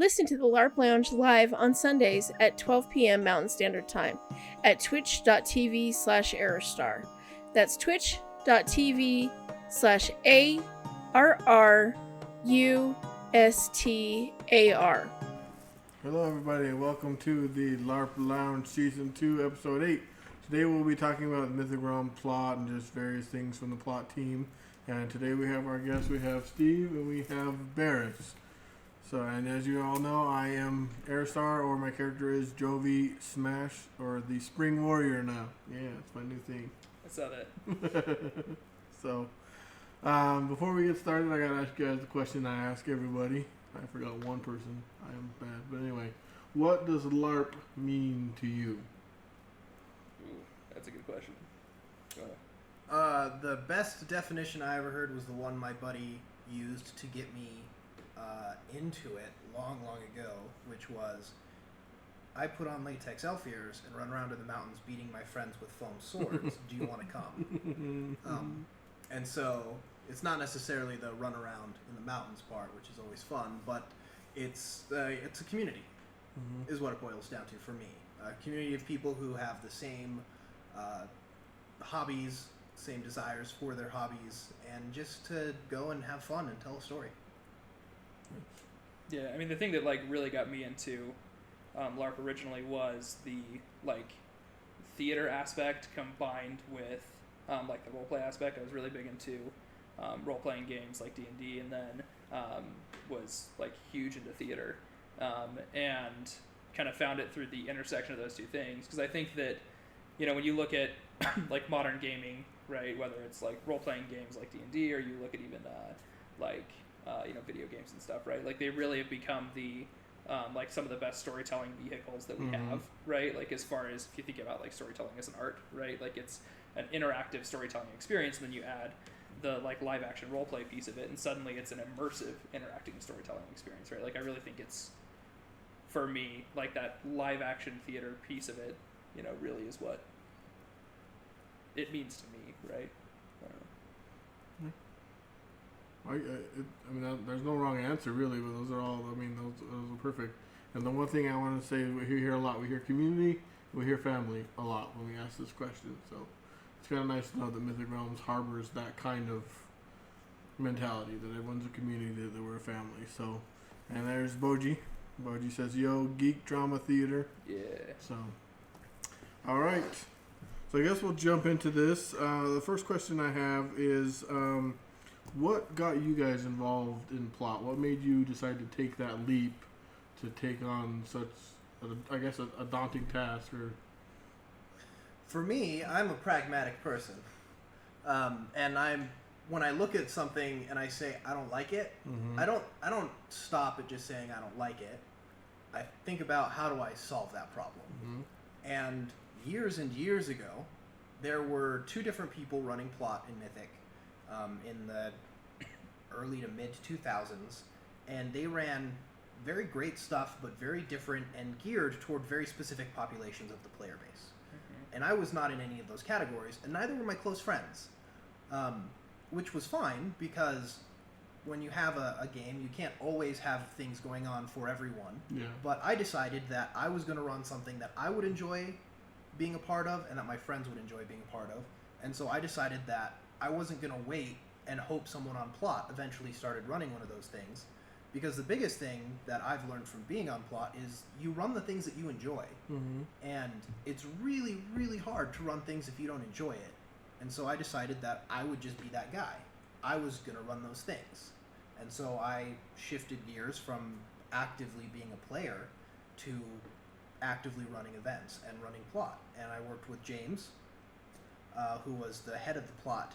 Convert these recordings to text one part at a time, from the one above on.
Listen to the LARP Lounge live on Sundays at 12 p.m. Mountain Standard Time at twitch.tv/Aerostar. That's twitch.tv/ARRUSTAR. Hello everybody and welcome to the LARP Lounge Season 2 Episode 8. Today we'll be talking about the Mythic Realm plot and just various things from the plot team. And today we have our guests, we have Steve and we have Barris. So, and as you all know, I am Aerostar, or my character is Jovi Smash, or the Spring Warrior now. Yeah, it's my new thing. I saw that. So, before we get started, I gotta ask you guys the question I ask everybody. I forgot one person. I am bad. But anyway, what does LARP mean to you? Ooh, that's a good question. The best definition I ever heard was the one my buddy used to get me into it long ago, which was, I put on latex elf ears and run around in the mountains beating my friends with foam swords. Do you want to come? And so it's not necessarily the run around in the mountains part, which is always fun, but it's a community, is what it boils down to for me. A community of people who have the same hobbies, same desires for their hobbies, and just to go and have fun and tell a story. Yeah, I mean, the thing that really got me into LARP originally was the theater aspect combined with the roleplay aspect. I was really big into role-playing games like D&D, and then was huge into theater, and kind of found it through the intersection of those two things. Because I think that, when you look at modern gaming, right, whether it's role-playing games like D&D, or you look at even video games and stuff, right? They really have become the some of the best storytelling vehicles that we have, right? As far as if you think about storytelling as an art, right? It's an interactive storytelling experience, and then you add the live action role play piece of it, and suddenly it's an immersive interacting storytelling experience, right? I really think it's, for me, that live action theater piece of it, really is what it means to me, right? I don't know. There's no wrong answer really, but those are all. Those are perfect. And the one thing I want to say, we hear a lot. We hear community, we hear family a lot when we ask this question. So it's kind of nice to know that Mythic Realms harbors that kind of mentality, that everyone's a community, that we're a family. So, and there's Boji. Boji says, "Yo, geek drama theater." Yeah. So, all right. So I guess we'll jump into this. The first question I have is. What got you guys involved in plot? What made you decide to take that leap to take on such, a daunting task? Or for me, I'm a pragmatic person, and when I look at something and I say I don't like it, I don't stop at just saying I don't like it. I think about how do I solve that problem. And years and years ago, there were two different people running plot in Mythic. In the early to mid 2000s, and they ran very great stuff, but very different and geared toward very specific populations of the player base. And I was not in any of those categories, and neither were my close friends, which was fine, because when you have a game, you can't always have things going on for everyone. Yeah. But I decided that I was going to run something that I would enjoy being a part of, and that my friends would enjoy being a part of. And so I decided that I wasn't going to wait and hope someone on plot eventually started running one of those things, because the biggest thing that I've learned from being on plot is you run the things that you enjoy, and it's really, really hard to run things if you don't enjoy it. And so I decided that I would just be that guy. I was going to run those things. And so I shifted gears from actively being a player to actively running events and running plot. And I worked with James, who was the head of the plot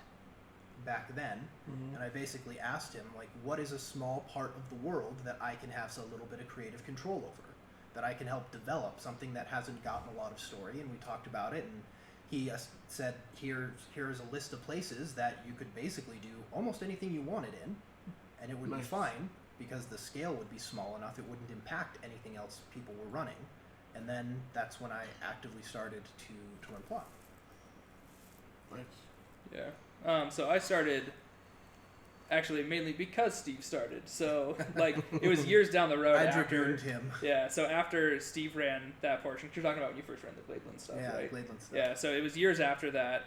back then, and I basically asked him, what is a small part of the world that I can have a little bit of creative control over, that I can help develop, something that hasn't gotten a lot of story. And we talked about it, and he said, here's a list of places that you could basically do almost anything you wanted in, and it would be fine, because the scale would be small enough, it wouldn't impact anything else people were running. And then that's when I actively started to run plot. Nice. Yeah. So I started actually mainly because Steve started. So like it was years down the road I after. dragooned him. Yeah, so after Steve ran that portion, you're talking about when you first ran the Bladeland stuff, Yeah, right? Bladeland stuff. Yeah, so it was years after that,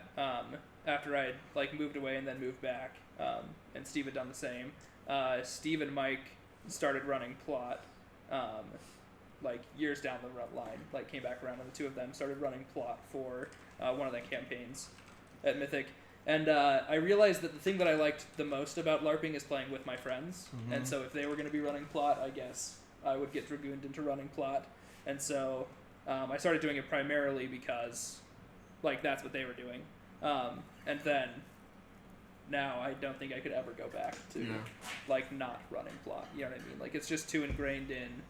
after I'd like moved away and then moved back, and Steve had done the same. Steve and Mike started running Plot, like years down the line, like came back around, and the two of them started running Plot for one of the campaigns at Mythic. And I realized that the thing that I liked the most about LARPing is playing with my friends. Mhm. And so if they were going to be running Plot, I guess I would get dragooned into running Plot. And so I started doing it primarily because, like, that's what they were doing. And then now I don't think I could ever go back to, like, not running Plot. You know what I mean? Like, it's just too ingrained in,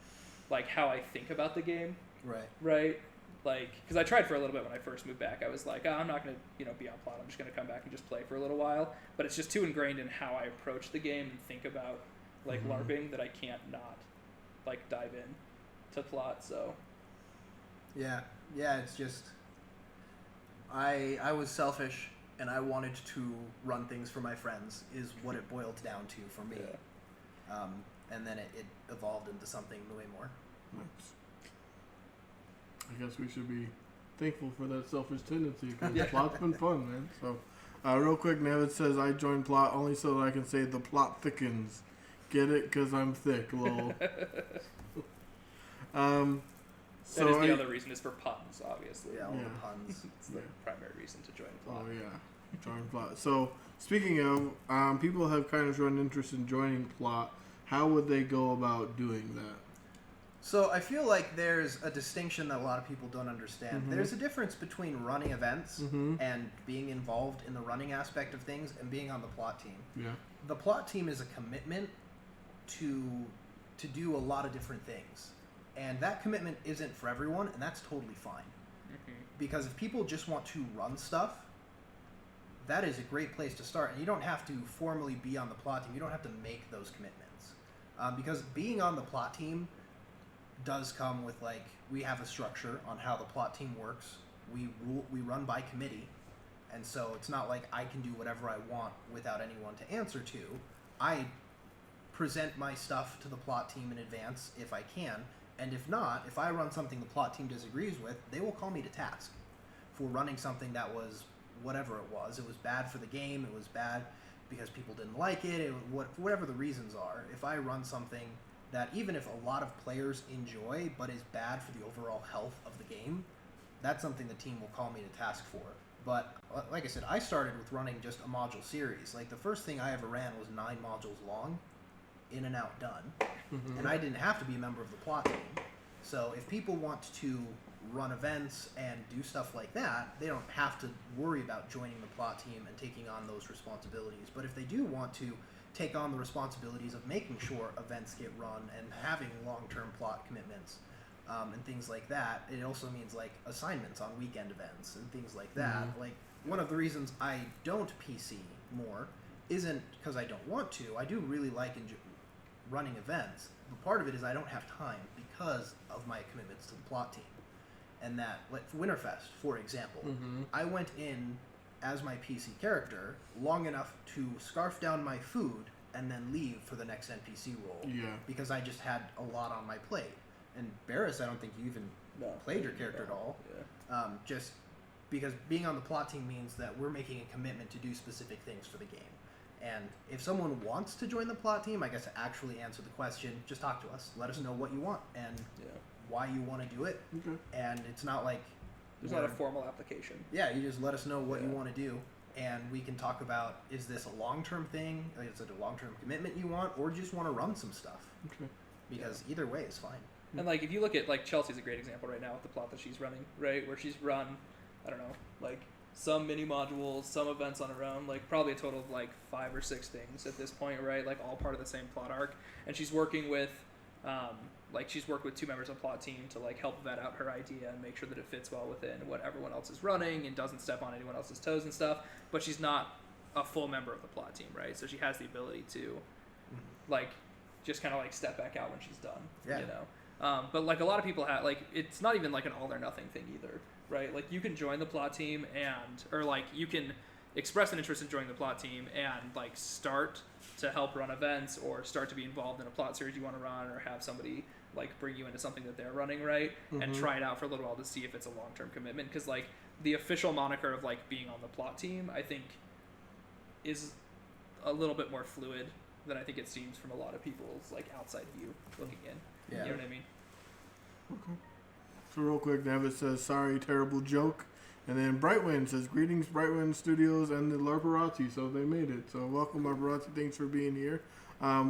like, how I think about the game, Right. right? Like, because I tried for a little bit when I first moved back. I was like, I'm not going to, be on Plot. I'm just going to come back and just play for a little while. But it's just too ingrained in how I approach the game and think about, like, Mhm. LARPing that I can't not, like, dive in to Plot, so. Yeah, it's just I was selfish and I wanted to run things for my friends is what it boiled down to for me. Yeah. And then it evolved into something way more. Nice. I guess we should be thankful for that selfish tendency because Yeah. Plot's been fun, man. So, real quick, Nevid says, I joined Plot only so that I can say the plot thickens. Get it? Because I'm thick, lol. That is the other reason is for puns, obviously. Yeah, all Yeah. the puns. It's the primary reason to join Plot. Oh, yeah. Join Plot. So, speaking of, people have kind of shown interest in joining Plot. How would they go about doing that? So I feel like there's a distinction that a lot of people don't understand. Mhm. There's a difference between running events Mm-hmm. and being involved in the running aspect of things and being on the plot team. Yeah. The plot team is a commitment to do a lot of different things. And that commitment isn't for everyone, and that's totally fine. Mm-hmm. Because if people just want to run stuff, that is a great place to start. And you don't have to formally be on the plot team. You don't have to make those commitments. Because being on the plot team does come with, like, we have a structure on how the plot team works. We run by committee. And so it's not like I can do whatever I want without anyone to answer to. I present my stuff to the plot team in advance if I can. And if not, if I run something the plot team disagrees with, they will call me to task for running something that was whatever it was. It was bad for the game. It was bad because people didn't like it. Whatever the reasons are. If I run something that even if a lot of players enjoy but is bad for the overall health of the game, that's something the team will call me to task for. But like I said, I started with running just a module series. Like the first thing I ever ran was 9 modules long, in and out, done. Mm-hmm. And I didn't have to be a member of the plot team. So if people want to run events and do stuff like that, they don't have to worry about joining the plot team and taking on those responsibilities. But if they do want to take on the responsibilities of making sure events get run and having long-term plot commitments and things like that, it also means like assignments on weekend events and things like that. Mhm. Like one of the reasons I don't PC more isn't because I don't want to. I do really like running events, but part of it is I don't have time because of my commitments to the plot team. And that, like for Winterfest, for example, Mm-hmm. I went in as my PC character long enough to scarf down my food and then leave for the next NPC role Yeah. because I just had a lot on my plate. And Barris, I don't think you even played your character at all. Yeah. Just because being on the plot team means that we're making a commitment to do specific things for the game. And if someone wants to join the plot team, I guess to actually answer the question, just talk to us. Let us know what you want and why you want to do it. Okay. And it's not like There's not a formal application. yeah, you just let us know what you Yeah. want to do, and we can talk about, is this a long-term thing? Like, is it a long-term commitment you want, or do you just want to run some stuff? Okay. Because either way is fine. And like if you look at like Chelsea's a great example right now with the plot that she's running, right? Where she's run, I don't know, like some mini modules, some events on her own, like probably a total of like 5 or 6 things at this point, right? Like all part of the same plot arc. And she's working with she's worked with 2 members of the plot team to like help vet out her idea and make sure that it fits well within what everyone else is running and doesn't step on anyone else's toes and stuff. But she's not a full member of the plot team, right? So she has the ability to like just kind of like step back out when she's done, Yeah. you know? But like a lot of people have, like, it's not even like an all or nothing thing either, right? Like you can join the plot team or like you can express an interest in joining the plot team and like start to help run events or start to be involved in a plot series you want to run, or have somebody like bring you into something that they're running, right? And try it out for a little while to see if it's a long-term commitment, because like the official moniker of like being on the plot team, I think, is a little bit more fluid than I think it seems from a lot of people's like outside view looking in. Yeah. You know what I mean? Okay. So real quick, Nevis says, sorry, terrible joke. And then Brightwind says, greetings, Brightwind Studios and the LARPerazzi. So they made it. So welcome, LARPerazzi. Thanks for being here.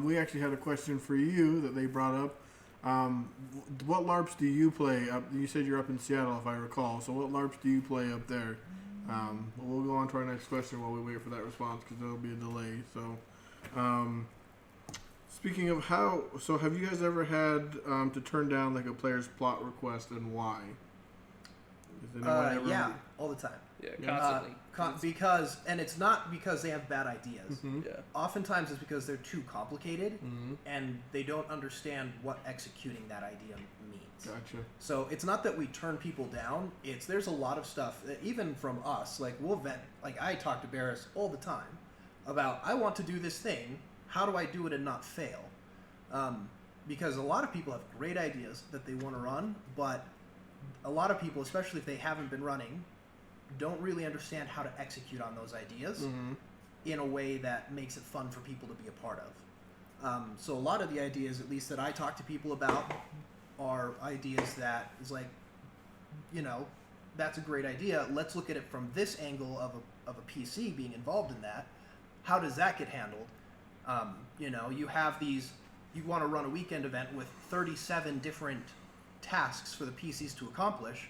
We actually had a question for you that they brought up. What LARPs do you play up? You said you're up in Seattle, if I recall. So what LARPs do you play up there? We'll go on to our next question while we wait for that response, because there'll be a delay. So, speaking of have you guys ever had to turn down like a player's plot request, and why? Has anyone ever? Yeah, all the time. Yeah, constantly. Because, and it's not because they have bad ideas. Yeah. Oftentimes it's because they're too complicated and they don't understand what executing that idea means. Gotcha. So it's not that we turn people down. There's a lot of stuff that even from us, like we'll vent. Like I talk to Barris all the time about, I want to do this thing. How do I do it and not fail? Because a lot of people have great ideas that they want to run, but a lot of people, especially if they haven't been running, don't really understand how to execute on those ideas in a way that makes it fun for people to be a part of. So a lot of the ideas, at least that I talk to people about, are ideas that is like, that's a great idea. Let's look at it from this angle of a PC being involved in that. How does that get handled? You have these, you want to run a weekend event with 37 different tasks for the PCs to accomplish.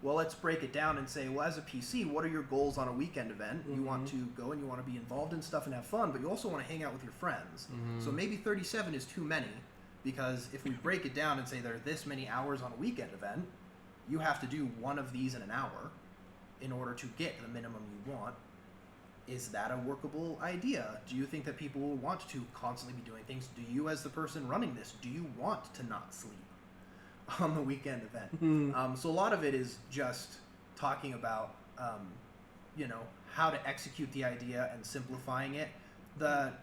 Well, let's break it down and say, well, as a PC, what are your goals on a weekend event? You want to go and you want to be involved in stuff and have fun, but you also want to hang out with your friends. So maybe 37 is too many, because if we break it down and say there are this many hours on a weekend event, you have to do one of these in an hour in order to get the minimum you want. Is that a workable idea? Do you think that people will want to constantly be doing things? Do you, as the person running this, do you want to not sleep on the weekend event? So a lot of it is just talking about, how to execute the idea and simplifying it.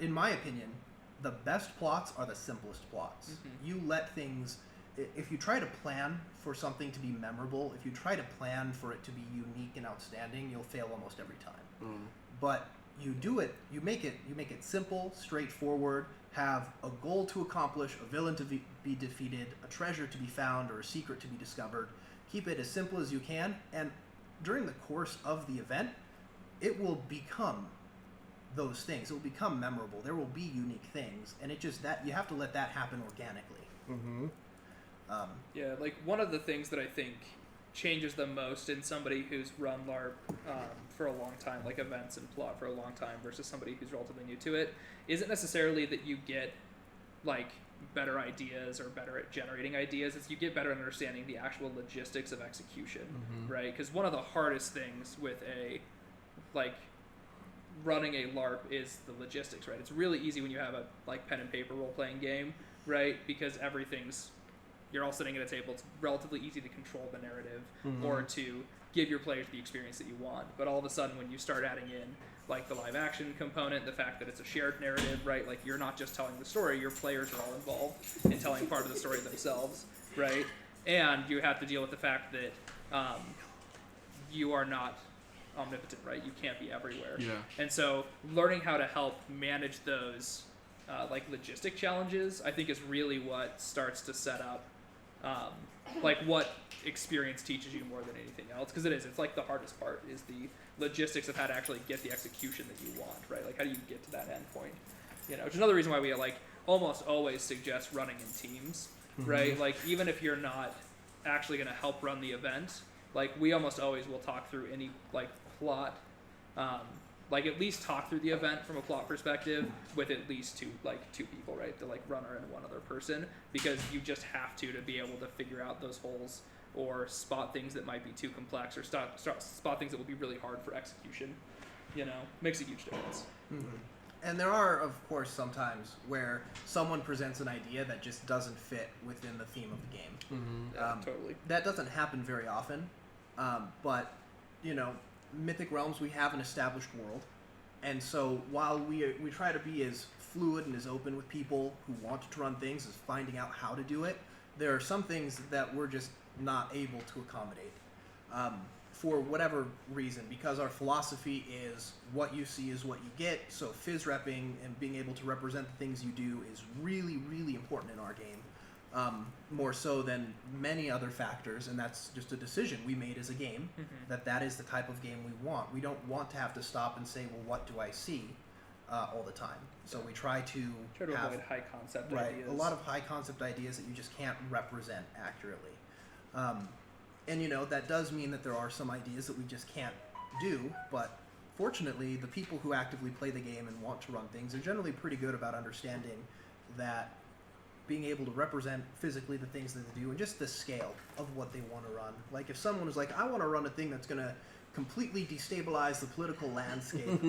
In my opinion, the best plots are the simplest plots. You let things, if you try to plan for something to be memorable, if you try to plan for it to be unique and outstanding, you'll fail almost every time. But you do it, you make it simple, straightforward, have a goal to accomplish, a villain to be defeated, a treasure to be found, or a secret to be discovered. Keep it as simple as you can, and during the course of the event, it will become those things. It will become memorable. There will be unique things, and it just that you have to let that happen organically. Yeah, like one of the things that I think changes the most in somebody who's run LARP for a long time, like events and plot for a long time, versus somebody who's relatively new to it, isn't necessarily that you get like better ideas or better at generating ideas. It's you get better at understanding the actual logistics of execution, right? Because one of the hardest things with running a LARP is the logistics, right? It's really easy when you have a like pen and paper role playing game, right? Because you're all sitting at a table. It's relatively easy to control the narrative or to give your players the experience that you want. But all of a sudden, when you start adding in like the live action component, the fact that it's a shared narrative, right? Like you're not just telling the story, your players are all involved in telling part of the story themselves, right? And you have to deal with the fact that you are not omnipotent, right? You can't be everywhere. Yeah. And so learning how to help manage those like logistic challenges, I think is really what starts to set up like what experience teaches you more than anything else, because it's like the hardest part is the logistics of how to actually get the execution that you want, right? Like how do you get to that end point, which is another reason why we like almost always suggest running in teams, right? Like even if you're not actually going to help run the event, like we almost always will talk through any like plot, like at least talk through the event from a plot perspective with at least two people, right? The like runner and one other person, because you just have to be able to figure out those holes or spot things that might be too complex or spot things that will be really hard for execution. Makes a huge difference. And there are, of course, sometimes where someone presents an idea that just doesn't fit within the theme of the game. Yeah, totally. That doesn't happen very often, but Mythic Realms, we have an established world. And so while we try to be as fluid and as open with people who want to run things as finding out how to do it, there are some things that we're just not able to accommodate. For whatever reason, because our philosophy is what you see is what you get, so phys repping and being able to represent the things you do is really, really important in our game, more so than many other factors, and that's just a decision we made as a game, that is the type of game we want. We don't want to have to stop and say, well, what do I see all the time? So we try to have avoid high concept ideas. a lot of high concept ideas that you just can't represent accurately. And, that does mean that there are some ideas that we just can't do, but fortunately, the people who actively play the game and want to run things are generally pretty good about understanding that being able to represent physically the things that they do and just the scale of what they want to run. Like, if someone was like, I want to run a thing that's going to completely destabilize the political landscape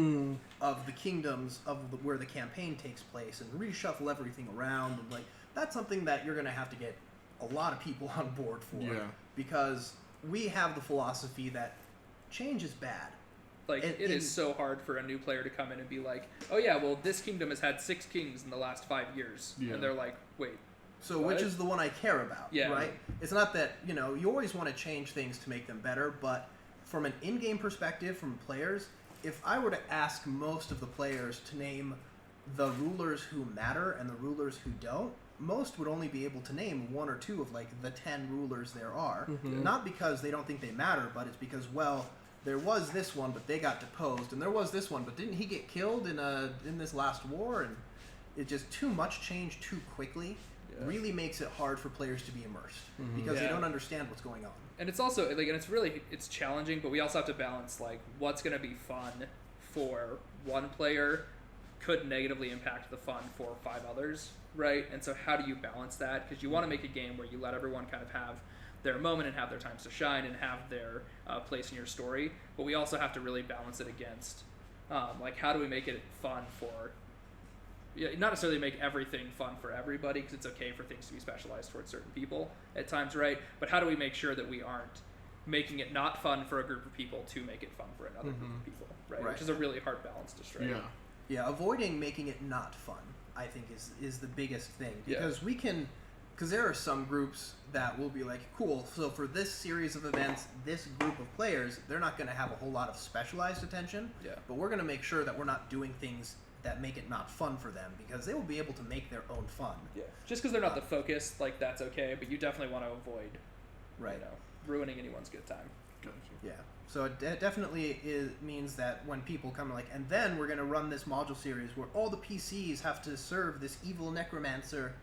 of the kingdoms where the campaign takes place and reshuffle everything around, and, like, that's something that you're going to have to get a lot of people on board for, because we have the philosophy that change is bad. Like, it is so hard for a new player to come in and be like, oh yeah, well, this kingdom has had 6 kings in the last 5 years. And they're like, wait. So what? Which is the one I care about, right? It's not that, you always want to change things to make them better, but from an in-game perspective, from players, if I were to ask most of the players to name the rulers who matter and the rulers who don't, most would only be able to name 1 or 2 of, like, the 10 rulers there are. Not because they don't think they matter, but it's because, well, there was this one, but they got deposed, and there was this one, but didn't he get killed in this last war? And it's just too much change too quickly really makes it hard for players to be immersed because they don't understand what's going on. And it's also, like, and it's challenging, but we also have to balance, like, what's going to be fun for one player could negatively impact the fun for 5 others, right? And so how do you balance that? Because you want to make a game where you let everyone kind of have their moment and have their times to shine and have their place in your story, but we also have to really balance it against, like, how do we make it fun for, not necessarily make everything fun for everybody, because it's okay for things to be specialized towards certain people at times, right? But how do we make sure that we aren't making it not fun for a group of people to make it fun for another group of people, right? Which is a really hard balance to strike. Yeah, avoiding making it not fun, I think, is the biggest thing, because because there are some groups that will be like, cool, so for this series of events, this group of players, they're not going to have a whole lot of specialized attention, but we're going to make sure that we're not doing things that make it not fun for them, because they will be able to make their own fun. Just because they're not the focus, like, that's okay, but you definitely want to avoid, ruining anyone's good time. Yeah. So it definitely means that when people come like, and then we're going to run this module series where all the PCs have to serve this evil necromancer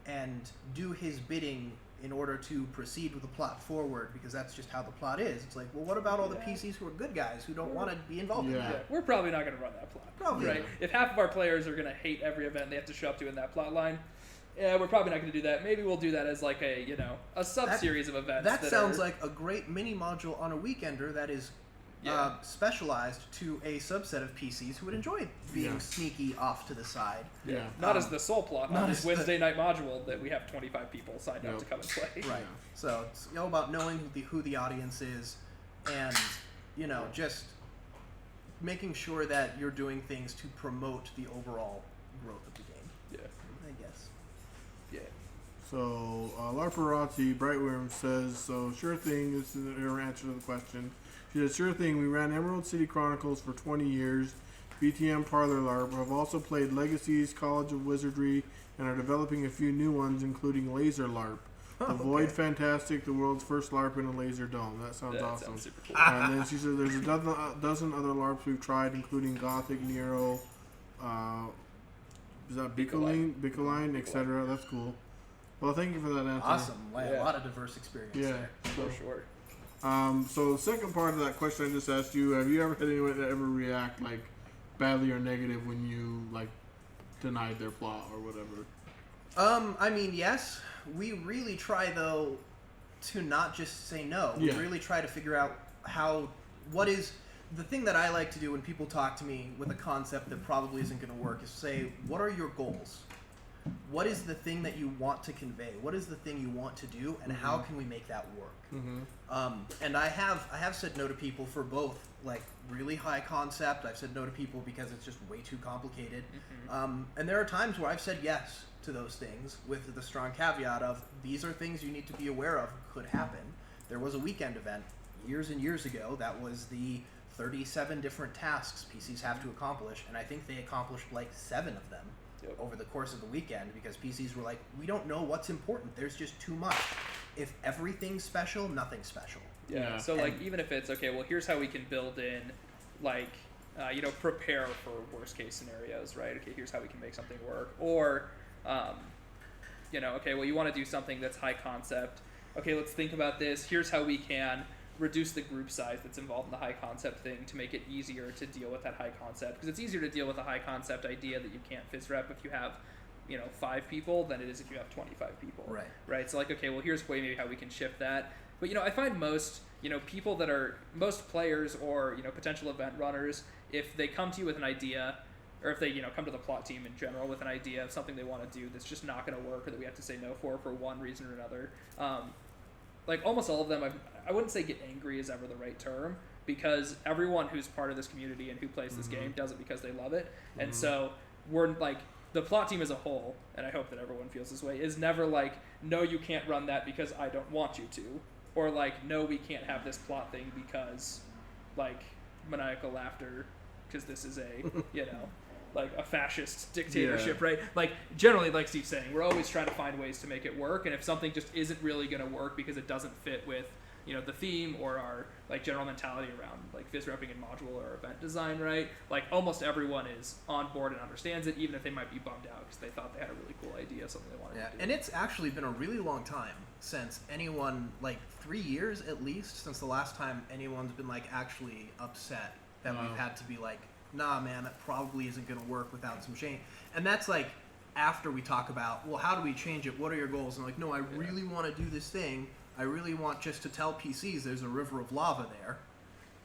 and do his bidding in order to proceed with the plot forward, because that's just how the plot is. It's like, well, what about all the PCs who are good guys who don't want to be involved in that? We're probably not going to run that plot. Probably right? not. If half of our players are going to hate every event they have to show up to in that plot line, we're probably not going to do that. Maybe we'll do that as, like, a sub-series of events. That sounds like a great mini-module on a weekender that is specialized to a subset of PCs who would enjoy being sneaky off to the side. Not as the sole plot on this Wednesday night module that we have 25 people signed up to come and play. Right. So it's all about knowing who the audience is, and just making sure that you're doing things to promote the overall growth of the game. I guess. So, Larparati Brightworm says, so sure thing, this is her answer to the question. She said, sure thing, we ran Emerald City Chronicles for 20 years, BTM Parlor LARP, have also played Legacies, College of Wizardry, and are developing a few new ones, including Laser LARP. The Void Fantastic, the world's first LARP in a laser dome. That sounds awesome. Sounds super cool. And then she said there's a dozen other LARPs we've tried, including Gothic, Nero, is that Bicoline, etc. That's cool. Well, thank you for that answer. Awesome. A lot of diverse experience there. For sure. So the second part of that question I just asked you, have you ever had anyone that ever react, like, badly or negative when you, like, denied their plot or whatever? I mean, yes. We really try, though, to not just say no. We really try to figure out what is the thing that I like to do when people talk to me with a concept that probably isn't going to work is say, what are your goals? what is the thing that you want to convey? What is the thing you want to do, and how can we make that work? And I have said no to people for both, like really high concept. I've said no to people because it's just way too complicated. And there are times where I've said yes to those things with the strong caveat of these are things you need to be aware of could happen. There was a weekend event years and years ago that was the 37 different tasks PCs have to accomplish, and I think they accomplished like 7 of them over the course of the weekend because PCs were like, we don't know what's important. There's just too much. If everything's special, nothing's special. Yeah. So like, even if it's okay, well, here's how we can build in, like, prepare for worst case scenarios, right? Okay, here's how we can make something work. Or, okay, well, you want to do something that's high concept. Okay, let's think about this. Here's how we can reduce the group size that's involved in the high concept thing to make it easier to deal with that high concept. Because it's easier to deal with a high concept idea that you can't phys rep if you have 5 people than it is if you have 25 people. Right. So like, okay, well, here's maybe how we can shift that. But I find most people that are most players or potential event runners, if they come to you with an idea, or if they come to the plot team in general with an idea of something they want to do that's just not going to work or that we have to say no for one reason or another, like almost all of them, I wouldn't say get angry is ever the right term, because everyone who's part of this community and who plays this game does it because they love it. And so we're like, the plot team as a whole, and I hope that everyone feels this way, is never like, no, you can't run that because I don't want you to, or like, no, we can't have this plot thing because like maniacal laughter because this is a like a fascist dictatorship, right? Like generally, like Steve's saying, we're always trying to find ways to make it work, and if something just isn't really going to work because it doesn't fit with the theme or our like general mentality around like phys repping and module or event design, right? Like almost everyone is on board and understands it, even if they might be bummed out because they thought they had a really cool idea, something they wanted to do. And it's actually been a really long time since anyone, like 3 years at least, since the last time anyone's been like actually upset that we've had to be like, nah, man, that probably isn't going to work without some change. And that's like after we talk about, well, how do we change it? What are your goals? And like, no, I really want to do this thing. I really want just to tell PCs there's a river of lava there.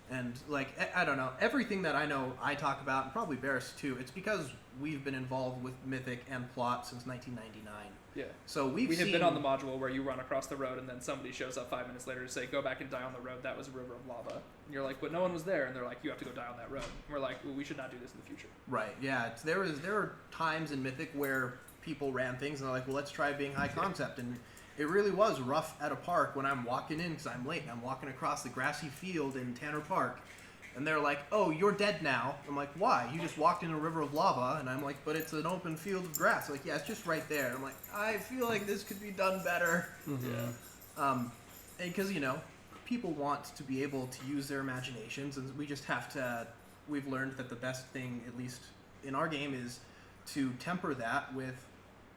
And like, I don't know, everything that I know I talk about, and probably Barris too, it's because we've been involved with Mythic and Plot since 1999. Yeah. So we have been on the module where you run across the road and then somebody shows up 5 minutes later to say, go back and die on the road. That was a river of lava. And you're like, but no one was there. And they're like, you have to go die on that road. And we're like, well, we should not do this in the future. Right. Yeah. There are times in Mythic where people ran things and they're like, well, let's try being high concept. And it really was rough at a park when I'm walking in because I'm late and I'm walking across the grassy field in Tanner Park. And they're like, oh, you're dead now. I'm like, why? You just walked in a river of lava. And I'm like, but it's an open field of grass. Like, yeah, it's just right there. I'm like, I feel like this could be done better. And because, people want to be able to use their imaginations. And we just have to, we've learned that the best thing, at least in our game, is to temper that with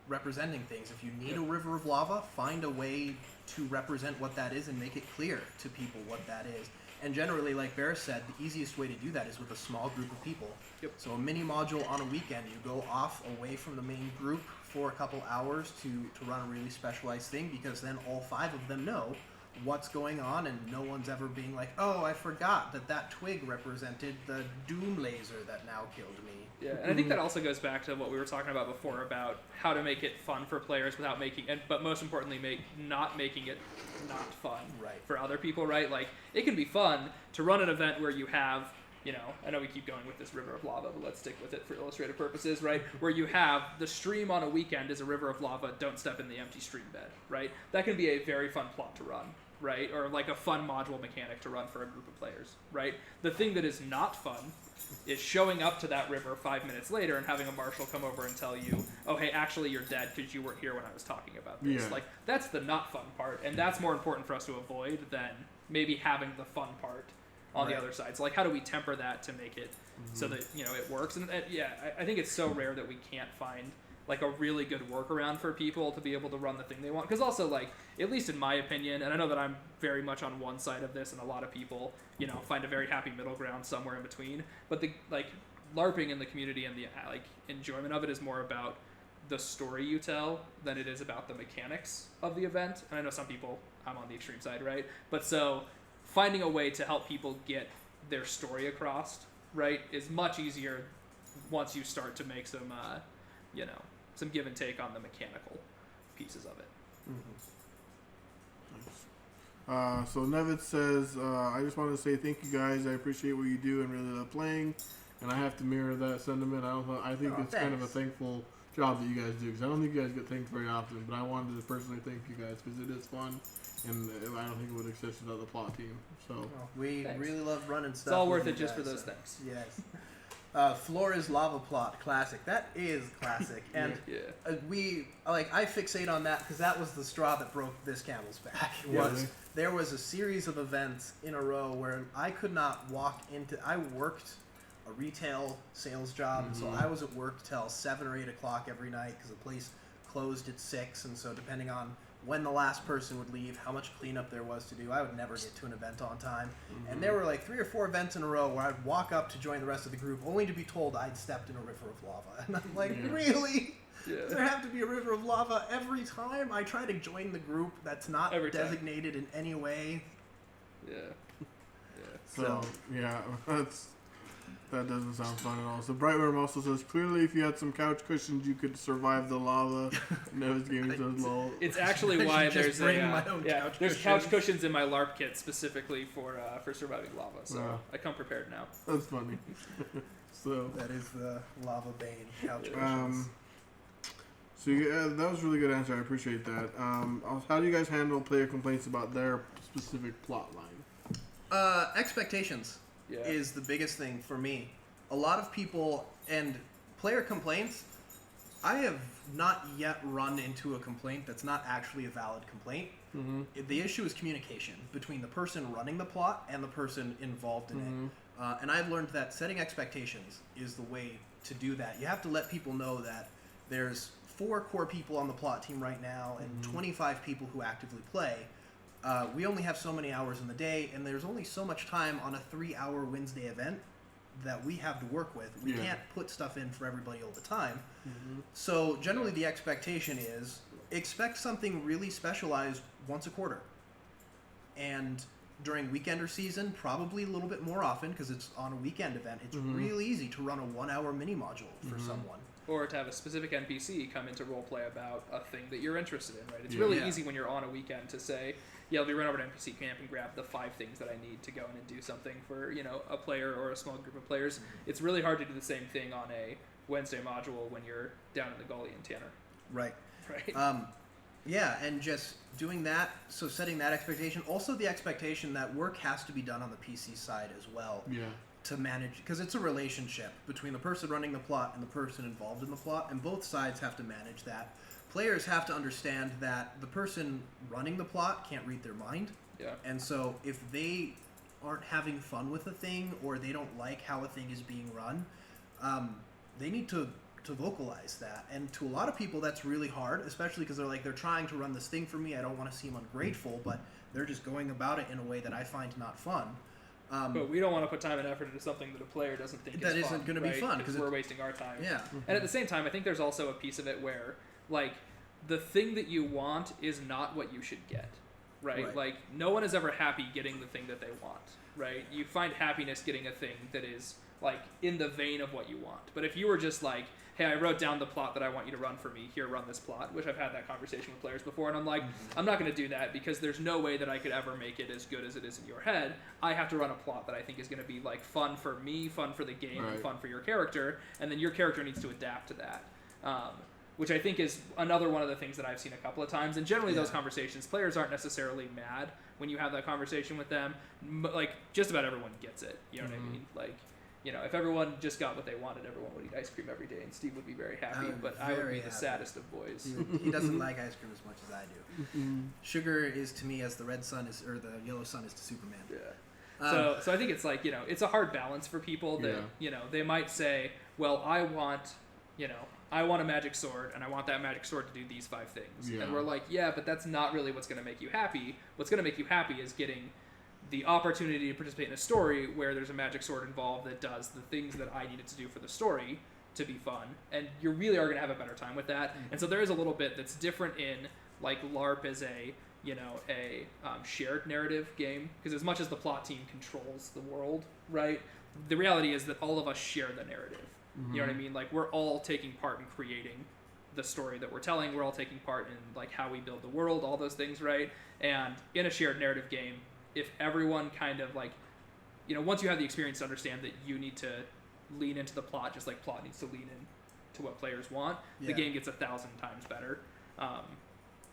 representing things. If you need a river of lava, find a way to represent what that is and make it clear to people what that is. And generally, like Barris said, the easiest way to do that is with a small group of people. So a mini module on a weekend, you go off away from the main group for a couple hours to run a really specialized thing, because then all 5 of them know what's going on, and no one's ever being like, oh, I forgot that twig represented the doom laser that now killed me. Yeah, and I think that also goes back to what we were talking about before about how to make it fun for players without but most importantly, not making it not fun for other people, right? Like, it can be fun to run an event where you have, I know we keep going with this river of lava, but let's stick with it for illustrative purposes, right? Where you have the stream on a weekend is a river of lava, don't step in the empty stream bed, right? That can be a very fun plot to run, right? Or like a fun module mechanic to run for a group of players, right? The thing that is not fun is showing up to that river 5 minutes later and having a marshal come over and tell you, oh, hey, actually you're dead because you weren't here when I was talking about this. Yeah. Like, that's the not fun part, and that's more important for us to avoid than maybe having the fun part on the other side. So, like, how do we temper that to make it so that, it works? And I think it's so rare that we can't find like a really good workaround for people to be able to run the thing they want. Because also, like, at least in my opinion, and I know that I'm very much on one side of this, and a lot of people, find a very happy middle ground somewhere in between. But the LARPing in the community and the enjoyment of it is more about the story you tell than it is about the mechanics of the event. And I know some people, I'm on the extreme side, right? But so finding a way to help people get their story across, right, is much easier once you start to make some, some give and take on the mechanical pieces of it. So Nevitz says, I just wanted to say thank you guys. I appreciate what you do and really love playing. And I have to mirror that sentiment. I think it's kind of a thankful job that you guys do, because I don't think you guys get thanked very often. But I wanted to personally thank you guys because it is fun, and I don't think it would exist without the plot team. So we really love running stuff. It's all with worth you it just guys, for those so. things. Yes. Flores Lava Plot, classic. That is classic, and I fixate on that because that was the straw that broke this camel's back. There was a series of events in a row where I could not walk into. I worked a retail sales job, so I was at work till 7 or 8 o'clock every night because the place closed at 6, and so depending on when the last person would leave, how much cleanup there was to do, I would never get to an event on time. And there were like 3 or 4 events in a row where I'd walk up to join the rest of the group only to be told I'd stepped in a river of lava. And I'm like, really? Yeah. Does there have to be a river of lava every time I try to join the group that's not designated in any way? Yeah. So that doesn't sound fun at all. So Brightworm also says, clearly if you had some couch cushions, you could survive the lava. Nevitz Gaming says, lol. It's actually why there's there's couch cushions in my LARP kit specifically for surviving lava. So I come prepared now. That's funny. So that is the lava bane couch cushions. So that was a really good answer. I appreciate that. How do you guys handle player complaints about their specific plot line? Expectations is the biggest thing for me. A lot of people and player complaints, I have not yet run into a complaint that's not actually a valid complaint. The issue is communication between the person running the plot and the person involved in it. And I've learned that setting expectations is the way to do that. You have to let people know that there's 4 core people on the plot team right now and 25 people who actively play. We only have so many hours in the day, and there's only so much time on a 3-hour Wednesday event that we have to work with. We can't put stuff in for everybody all the time. So generally the expectation is expect something really specialized once a quarter. And during weekender season, probably a little bit more often because it's on a weekend event. It's really easy to run a 1-hour mini module for someone. Or to have a specific NPC come into roleplay about a thing that you're interested in, right? It's really easy when you're on a weekend to say, let me run over to NPC camp and grab the 5 things that I need to go in and do something for, a player or a small group of players. It's really hard to do the same thing on a Wednesday module when you're down in the gully in Tanner. Right. Right. And just doing that, so setting that expectation. Also the expectation that work has to be done on the PC side as well. To manage, because it's a relationship between the person running the plot and the person involved in the plot, and both sides have to manage that. Players have to understand that the person running the plot can't read their mind. And so if they aren't having fun with a thing or they don't like how a thing is being run, they need to vocalize that. And to a lot of people that's really hard, especially because they're trying to run this thing for me. I don't want to seem ungrateful, but they're just going about it in a way that I find not fun. But we don't want to put time and effort into something that a player doesn't think that is fun. That isn't going to be fun because we're wasting our time. And at the same time, I think there's also a piece of it where, the thing that you want is not what you should get, right? No one is ever happy getting the thing that they want, right? You find happiness getting a thing that is, in the vein of what you want. But if you were just hey, I wrote down the plot that I want you to run for me. Here, run this plot, which I've had that conversation with players before, and I'm like, I'm not going to do that because there's no way that I could ever make it as good as it is in your head. I have to run a plot that I think is going to be fun for me, fun for the game, and fun for your character, and then your character needs to adapt to that. Which I think is another one of the things that I've seen a couple of times. And generally those conversations, players aren't necessarily mad when you have that conversation with them. Just about everyone gets it. You know what I mean? If everyone just got what they wanted, everyone would eat ice cream every day, and Steve would be very happy, but I would be the saddest of boys. He doesn't like ice cream as much as I do. Sugar is to me as the red sun is, or the yellow sun is to Superman. So I think it's it's a hard balance for people that, they might say, well, I want a magic sword, and I want that magic sword to do these 5 things. And we're but that's not really what's going to make you happy. What's going to make you happy is getting the opportunity to participate in a story where there's a magic sword involved that does the things that I needed to do for the story to be fun. And you really are going to have a better time with that. And so there is a little bit that's different in, LARP as a shared narrative game. Because as much as the plot team controls the world, right, the reality is that all of us share the narrative. You know what I mean? We're all taking part in creating the story that we're telling. We're all taking part in like how we build the world, all those things, right? And in a shared narrative game, if everyone kind of like, once you have the experience to understand that you need to lean into the plot, just like plot needs to lean in to what players want, the game gets 1,000 times better.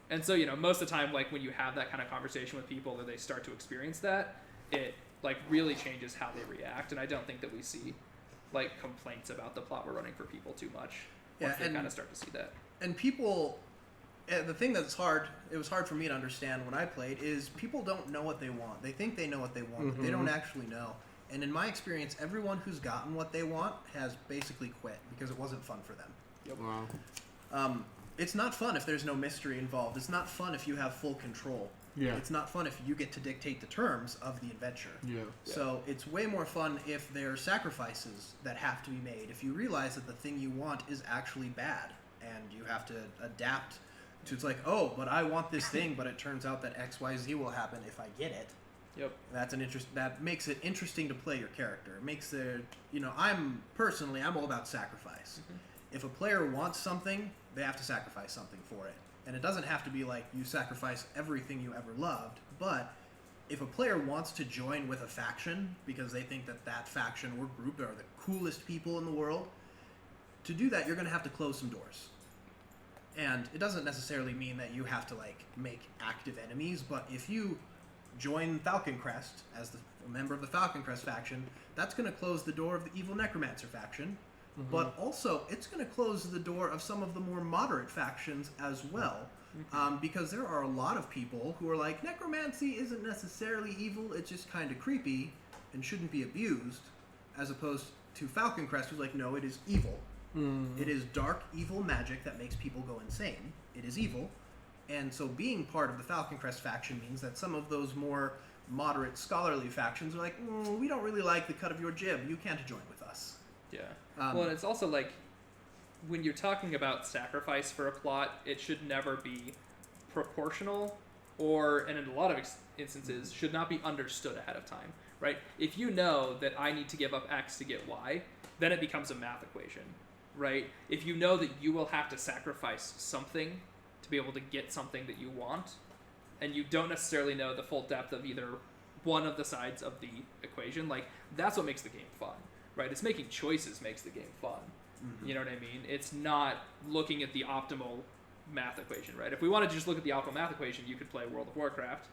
And so, most of the time, like when you have that kind of conversation with people or they start to experience that, it like really changes how they react. And I don't think that we see like complaints about the plot we're running for people too much once they kind of start to see that. And people, the thing that's hard, it was hard for me to understand when I played, is people don't know what they want. They think they know what they want, but they don't actually know. And in my experience, everyone who's gotten what they want has basically quit because it wasn't fun for them. Yep. Wow. It's not fun if there's no mystery involved. It's not fun if you have full control. Yeah. It's not fun if you get to dictate the terms of the adventure. Yeah. So it's way more fun if there are sacrifices that have to be made. If you realize that the thing you want is actually bad and you have to adapt to, it's like, oh, but I want this thing, but it turns out that X, Y, Z will happen if I get it. Yep. That makes it interesting to play your character. It makes I'm all about sacrifice. If a player wants something, they have to sacrifice something for it. And it doesn't have to be like you sacrifice everything you ever loved, but if a player wants to join with a faction because they think that faction or group are the coolest people in the world, to do that, you're going to have to close some doors. And it doesn't necessarily mean that you have to like make active enemies, but if you join Falcon Crest as a member of the Falcon Crest faction, that's going to close the door of the evil Necromancer faction. But also, it's going to close the door of some of the more moderate factions as well, because there are a lot of people who are like, necromancy isn't necessarily evil, it's just kind of creepy and shouldn't be abused, as opposed to Falcon Crest, who's like, no, it is evil. It is dark, evil magic that makes people go insane. It is evil. And so being part of the Falcon Crest faction means that some of those more moderate, scholarly factions are like, we don't really like the cut of your jib, you can't join with us. Yeah. Well, and it's also like, when you're talking about sacrifice for a plot, it should never be proportional, and in a lot of instances, should not be understood ahead of time, right? If you know that I need to give up X to get Y, then it becomes a math equation, right? If you know that you will have to sacrifice something to be able to get something that you want, and you don't necessarily know the full depth of either one of the sides of the equation, like, that's what makes the game fun. Right, it's making choices makes the game fun. You know what I mean? It's not looking at the optimal math equation, right? If we wanted to just look at the optimal math equation, you could play World of Warcraft,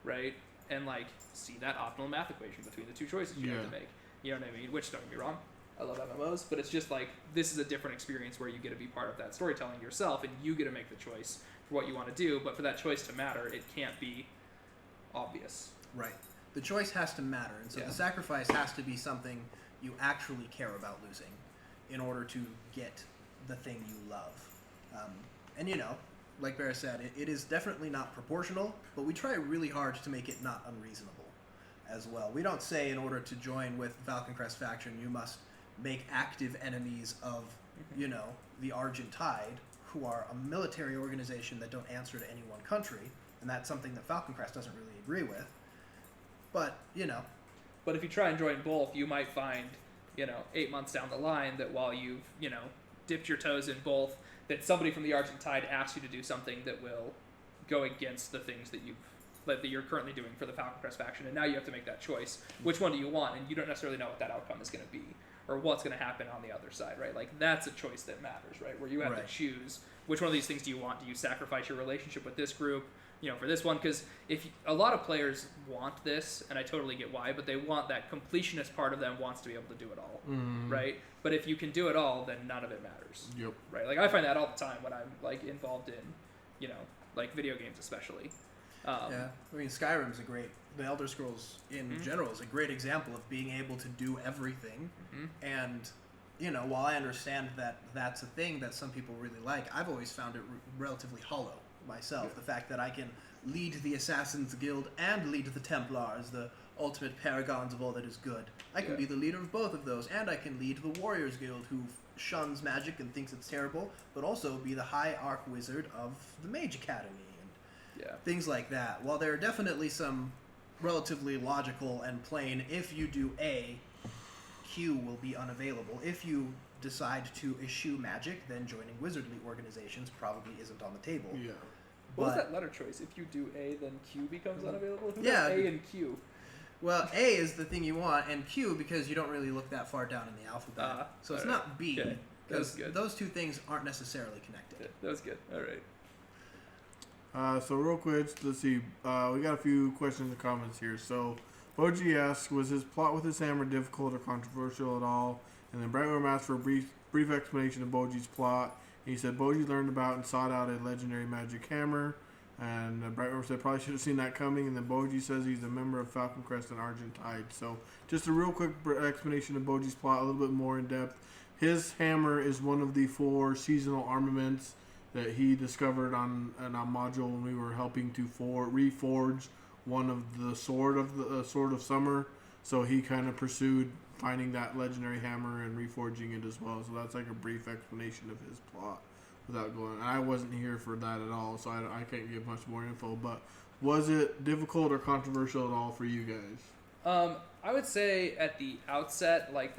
right? And like see that optimal math equation between the two choices you have to make. You know what I mean? Which, don't get me wrong, I love MMOs, but it's just like, this is a different experience where you get to be part of that storytelling yourself, and you get to make the choice for what you want to do. But for that choice to matter, it can't be obvious. Right. The choice has to matter, and so the sacrifice has to be something you actually care about losing in order to get the thing you love. And like Bear said, it is definitely not proportional, but we try really hard to make it not unreasonable as well. We don't say in order to join with Falcon Crest faction, you must make active enemies of, the Argent Tide, who are a military organization that don't answer to any one country, and that's something that Falcon Crest doesn't really agree with. But, But if you try and join both, you might find, 8 months down the line that while you've, dipped your toes in both, that somebody from the Argent Tide asks you to do something that will go against the things that you're currently doing for the Falcon Crest faction, and now you have to make that choice. Which one do you want? And you don't necessarily know what that outcome is going to be, or what's going to happen on the other side, right? Like, that's a choice that matters, right? Where you have to choose which one of these things do you want. Do you sacrifice your relationship with this group, for this one? Because a lot of players want this, and I totally get why, but they want that completionist part of them wants to be able to do it all, right? But if you can do it all, then none of it matters, right? Like, I find that all the time when I'm like involved in, like video games especially. I mean, Skyrim's the Elder Scrolls in general is a great example of being able to do everything, and while I understand that that's a thing that some people really like, I've always found it relatively hollow myself. The fact that I can lead the Assassin's Guild and lead the Templars, the ultimate paragons of all that is good. I can be the leader of both of those, and I can lead the Warriors Guild, who shuns magic and thinks it's terrible, but also be the High Archwizard of the Mage Academy, and things like that. While there are definitely some relatively logical and plain, if you do A, Q will be unavailable. If you decide to eschew magic, then joining wizardly organizations probably isn't on the table. Yeah. What was But- that letter choice? If you do A, then Q becomes unavailable? Who Yeah. does A and Q? Well, A is the thing you want, and Q because you don't really look that far down in the alphabet. So it's alright. not B. Okay. That was Because good. those two things aren't necessarily connected. Okay, that was good. All right. So real quick, let's see. We got a few questions and comments here. So Boji asks, was his plot with his hammer difficult or controversial at all? And then Brightworm asked for a brief explanation of Boji's plot. He said Boji learned about and sought out a legendary magic hammer. And Brightworm said probably should have seen that coming. And then Boji says he's a member of Falcon Crest and Argent Tide. So just a real quick explanation of Boji's plot, a little bit more in depth. His hammer is one of the 4 seasonal armaments that he discovered on a module when we were helping to reforge one of the sword of summer. So he kind of pursued finding that legendary hammer and reforging it as well. So that's like a brief explanation of his plot without going. And I wasn't here for that at all, so I can't give much more info. But was it difficult or controversial at all for you guys? I would say at the outset, like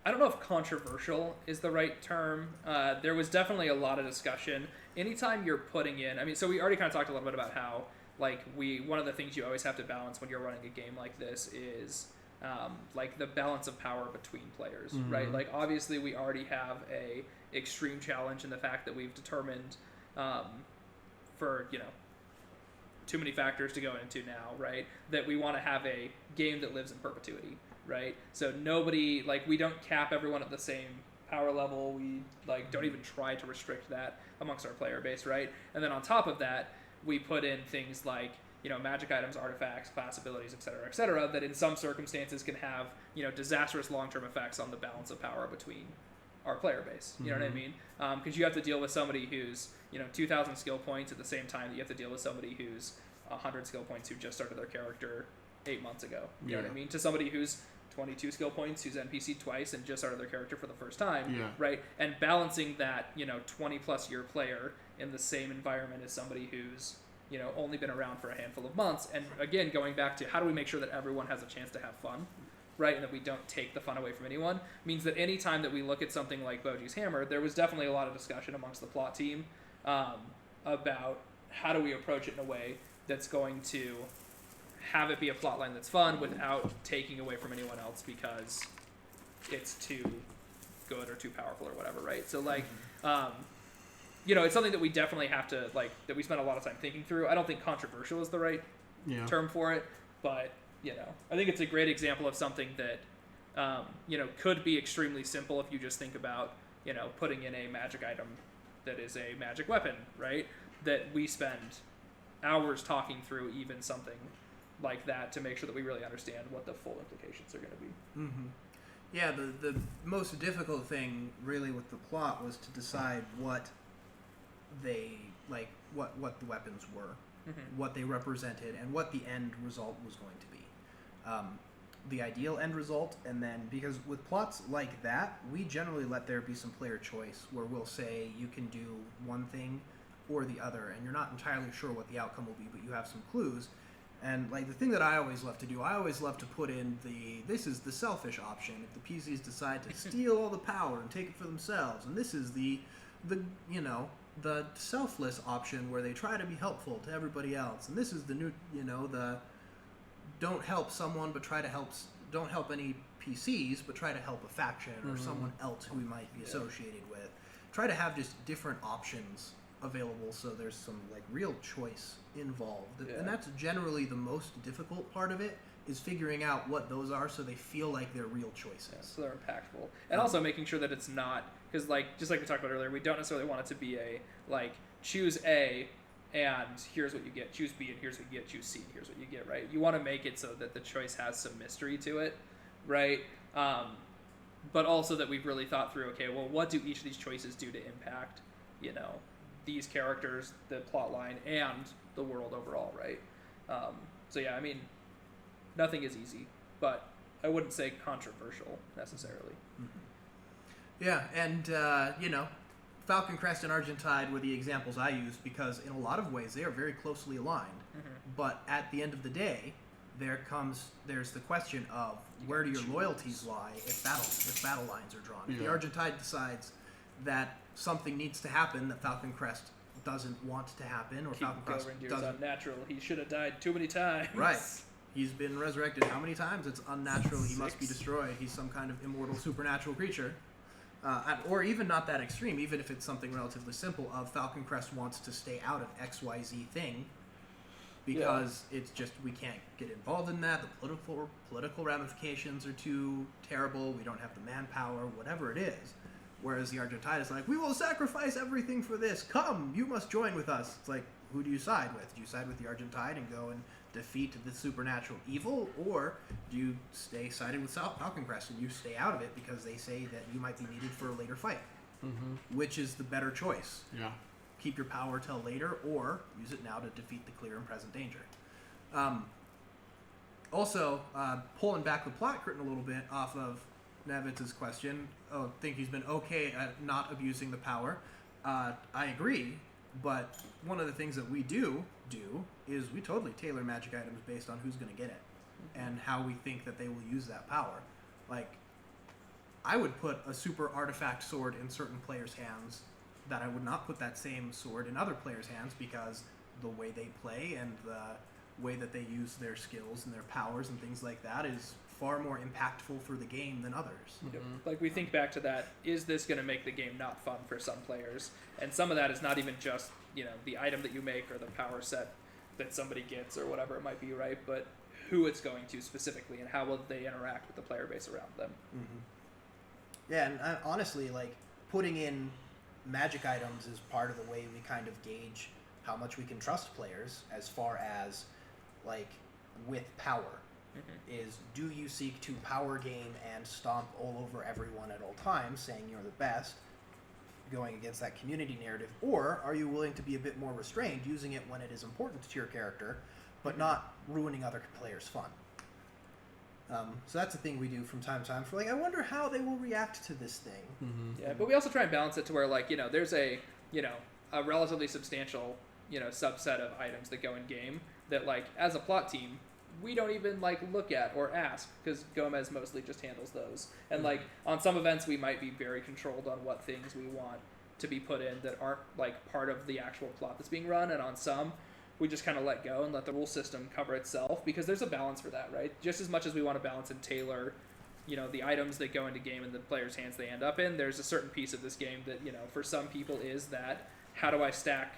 I don't know if controversial is the right term. There was definitely a lot of discussion. Anytime you're putting in, I mean, so we already kind of talked a little bit about how, like, one of the things you always have to balance when you're running a game like this is, like, the balance of power between players, right? Like, obviously we already have a extreme challenge in the fact that we've determined, for, too many factors to go into now, right? That we want to have a game that lives in perpetuity. Right, so nobody, like, we don't cap everyone at the same power level. We, like, don't even try to restrict that amongst our player base, right? And then on top of that, we put in things like, magic items, artifacts, class abilities, et cetera, that in some circumstances can have, disastrous long-term effects on the balance of power between our player base. You know what I mean? Because you have to deal with somebody who's, 2,000 skill points at the same time that you have to deal with somebody who's 100 skill points who just started their character 8 months ago. You know what I mean? To somebody who's 22 skill points, who's NPC'd twice and just started their character for the first time, right? And balancing that, 20 plus year player in the same environment as somebody who's, only been around for a handful of months. And again, going back to how do we make sure that everyone has a chance to have fun, right? And that we don't take the fun away from anyone, means that any time that we look at something like Boji's Hammer, there was definitely a lot of discussion amongst the plot team about how do we approach it in a way that's going to have it be a plotline that's fun without taking away from anyone else because it's too good or too powerful or whatever, right? So, like, it's something that we definitely have to, like, that we spend a lot of time thinking through. I don't think controversial is the right term for it, but, I think it's a great example of something that, could be extremely simple if you just think about, putting in a magic item that is a magic weapon, right? That we spend hours talking through even something like that to make sure that we really understand what the full implications are going to be. Yeah, the most difficult thing really with the plot was to decide what they, like, what the weapons were, what they represented, and what the end result was going to be. The ideal end result, and then, because with plots like that, we generally let there be some player choice, where we'll say you can do one thing or the other, and you're not entirely sure what the outcome will be, but you have some clues. And, like, the thing that I always love to do, I always love to put in this is the selfish option, if the PCs decide to steal all the power and take it for themselves, and this is the selfless option where they try to be helpful to everybody else, and this is the new, the don't help someone but try to don't help any PCs but try to help a faction or someone else who we might be associated with. Try to have just different options available so there's some, like, real choice involved. And that's generally the most difficult part of it, is figuring out what those are so they feel like they're real choices. Yeah, so they're impactful. And also making sure that it's not, because, like, just like we talked about earlier, we don't necessarily want it to be a, like, choose A and here's what you get, choose B and here's what you get, choose C and here's what you get, right? You want to make it so that the choice has some mystery to it, right? But also that we've really thought through, okay, well, what do each of these choices do to impact, these characters, the plot line, and the world overall, right? So yeah, I mean, nothing is easy, but I wouldn't say controversial necessarily. Yeah, and Falcon Crest and Argentide were the examples I used because in a lot of ways they are very closely aligned. But at the end of the day, there's the question of where do your loyalties lie if battle lines are drawn. If the Argentine decides that something needs to happen that Falcon Crest doesn't want to happen, or Falcon Crest doesn't, unnatural. He should have died too many times. Right. He's been resurrected how many times? It's unnatural. He must be destroyed. He's some kind of immortal supernatural creature. Or even not that extreme, even if it's something relatively simple of Falcon Crest wants to stay out of XYZ thing because it's just, we can't get involved in that. The political ramifications are too terrible. We don't have the manpower, whatever it is. Whereas the Argentine is like, we will sacrifice everything for this. Come, you must join with us. It's like, who do you side with? Do you side with the Argentine and go and defeat the supernatural evil? Or do you stay sided with Falcon Crest and you stay out of it because they say that you might be needed for a later fight? Mm-hmm. Which is the better choice? Yeah. Keep your power till later, or use it now to defeat the clear and present danger. Also, pulling back the plot curtain a little bit off of Nevitz's question, I think he's been okay at not abusing the power. I agree, but one of the things that we do is we totally tailor magic items based on who's going to get it and how we think that they will use that power. Like, I would put a super artifact sword in certain players' hands that I would not put that same sword in other players' hands because the way they play and the way that they use their skills and their powers and things like that is far more impactful for the game than others. Mm-hmm. Like, we think back to that, is this going to make the game not fun for some players? And some of that is not even just, the item that you make or the power set that somebody gets or whatever it might be, right? But who it's going to specifically and how will they interact with the player base around them. Mm-hmm. Yeah, and honestly, like, putting in magic items is part of the way we kind of gauge how much we can trust players as far as, like, with power. Mm-hmm. Is, do you seek to power game and stomp all over everyone at all times, saying you're the best, going against that community narrative, or are you willing to be a bit more restrained, using it when it is important to your character, but not ruining other players' fun? So that's a thing we do from time to time. For, like, I wonder how they will react to this thing. Mm-hmm. Yeah, but we also try and balance it to where, like, there's a relatively substantial, subset of items that go in game that, like, as a plot team, we don't even, like, look at or ask, because Gomez mostly just handles those. And, like, on some events we might be very controlled on what things we want to be put in that aren't, like, part of the actual plot that's being run, and on some we just kind of let go and let the rule system cover itself, because there's a balance for that, right? Just as much as we want to balance and tailor, the items that go into game and the player's hands they end up in, there's a certain piece of this game that, for some people is that, how do I stack,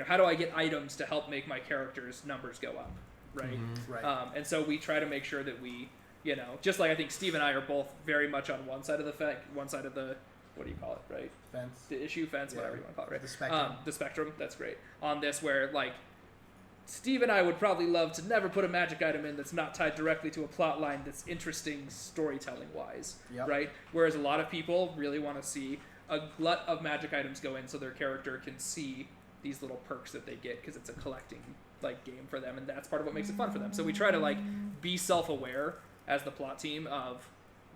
how do I get items to help make my character's numbers go up? Right. Mm-hmm. Right. And so we try to make sure that we, just like I think Steve and I are both very much on one side of the what do you call it, right? Fence. The issue, fence, whatever you want to call it, right? The spectrum. The spectrum, that's great. On this, where, like, Steve and I would probably love to never put a magic item in that's not tied directly to a plot line that's interesting storytelling-wise, right? Whereas a lot of people really want to see a glut of magic items go in so their character can see these little perks that they get because it's a collecting, like, game for them, and that's part of what makes it fun for them. So we try to, like, be self-aware as the plot team of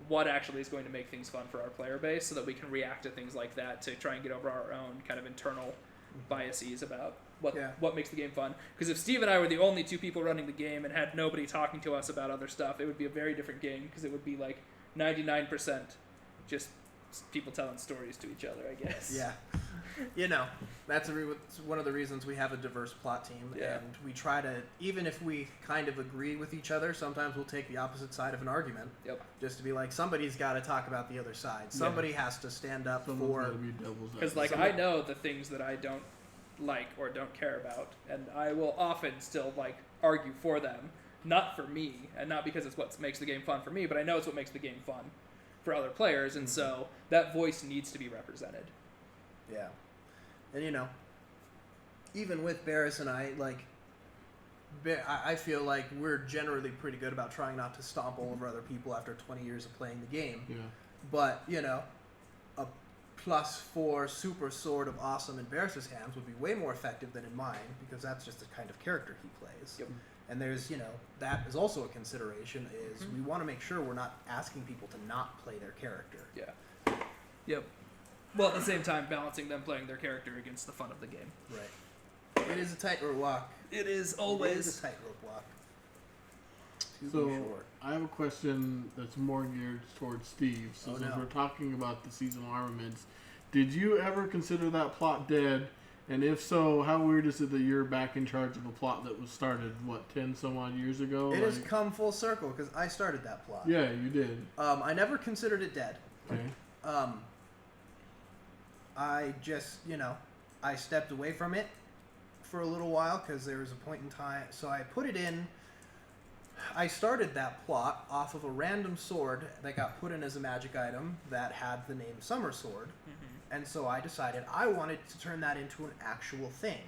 what actually is going to make things fun for our player base so that we can react to things like that to try and get over our own kind of internal biases about what makes the game fun. Because if Steve and I were the only two people running the game and had nobody talking to us about other stuff, it would be a very different game, because it would be like 99% just people telling stories to each other, I guess. Yeah. That's one of the reasons we have a diverse plot team, and we try to, even if we kind of agree with each other, sometimes we'll take the opposite side of an argument, just to be like, somebody's got to talk about the other side. Somebody has to stand up for... Because, like, I know the things that I don't like or don't care about, and I will often still, like, argue for them, not for me, and not because it's what makes the game fun for me, but I know it's what makes the game fun for other players, and so that voice needs to be represented. Yeah. And, even with Barris and I, like, I feel like we're generally pretty good about trying not to stomp all over other people after 20 years of playing the game. Yeah. But, a +4 super sword of awesome in Barris's hands would be way more effective than in mine, because that's just the kind of character he plays. Yep. And there's, that is also a consideration, is we want to make sure we're not asking people to not play their character. Yeah. Yep. Well, at the same time, balancing them playing their character against the fun of the game. Right. It is a tightrope walk. It is always. It is a tightrope walk. To So be sure. I have a question that's more geared towards Steve. So Oh, since no. we're talking about the seasonal armaments, did you ever consider that plot dead? And if so, how weird is it that you're back in charge of a plot that was started, 10 some odd years ago? It has come full circle because I started that plot. Yeah, you did. I never considered it dead. Okay. I just, I stepped away from it for a little while because there was a point in time. So I put it in. I started that plot off of a random sword that got put in as a magic item that had the name Summer Sword. Mm-hmm. And so I decided I wanted to turn that into an actual thing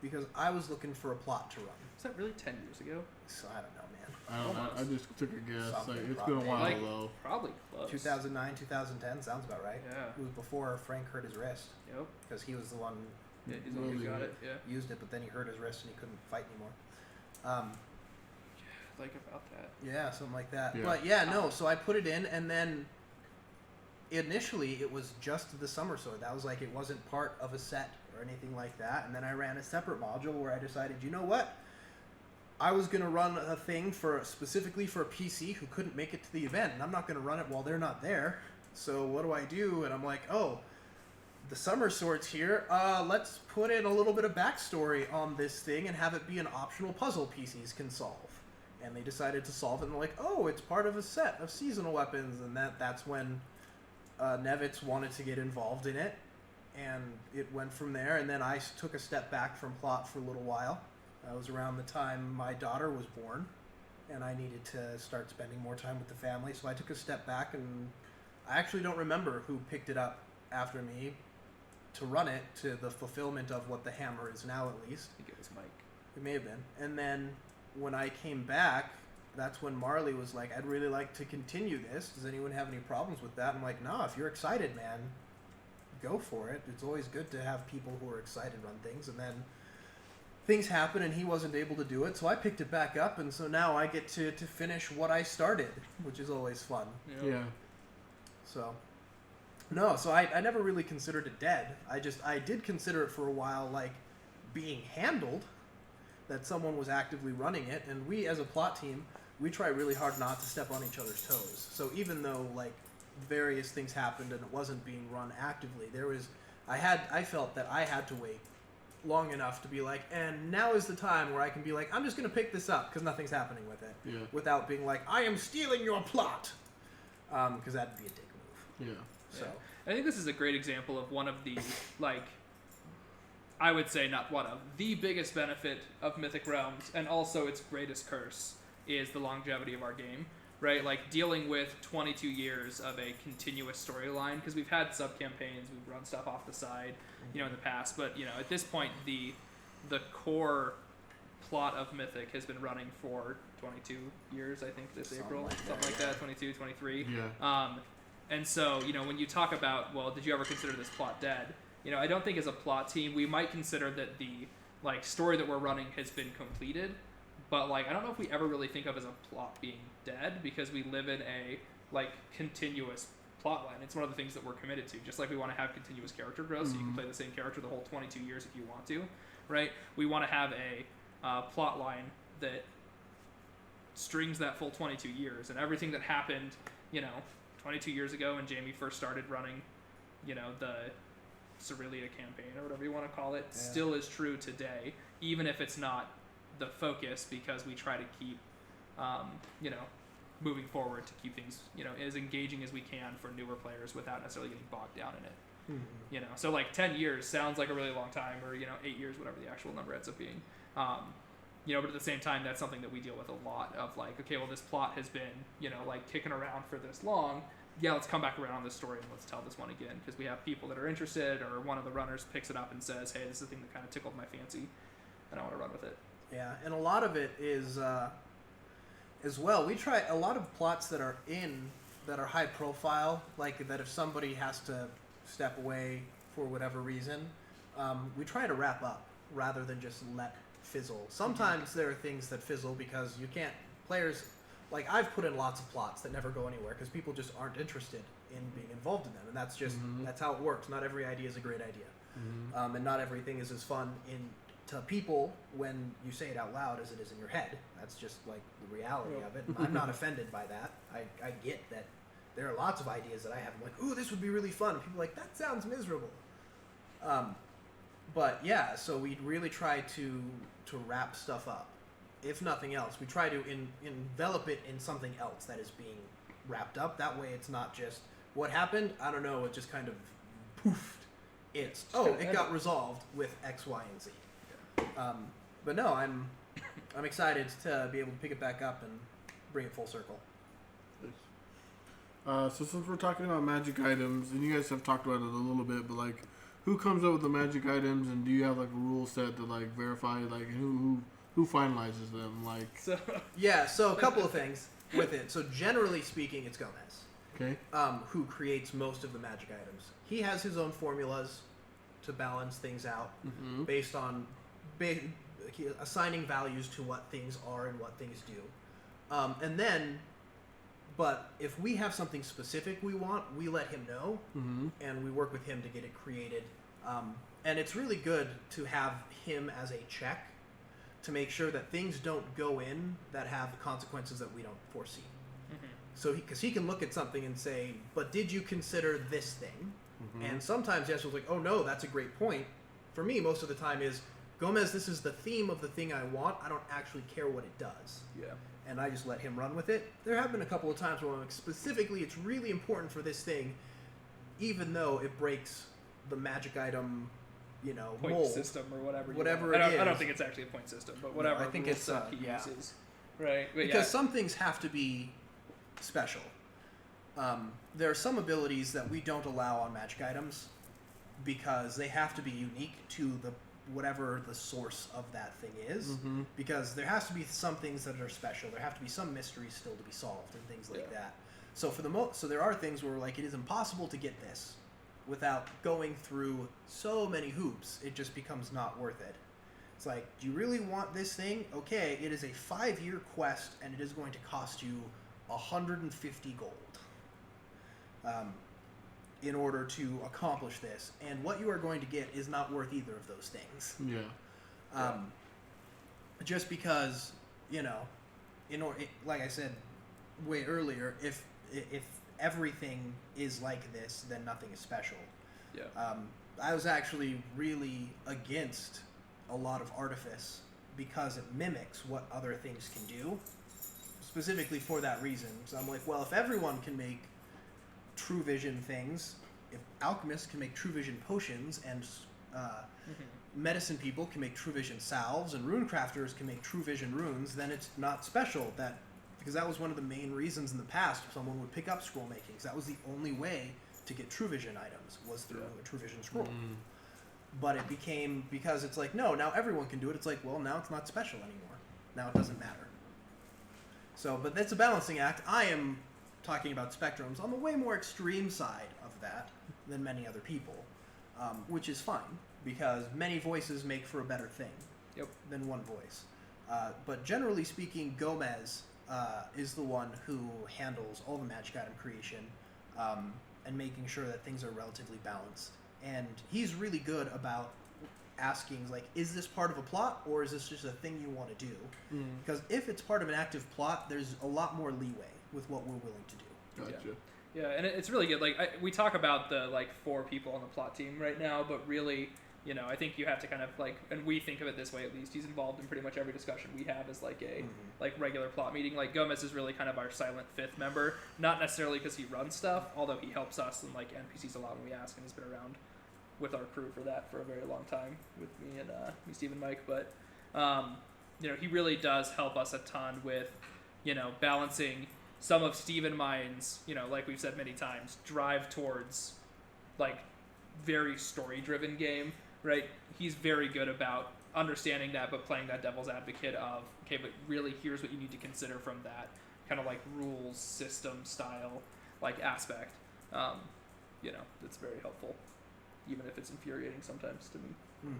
because I was looking for a plot to run. Was that really 10 years ago? So I don't know, man. I don't know. I Almost. just took a guess. Something It's been a probably. while, Like- though. Probably close. 2009, 2010 sounds about right. Yeah. It was before Frank hurt his wrist Yep. because he was the one Yeah, he's the one who got it. Yeah. who used it, but then he hurt his wrist and he couldn't fight anymore. Like about that. Yeah, something like that. Yeah. But yeah, no. So I put it in, and then initially it was just the Summer Sword. That was like it wasn't part of a set or anything like that. And then I ran a separate module where I decided, you know what? I was gonna run a thing specifically for a PC who couldn't make it to the event, and I'm not gonna run it while they're not there. So what do I do? And I'm like, oh, the Summer Sword's here. Let's put in a little bit of backstory on this thing and have it be an optional puzzle PCs can solve. And they decided to solve it, and they're like, oh, it's part of a set of seasonal weapons, and that's when Nevitz wanted to get involved in it, and it went from there. And then I took a step back from plot for a little while. That was around the time my daughter was born, and I needed to start spending more time with the family, so I took a step back, and I actually don't remember who picked it up after me to run it to the fulfillment of what the hammer is now, at least. I think it was Mike. It may have been. And then when I came back, that's when Marley was like, I'd really like to continue this. Does anyone have any problems with that? I'm like, nah, if you're excited, man, go for it. It's always good to have people who are excited run things. And then things happen and he wasn't able to do it, so I picked it back up, and so now I get to finish what I started, which is always fun. Yeah. So, no, so I never really considered it dead. I did consider it for a while, like, being handled, that someone was actively running it, and we, as a plot team, we try really hard not to step on each other's toes. So even though, like, various things happened and it wasn't being run actively, I felt that I had to wait long enough to be like, and now is the time where I can be like, I'm just going to pick this up because nothing's happening with it. Yeah. Without being like, I am stealing your plot. Because that'd be a dick move. Yeah. So, I think this is a great example of one of the, like, I would say not one of, the biggest benefit of Mythic Realms, and also its greatest curse, is the longevity of our game, right? Like, dealing with 22 years of a continuous storyline, because we've had sub-campaigns, we've run stuff off the side, in the past, but, at this point, the core plot of Mythic has been running for 22 years, I think, this April, something like that, 22, 23. Yeah. And so, when you talk about, well, did you ever consider this plot dead? I don't think as a plot team, we might consider that the, story that we're running has been completed, but, I don't know if we ever really think of as a plot being dead, because we live in a, continuous plot line. It's one of the things that we're committed to, just like we want to have continuous character growth, so you can play the same character the whole 22 years if you want to, right? We want to have a plot line that strings that full 22 years, and everything that happened, 22 years ago when Jamie first started running, the Cerelia campaign or whatever you want to call it, still is true today, even if it's not the focus, because we try to keep, moving forward to keep things, as engaging as we can for newer players without necessarily getting bogged down in it. mm-hmm. So 10 years sounds like a really long time, or 8 years, whatever the actual number ends up being. But at the same time, that's something that we deal with a lot of, okay, well, this plot has been, kicking around for this long. Yeah, let's come back around on this story and let's tell this one again, because we have people that are interested, or one of the runners picks it up and says, hey, this is the thing that kind of tickled my fancy, and I want to run with it. Yeah, and a lot of it is, as well, we try a lot of plots that are high profile, like that if somebody has to step away for whatever reason, we try to wrap up rather than just let fizzle. Sometimes there are things that fizzle because you can't, players, I've put in lots of plots that never go anywhere because people just aren't interested in being involved in them, and that's how it works. Not every idea is a great idea, and not everything is as fun to people when you say it out loud as it is in your head. That's just like the reality of it. And I'm not offended by that. I get that there are lots of ideas that I have. I'm like, ooh, this would be really fun. And people are like, that sounds miserable. But yeah, so we really try to wrap stuff up. If nothing else, we try to envelop it in something else that is being wrapped up. That way it's not just, what happened? I don't know, it just kind of poofed. It's, it got resolved with X, Y, and Z. But no, I'm excited to be able to pick it back up and bring it full circle. So since we're talking about magic items, and you guys have talked about it a little bit, but like, who comes up with the magic items, and do you have like a rule set to like verify, like who finalizes them? Like, so a couple of things with it. So generally speaking, it's Gomez. Okay. Who creates most of the magic items. He has his own formulas to balance things out based on assigning values to what things are and what things do. But if we have something specific we want, we let him know, and we work with him to get it created. And it's really good to have him as a check to make sure that things don't go in that have consequences that we don't foresee. So, because he can look at something and say, but did you consider this thing? And sometimes Yessel's like, oh no, that's a great point. For me, most of the time is, Gomez, this is the theme of the thing I want. I don't actually care what it does. Yeah. And I just let him run with it. There have been a couple of times where I'm like, specifically, it's really important for this thing, even though it breaks the magic item, point mold. system or whatever. I don't think it's actually a point system, but whatever. No, I think rule it's set he yeah. uses. Right. But Because some things have to be special. There are some abilities that we don't allow on magic items because they have to be unique to whatever the source of that thing is. Because there has to be some things that are special. There have to be some mysteries still to be solved and things like that. So so there are things where like it is impossible to get this without going through so many hoops. It just becomes not worth it. It's like, do you really want this thing? Okay, it is a 5-year quest, and it is going to cost you 150 gold in order to accomplish this. And what you are going to get is not worth either of those things. Yeah. Just because, like I said way earlier, if everything is like this, then nothing is special. Yeah. I was actually really against a lot of artifice because it mimics what other things can do, specifically for that reason. So I'm like, well, if everyone can make true vision things, if alchemists can make true vision potions, and medicine people can make true vision salves, and rune crafters can make true vision runes, then it's not special. Because that was one of the main reasons in the past someone would pick up scroll making, because that was the only way to get true vision items was through a true vision scroll. But it became, because it's like, no, now everyone can do it. It's like, well, now it's not special anymore. Now it doesn't matter. So, but that's a balancing act. I am talking about spectrums on the way more extreme side of that than many other people, which is fine, because many voices make for a better thing than one voice. But generally speaking, Gomez is the one who handles all the magic item creation and making sure that things are relatively balanced. And he's really good about asking, like, is this part of a plot, or is this just a thing you want to do? Because if it's part of an active plot, there's a lot more leeway with what we're willing to do. Gotcha. Yeah, and it's really good. Like, we talk about the, 4 people on the plot team right now, but really, I think you have to kind of, and we think of it this way at least, he's involved in pretty much every discussion we have as, a regular plot meeting. Like, Gomez is really kind of our silent 5th member, not necessarily because he runs stuff, although he helps us and, NPCs a lot when we ask, and he's been around with our crew for that for a very long time with me and Steve and Mike. But, he really does help us a ton with, balancing some of Steve and mine's, like we've said many times, drive towards, very story-driven game, right? He's very good about understanding that, but playing that devil's advocate of, okay, but really here's what you need to consider from that kind of rules, system, style, aspect. It's very helpful, even if it's infuriating sometimes to me.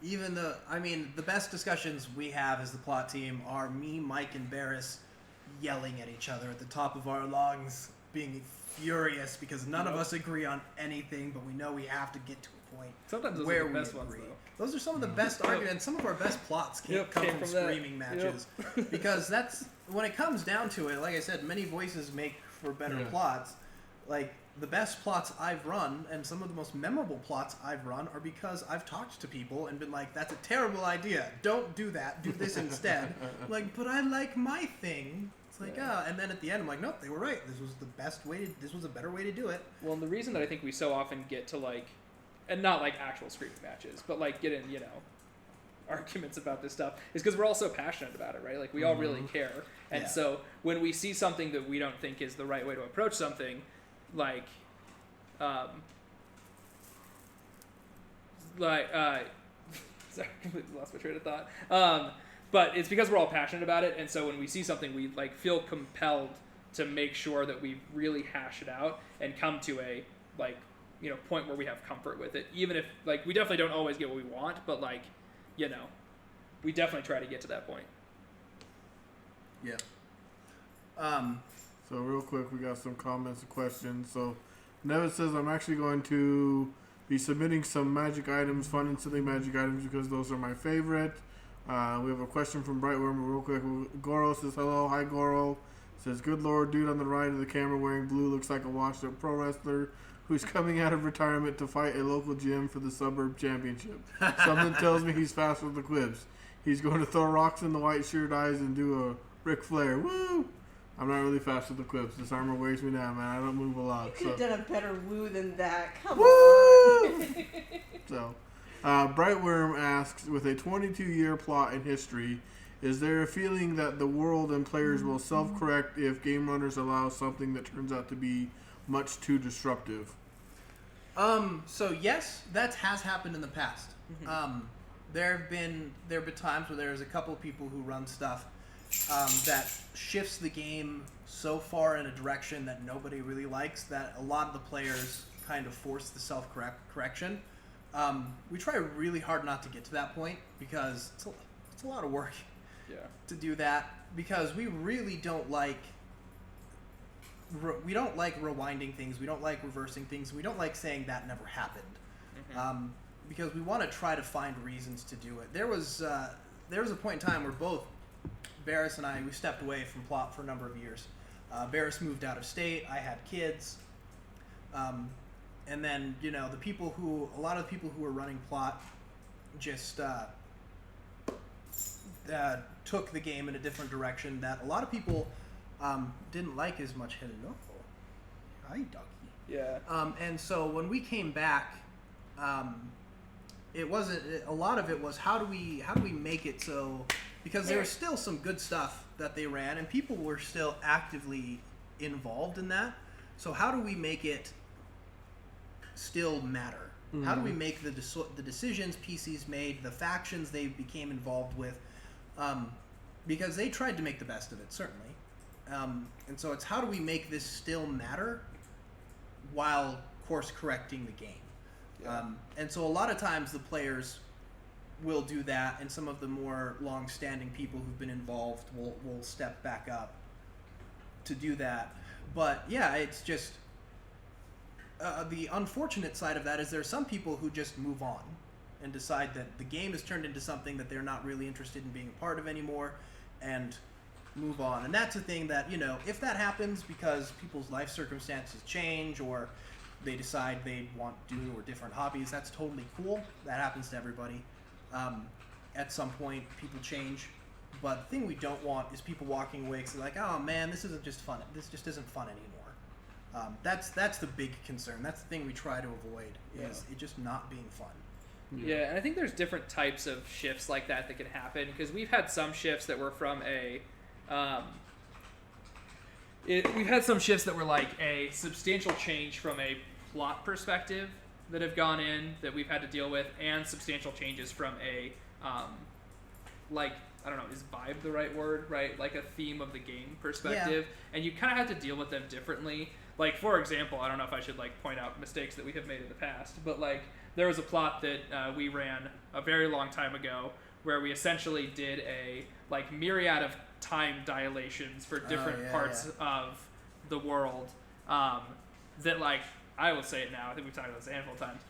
Even the best discussions we have as the plot team are me, Mike, and Barris yelling at each other at the top of our lungs, being furious because none of us agree on anything, but we know we have to get to a point Sometimes those where are the we best ones, agree. though. Those are some of the best arguments. Some of our best plots come from screaming matches. Because that's, when it comes down to it, like I said, many voices make for better plots. Like, the best plots I've run, and some of the most memorable plots I've run, are because I've talked to people and been like, that's a terrible idea. Don't do that. Do this instead. Like, but I like my thing. It's like, and then at the end, I'm like, nope, they were right. This was the best way this was a better way to do it. Well, and the reason that I think we so often get to, like, and not like actual screaming matches, but like get in, arguments about this stuff, is because we're all so passionate about it, right? Like, we all really care. And so when we see something that we don't think is the right way to approach something, like, sorry, I completely lost my train of thought. But it's because we're all passionate about it, and so when we see something, we like feel compelled to make sure that we really hash it out and come to a point where we have comfort with it. Even if like we definitely don't always get what we want, but like, we definitely try to get to that point. Yeah. So real quick, we got some comments and questions. So Nevin says, I'm actually going to be submitting some magic items, fun and silly magic items, because those are my favorite. We have a question from Brightworm real quick. Goro says, hello. Hi, Goro. Says, good lord, dude on the right of the camera wearing blue looks like a washed up pro wrestler who's coming out of retirement to fight a local gym for the suburb championship. Something tells me he's fast with the quips. He's going to throw rocks in the white shirt eyes and do a Ric Flair. Woo! I'm not really fast with the quips. This armor weighs me down, man. I don't move a lot. You could have done a better woo than that. Come Woo! on. So, Brightworm asks, with a 22-year plot in history, is there a feeling that the world and players will self-correct if game runners allow something that turns out to be much too disruptive? So yes, that has happened in the past. There have been times where there's a couple of people who run stuff that shifts the game so far in a direction that nobody really likes that a lot of the players kind of force the self-correction. We try really hard not to get to that point because it's a lot of work to do that, because we really don't like rewinding things, we don't like reversing things, we don't like saying that never happened, because we want to try to find reasons to do it. There was a point in time where both Barris and I, we stepped away from plot for a number of years. Barris moved out of state, I had kids, and then a lot of the people who were running plot just took the game in a different direction that a lot of people didn't like as much. Hello, hi, doggy. Yeah. And so when we came back, it wasn't. A lot of it was how do we make it so, because there was still some good stuff that they ran and people were still actively involved in that. So how do we make it still matter? How do we make the decisions PCs made, the factions they became involved with? Because they tried to make the best of it, certainly. And so it's how do we make this still matter while course correcting the game? Yeah. And so a lot of times the players will do that, and some of the more long-standing people who've been involved will step back up to do that. But yeah, it's just the unfortunate side of that is there are some people who just move on and decide that the game has turned into something that they're not really interested in being a part of anymore, and move on. And that's a thing that, if that happens because people's life circumstances change or they decide they want to do or different hobbies, that's totally cool. That happens to everybody. At some point, people change. But the thing we don't want is people walking away because they're like, oh man, this isn't just fun. This just isn't fun anymore. That's the big concern. That's the thing we try to avoid, is it just not being fun. Yeah, and I think there's different types of shifts like that can happen, because we've had some shifts that were from we've had some shifts that were like a substantial change from a plot perspective that have gone in that we've had to deal with, and substantial changes from a I don't know, is vibe the right word, right? Like a theme of the game perspective, and you kind of have to deal with them differently. Like, for example, I don't know if I should point out mistakes that we have made in the past, but there was a plot that we ran a very long time ago where we essentially did a myriad of time dilations for different parts of the world, that I will say it now, I think we've talked about this a handful of times,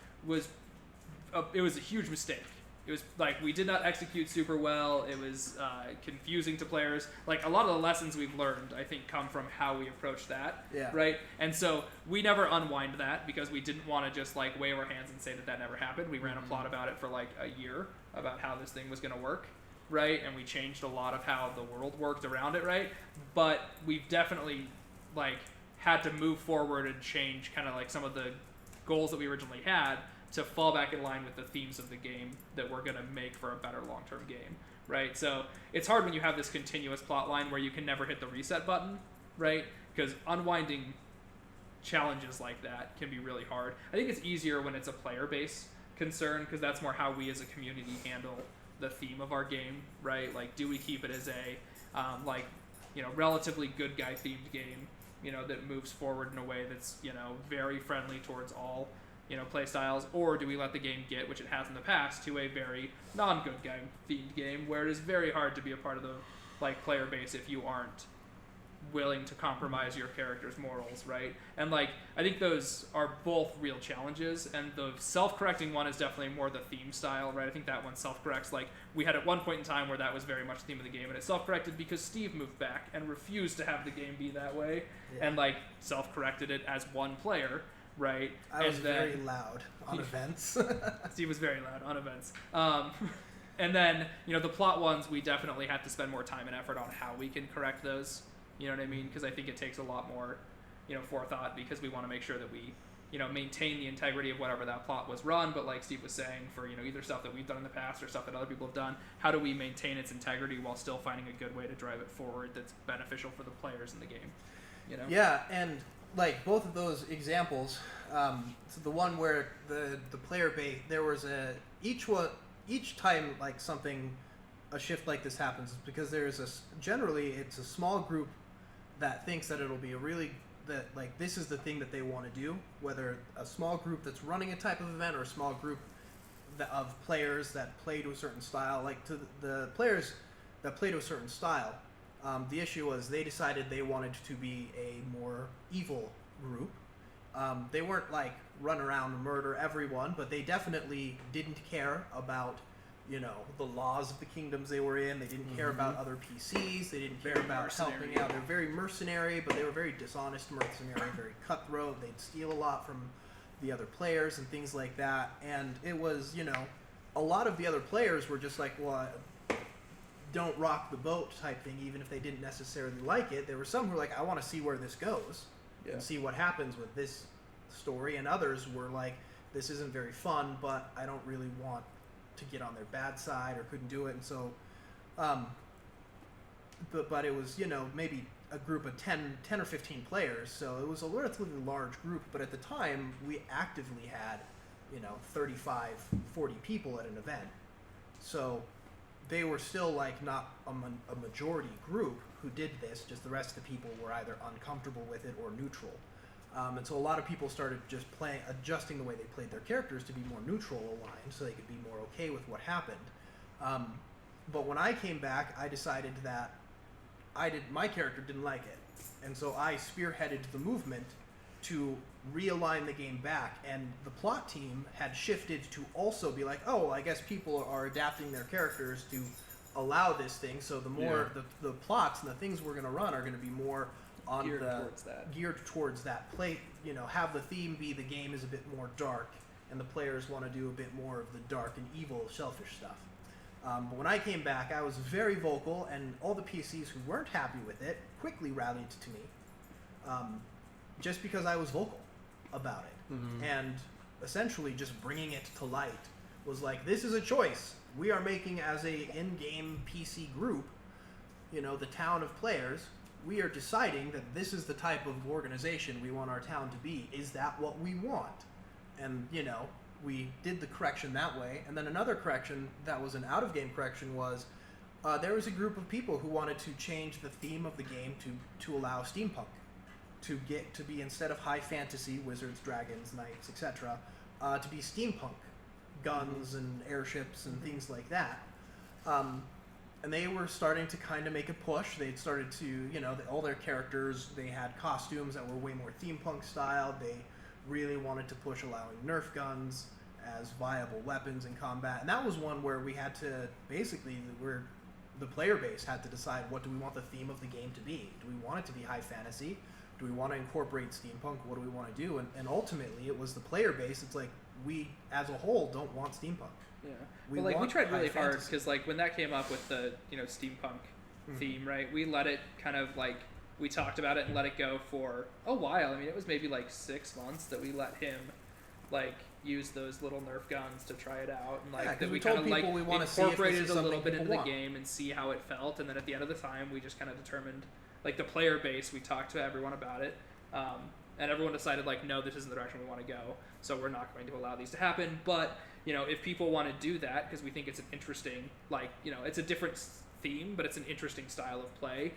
it was a huge mistake. it was like we did not execute super well. It was confusing to players. Like a lot of the lessons we've learned, I think, come from how we approach that. Yeah. Right. And so we never unwind that because we didn't want to just like wave our hands and say that never happened. We ran a plot about it for like a year about how this thing was going to work. Right. And we changed a lot of how the world worked around it. Right. But we've definitely like had to move forward and change kind of like some of the goals that we originally had to fall back in line with the themes of the game that we're going to make for a better long-term game, right? So it's hard when you have this continuous plot line where you can never hit the reset button, right? Because unwinding challenges like that can be really hard. I think it's easier when it's a player-based concern because that's more how we as a community handle the theme of our game, right? Like, do we keep it as a, relatively good guy themed game, that moves forward in a way that's, very friendly towards all play styles, or do we let the game get, which it has in the past, to a very non-good guy themed game where it is very hard to be a part of the player base if you aren't willing to compromise your character's morals, right? And I think those are both real challenges, and the self-correcting one is definitely more the theme style, right? I think that one self-corrects. We had at one point in time where that was very much the theme of the game, and it self-corrected because Steve moved back and refused to have the game be that way, and self-corrected it as one player. Right. I was very loud on events. Steve was very loud on events. And then, the plot ones, we definitely have to spend more time and effort on how we can correct those. You know what I mean? Because I think it takes a lot more, forethought because we want to make sure that we, maintain the integrity of whatever that plot was run. But like Steve was saying, for, either stuff that we've done in the past or stuff that other people have done, how do we maintain its integrity while still finding a good way to drive it forward that's beneficial for the players in the game? Yeah, and both of those examples, so the one where the player base, there was each time a shift like this happens, because generally it's a small group that thinks that it'll be this is the thing that they want to do, whether a small group that's running a type of event or a small group of players that play to a certain style, to the players that play to a certain style. The issue was they decided they wanted to be a more evil group. They weren't run around and murder everyone, but they definitely didn't care about, the laws of the kingdoms they were in. They didn't care about other PCs. They didn't care about helping out. They're very mercenary, but they were very dishonest mercenary, very cutthroat. They'd steal a lot from the other players and things like that. And it was, a lot of the other players were just don't rock the boat type thing, even if they didn't necessarily like it. There were some who were I want to see where this goes and see what happens with this story, and others were this isn't very fun, but I don't really want to get on their bad side or couldn't do it. And so but it was maybe a group of 10 or 15 players, so it was a relatively large group, but at the time we actively had 35, 40 people at an event, so they were still not a majority group who did this. Just the rest of the people were either uncomfortable with it or neutral. And so a lot of people started just adjusting the way they played their characters to be more neutral aligned, so they could be more okay with what happened. But when I came back, I decided that my character didn't like it, and so I spearheaded the movement to realign the game back, and the plot team had shifted to also be I guess people are adapting their characters to allow this thing, so the more the plots and the things we're going to run are going to be more on geared towards that play, have the theme be the game is a bit more dark, and the players want to do a bit more of the dark and evil selfish stuff. But when I came back, I was very vocal, and all the PCs who weren't happy with it quickly rallied to me, just because I was vocal about it. And essentially just bringing it to light was this is a choice we are making as a in-game PC group, the town of players. We are deciding that this is the type of organization we want our town to be. Is that what we want? And we did the correction that way. And then another correction that was an out-of-game correction was there was a group of people who wanted to change the theme of the game to allow steampunk, to get to be, instead of high fantasy, wizards, dragons, knights, etc., to be steampunk, guns and airships and things like that. And they were starting to kind of make a push. They'd started to, all their characters, they had costumes that were way more steampunk style. They really wanted to push allowing Nerf guns as viable weapons in combat. And that was one where we had to basically, where the player base had to decide, what do we want the theme of the game to be? Do we want it to be high fantasy? Do we want to incorporate steampunk? What do we want to do? And ultimately, it was the player base. It's like, we as a whole don't want steampunk. Yeah, We we want tried really high hard fantasy. because like when that came up with the steampunk theme, right? We let it kind of like we talked about it and let it go for a while. I mean, it was maybe like 6 months that we let him like use those little Nerf guns to try it out, and like Yeah, 'cause that we we told kind of like people we wanna see if this incorporated is it a little something bit into people the want. game and see how it felt. And then at the end of the time, we just kind of determined like the player base. We talked to everyone about it. And everyone decided like, no, this isn't the direction we want to go, so we're not going to allow these to happen. But if people want to do that, because we think it's an interesting, like, it's a different theme, but it's an interesting style of play.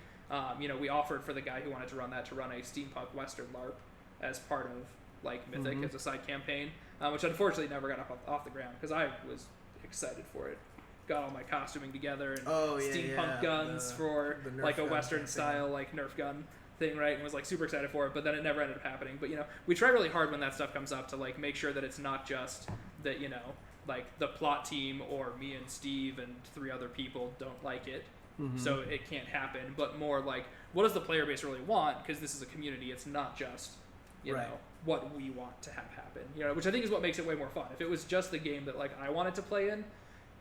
We offered for the guy who wanted to run that to run a steampunk western LARP as part of like Mythic as a side campaign, which unfortunately never got off the ground because I was excited for it. Got all my costuming together and steampunk guns for the Nerf like a gun western thing. style like Nerf gun thing, right? And was like super excited for it, but then it never ended up happening. But we try really hard when that stuff comes up to like make sure that it's not just that like the plot team or me and Steve and 3 other people don't like it, so it can't happen, but more like what does the player base really want, because this is a community. It's not just Right. know what we want to have happen, which I think is what makes it way more fun. If it was just the game that like I wanted to play in,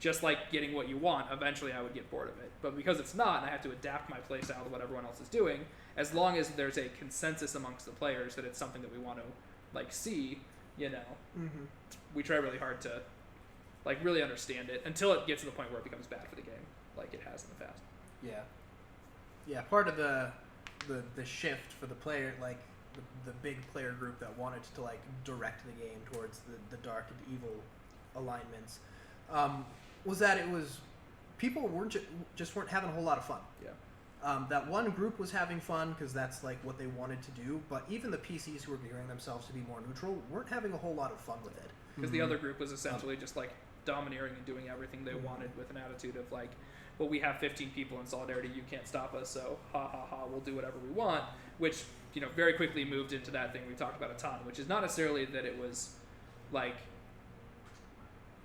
just like getting what you want, eventually I would get bored of it. But because it's not, and I have to adapt my playstyle to what everyone else is doing, as long as there's a consensus amongst the players that it's something that we want to like see, we try really hard to like really understand it until it gets to the point where it becomes bad for the game, like it has in the past. Yeah, part of the shift for the player, like the big player group that wanted to like direct the game towards the dark and evil alignments, was that it was people just weren't having a whole lot of fun. Yeah. That one group was having fun because that's like what they wanted to do, but even the PCs who were gearing themselves to be more neutral weren't having a whole lot of fun with it. Because the other group was essentially just like domineering and doing everything they wanted with an attitude of like, well, we have 15 people in solidarity, you can't stop us, so ha ha ha, we'll do whatever we want, which very quickly moved into that thing we talked about a ton, which is not necessarily that it was like,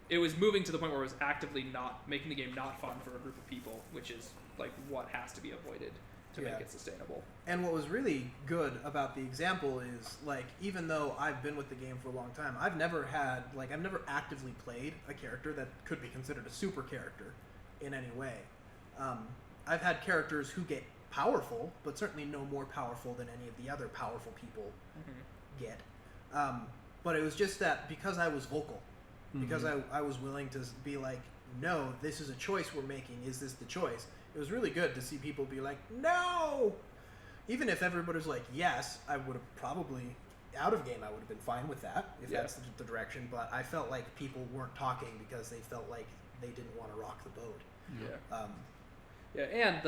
it was moving to the point where it was actively not making the game not fun for a group of people, which is like what has to be avoided to make it sustainable. And what was really good about the example is, like, even though I've been with the game for a long time, I've never actively played a character that could be considered a super character in any way. I've had characters who get powerful, but certainly no more powerful than any of the other powerful people get. But it was just that because I was vocal, because I was willing to be like, no, this is a choice we're making, is this the choice? It was really good to see people be like, no! Even if everybody's like, yes, I would have probably, out of game, I would have been fine with that, if that's the direction, but I felt like people weren't talking because they felt like they didn't want to rock the boat. And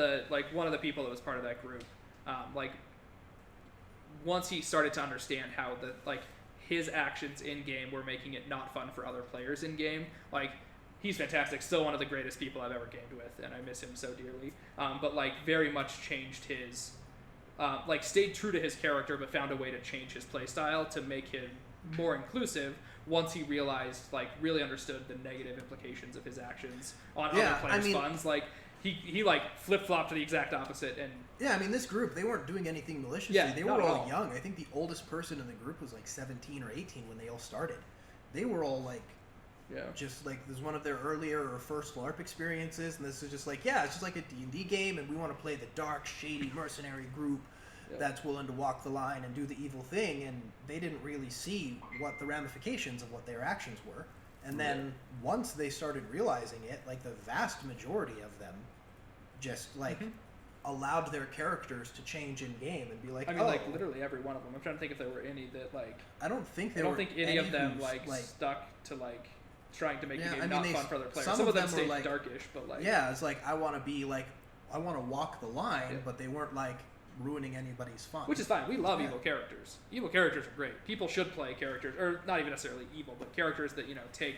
one of the people that was part of that group, once he started to understand how his actions in game were making it not fun for other players in game, he's fantastic, still one of the greatest people I've ever gamed with, and I miss him so dearly. But very much changed his, stayed true to his character, but found a way to change his playstyle to make him more inclusive. Once he realized, really understood the negative implications of his actions on other players' funds, he flip flopped to the exact opposite. And yeah, I mean, this group, they weren't doing anything maliciously. Yeah, they were all young. I think the oldest person in the group was 17 or 18 when they all started. They were all just this is one of their earlier or first LARP experiences, and this is just it's just like a D&D game, and we want to play the dark, shady mercenary group that's willing to walk the line and do the evil thing, and they didn't really see what the ramifications of what their actions were. And then once they started realizing it, the vast majority of them just allowed their characters to change in game and be like, literally every one of them. I'm trying to think if there were any that I don't think any of them stuck to trying to make the game not fun for other players. Some of them stayed darkish, but it's I want to be I want to walk the line, but they weren't ruining anybody's fun. Which is fine. We love evil characters. Evil characters are great. People should play characters, or not even necessarily evil, but characters that take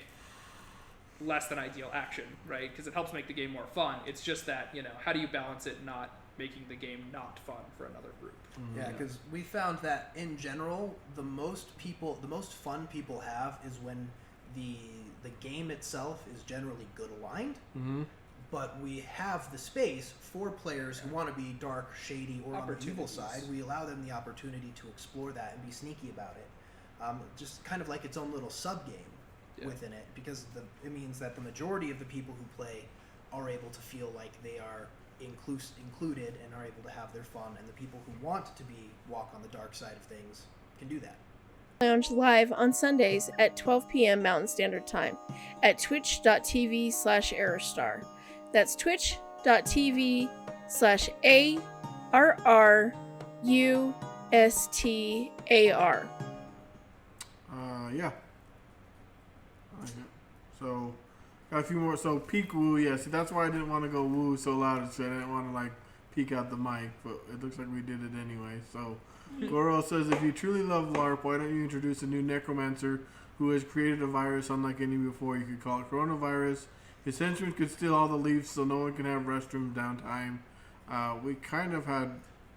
less than ideal action, right? Because it helps make the game more fun. It's just that how do you balance it not making the game not fun for another group? Yeah, because we found that in general, the most fun people have is when the game itself is generally good aligned, Mm-hmm. but we have the space for players who want to be dark, shady, or on the evil Opportunities. side. We allow them the opportunity to explore that and be sneaky about it. Just kind of like its own little sub game Yeah. within it, because it means that the majority of the people who play are able to feel like they are included and are able to have their fun, and the people who want to walk on the dark side of things can do that. Lounge live on Sundays at 12 p.m. Mountain Standard Time at twitch.tv/errorstar. That's twitch.tv/ARRUSTAR. Yeah. Okay. So, got a few more. So, peek woo. Yeah, see, that's why I didn't want to go woo so loud and shit. I didn't want to, like, peek out the mic, but it looks like we did it anyway. So, Goro says, if you truly love LARP, why don't you introduce a new necromancer who has created a virus unlike any before? You could call it coronavirus. His henchmen could steal all the leaves so no one can have restrooms downtime. We kind of had...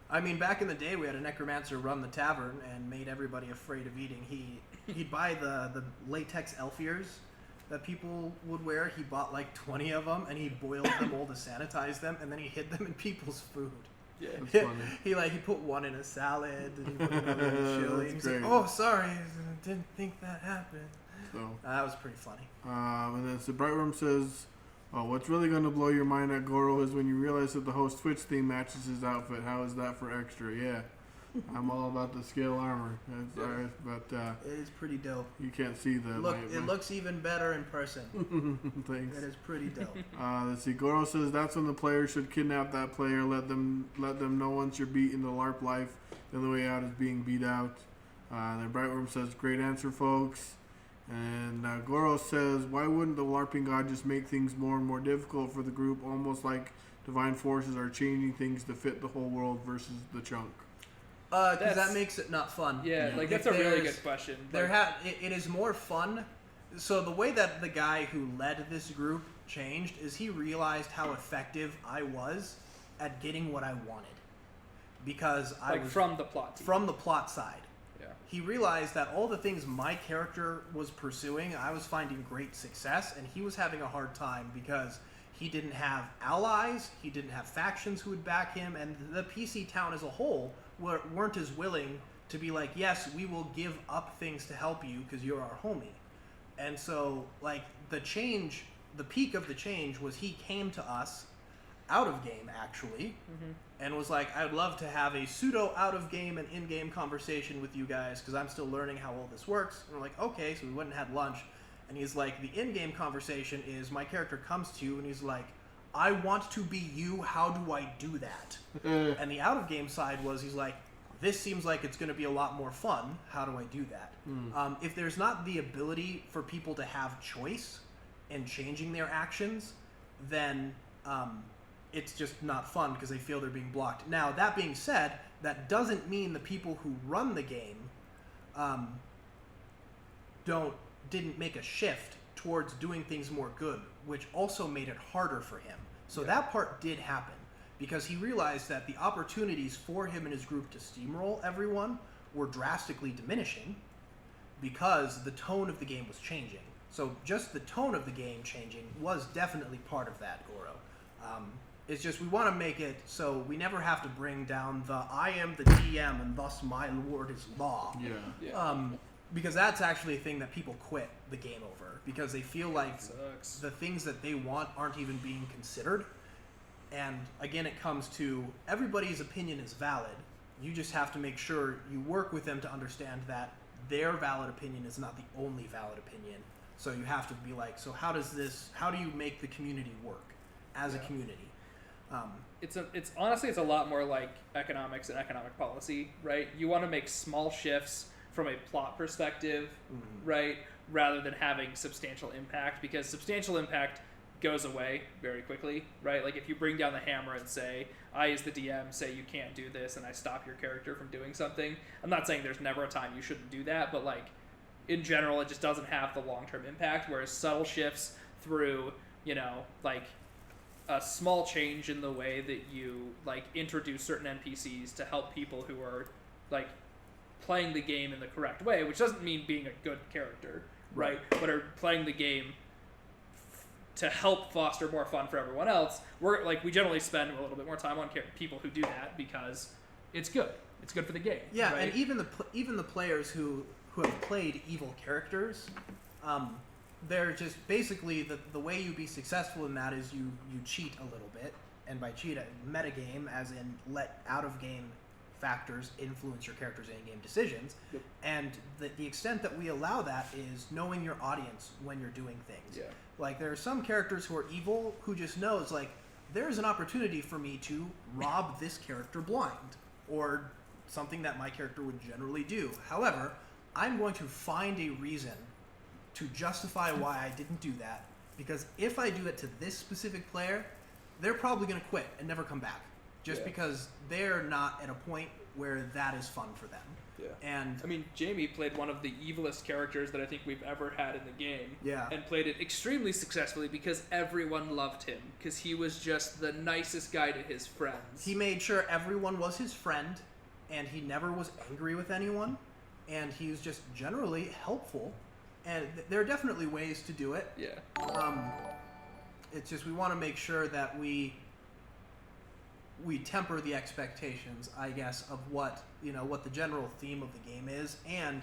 I mean, back in the day, we had a necromancer run the tavern and made everybody afraid of eating. He'd buy the latex elf ears that people would wear. He bought like 20 of them, and he boiled them all to sanitize them, and then he hid them in people's food. Yeah. That's funny. He put one in a salad, and he put another in a chili. That's He's like, great. "Oh, sorry, I didn't think that happened." So, That was pretty funny. and then the Bright Room says, what's really going to blow your mind at Goro is when you realize that the host Twitch theme matches his outfit. How is that for extra? Yeah. I'm all about the scale armor. But It is pretty dope. you can't see the... It looks even better in person. Thanks. It is pretty dope. Let's see. Goro says that's when the player should kidnap that player. Let them know once you're beat in the LARP life, the only way out is being beat out. Then Brightworm says, great answer, folks. And Goro says, why wouldn't the LARPing god just make things more and more difficult for the group, almost like divine forces are changing things to fit the whole world versus the chunk? Because that That's- makes it not fun. Yeah, Yeah. like If that's a really there's- good question. It is more fun. So the way that the guy who led this group changed is he realized how effective I was at getting what I wanted, because I like was from the plot team. from the plot side. Yeah. He realized that all the things my character was pursuing, I was finding great success, and he was having a hard time because he didn't have allies, he didn't have factions who would back him, and the PC town as a whole weren't as willing to be like, yes, we will give up things to help you because you're our homie. And so, like, the peak of the change was he came to us out of game, actually, and was like, I'd love to have a pseudo out of game and in game conversation with you guys because I'm still learning how all this works. And we're like, okay, so we went and had lunch, and he's like, the in game conversation is my character comes to you and he's like, I want to be you, how do I do that? And the out of game side was he's like, this seems like it's going to be a lot more fun, how do I do that? If there's not the ability for people to have choice in changing their actions, then it's just not fun because they feel they're being blocked. Now, that being said, that doesn't mean the people who run the game didn't make a shift towards doing things more good, which also made it harder for him. So that part did happen because he realized that the opportunities for him and his group to steamroll everyone were drastically diminishing because the tone of the game was changing. So just the tone of the game changing was definitely part of that, Goro. It's just we want to make it so we never have to bring down the I am the DM and thus my lord is law. Yeah. Because that's actually a thing that people quit the game over because they feel like Sucks. the things that they want aren't even being considered. And again, it comes to everybody's opinion is valid. You just have to make sure you work with them to understand that their valid opinion is not the only valid opinion. So you have to be like, so how do you make the community work as a community? It's honestly a lot more like economics and economic policy, right? You want to make small shifts from a plot perspective, right, rather than having substantial impact, because substantial impact goes away very quickly, right? Like if you bring down the hammer and say, I as the DM say you can't do this and I stop your character from doing something, I'm not saying there's never a time you shouldn't do that, but like in general it just doesn't have the long-term impact, whereas subtle shifts through, like a small change in the way that you like introduce certain NPCs to help people who are like playing the game in the correct way, which doesn't mean being a good character, right? But are playing the game to help foster more fun for everyone else. We generally spend a little bit more time on people who do that because it's good. It's good for the game. Yeah, right? and even the players who have played evil characters, they're just basically the way you be successful in that is you cheat a little bit, and by cheat, metagame, as in let out of game factors influence your character's in-game decisions. Yep. And the extent that we allow that is knowing your audience when you're doing things. Yeah. Like, there are some characters who are evil who just knows, like, there's an opportunity for me to rob this character blind, or something that my character would generally do. However, I'm going to find a reason to justify why I didn't do that, because if I do it to this specific player, they're probably going to quit and never come back, just because they're not at a point where that is fun for them. Yeah. And I mean, Jamie played one of the evilest characters that I think we've ever had in the game. Yeah. And played it extremely successfully because everyone loved him. Because he was just the nicest guy to his friends. he made sure everyone was his friend, and he never was angry with anyone, and he was just generally helpful. And there are definitely ways to do it. Yeah. It's just we want to make sure that we temper the expectations, I guess, of what the general theme of the game is, and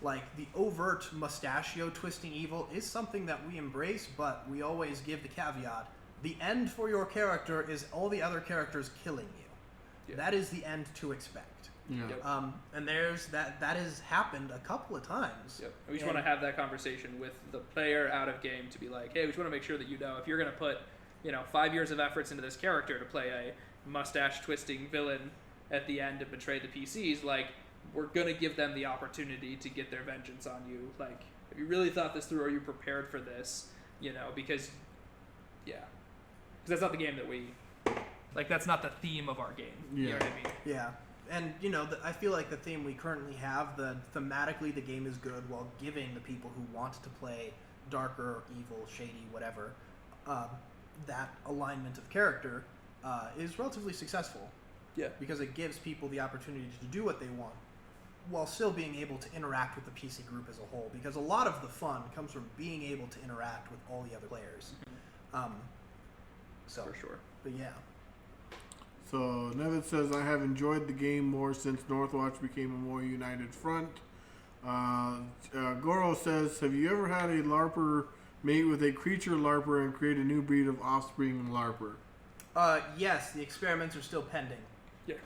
like the overt mustachio twisting evil is something that we embrace, but we always give the caveat: the end for your character is all the other characters killing you. Yeah. That is the end to expect. Yeah. Yep. And there's that has happened a couple of times. Yep. We just want to have that conversation with the player out of game to be like, hey, we just want to make sure that if you're going to put 5 years of efforts into this character to play a mustache twisting villain at the end and betray the PCs, like, we're going to give them the opportunity to get their vengeance on you. Like, have you really thought this through? Are you prepared for this? Because that's not the game that we, like, that's not the theme of our game. You know what I mean? Yeah. And, I feel like the theme we currently have, thematically the game is good while giving the people who want to play darker, evil, shady, whatever, that alignment of character is relatively successful. Yeah. Because it gives people the opportunity to do what they want while still being able to interact with the PC group as a whole. Because a lot of the fun comes from being able to interact with all the other players. For sure. But yeah. So Nevin says, I have enjoyed the game more since Northwatch became a more united front. Goro says, have you ever had a LARPer mate with a creature LARPer and create a new breed of offspring LARPer? Yes, the experiments are still pending. Yeah.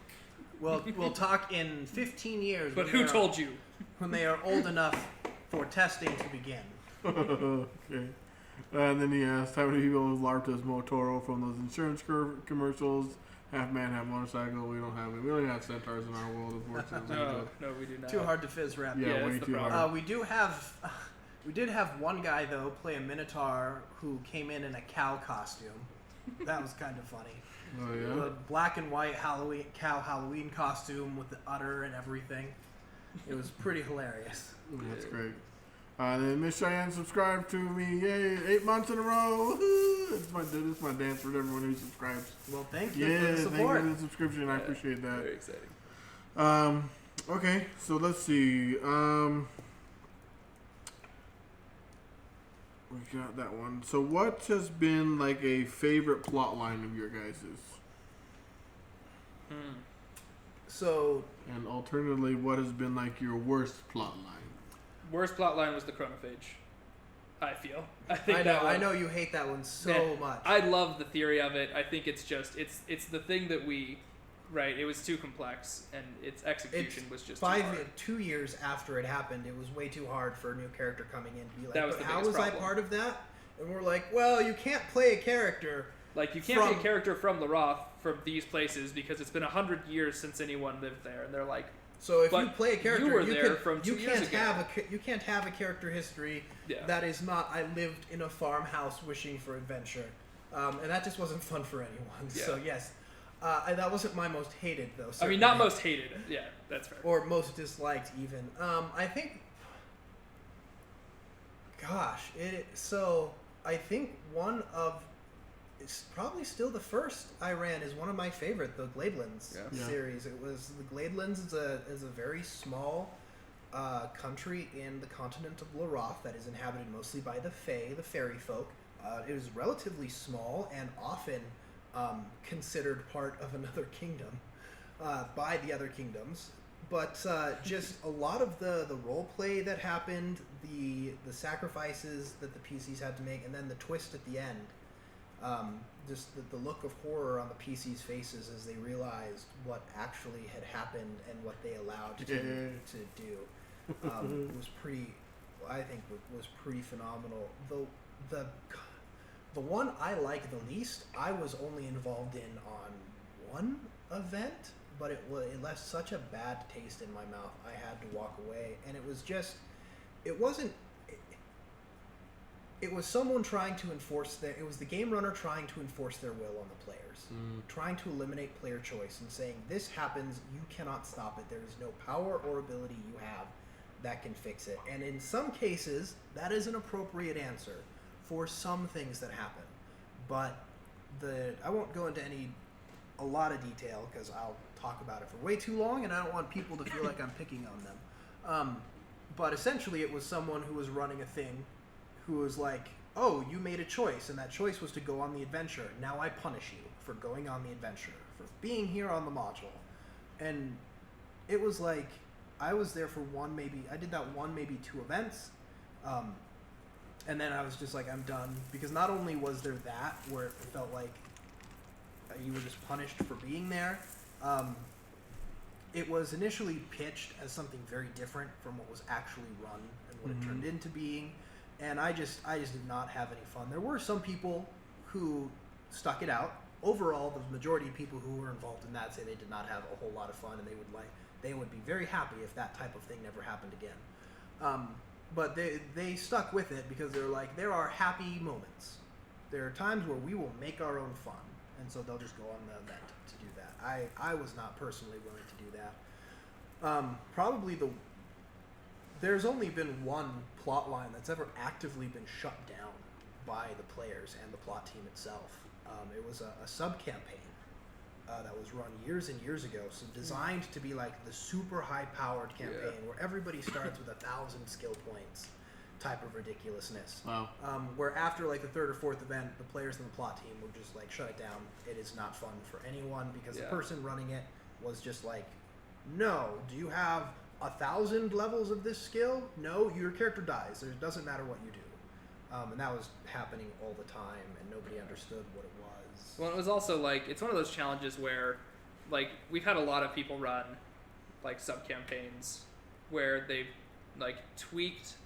Well, we'll talk in 15 years. But who told you? When they are old enough for testing to begin. Okay. And then he asked, how many people have LARPed as Motoro from those insurance commercials? Half man, half motorcycle. We don't have it. We don't have centaurs in our world, unfortunately. No, we do not. Too hard to fizz wrap. Yeah, way that's too the hard. We did have one guy though play a Minotaur who came in a cow costume. That was kind of funny. Oh yeah. The black and white Halloween costume with the udder and everything. It was pretty hilarious. That's great. Then Miss Cheyenne subscribed to me. Yay! 8 months in a row. Woo-hoo! It's my dance for everyone who subscribes. Well, thank you Yeah, for the thank you support. for the subscription. I appreciate that. Very exciting. Okay, so let's see. We got that one. So what has been like a favorite plot line of your guys's? So, And alternatively, what has been like your worst plot line? Worst plot line was the chronophage. I feel. I know you hate that one so Man, much. I love the theory of it. I think it's just it's the thing that we, right? It was too complex, and its execution was just too hard. 2 years after it happened, it was way too hard for a new character coming in to be like, That was but the how biggest was I problem. part of that? And we're like, well, you can't play a character. Like, you can't be a character from the Roth from these places because it's been 100 years since anyone lived there, and they're like, So if But you play a character, you were there from 2 you years can't ago. you can't have a character history Yeah. that is not I lived in a farmhouse wishing for adventure, and that just wasn't fun for anyone. Yeah. So yes, that wasn't my most hated though. I mean, not certainly. most hated. Yeah, that's fair. Or most disliked even. I think. Gosh, I think one of. It's probably still the first I ran is one of my favorite, the Gladelands Yeah. series. It was the Gladelands is a very small country in the continent of Laroth that is inhabited mostly by the Fae, the fairy folk. It is relatively small and often considered part of another kingdom by the other kingdoms. But just a lot of the role play that happened, the sacrifices that the PCs had to make, and then the twist at the end. Just the look of horror on the PCs' faces as they realized what actually had happened and what they allowed to do was pretty. I think was pretty phenomenal. The one I like the least, I was only involved in on one event, but it left such a bad taste in my mouth. I had to walk away, and it was just, it wasn't. It was someone trying to enforce it was the game runner trying to enforce their will on the players, trying to eliminate player choice and saying, this happens, you cannot stop it. There is no power or ability you have that can fix it. And in some cases, that is an appropriate answer for some things that happen. But I won't go into a lot of detail because I'll talk about it for way too long, and I don't want people to feel like I'm picking on them. But essentially, it was someone who was running a thing who was like, oh, you made a choice, and that choice was to go on the adventure. Now I punish you for going on the adventure, for being here on the module. And it was like, I was there for I did that one, maybe two events, and then I was just like, I'm done. Because not only was there that, where it felt like you were just punished for being there, it was initially pitched as something very different from what was actually run and what it turned into being. And I just did not have any fun. There were some people who stuck it out. Overall, the majority of people who were involved in that say they did not have a whole lot of fun, and they would be very happy if that type of thing never happened again. But they stuck with it because they're like, there are happy moments. There are times where we will make our own fun, and so they'll just go on the event to do that. I was not personally willing to do that. There's only been one plot line that's ever actively been shut down by the players and the plot team itself. It was a sub-campaign that was run years and years ago, so designed to be like the super high-powered campaign where everybody starts with 1,000 skill points type of ridiculousness. Wow. Where after like the third or fourth event, the players and the plot team would just like shut it down. It is not fun for anyone because the person running it was just like, no, do you have 1,000 levels of this skill? No, your character dies. It doesn't matter what you do. And that was happening all the time, and nobody understood what it was. Well, it was also like, it's one of those challenges where, like, we've had a lot of people run, like, sub-campaigns where they've, like, tweaked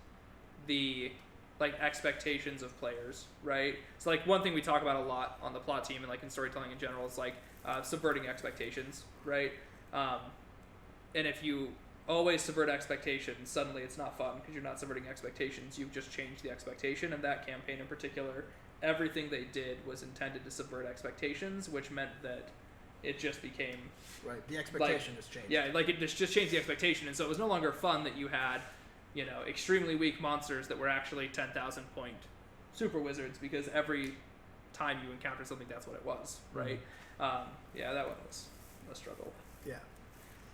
the, like, expectations of players, right? So, like, one thing we talk about a lot on the plot team and, like, in storytelling in general is, like, subverting expectations, right? And if you always subvert expectations, suddenly it's not fun because you're not subverting expectations, you've just changed the expectation. And that campaign in particular, everything they did was intended to subvert expectations, which meant that it just became... Right, the expectation has changed. Yeah, like it just changed the expectation, and so it was no longer fun that you had, you know, extremely weak monsters that were actually 10,000 point super wizards, because every time you encounter something, that's what it was, right? Yeah, that one was a struggle. Yeah.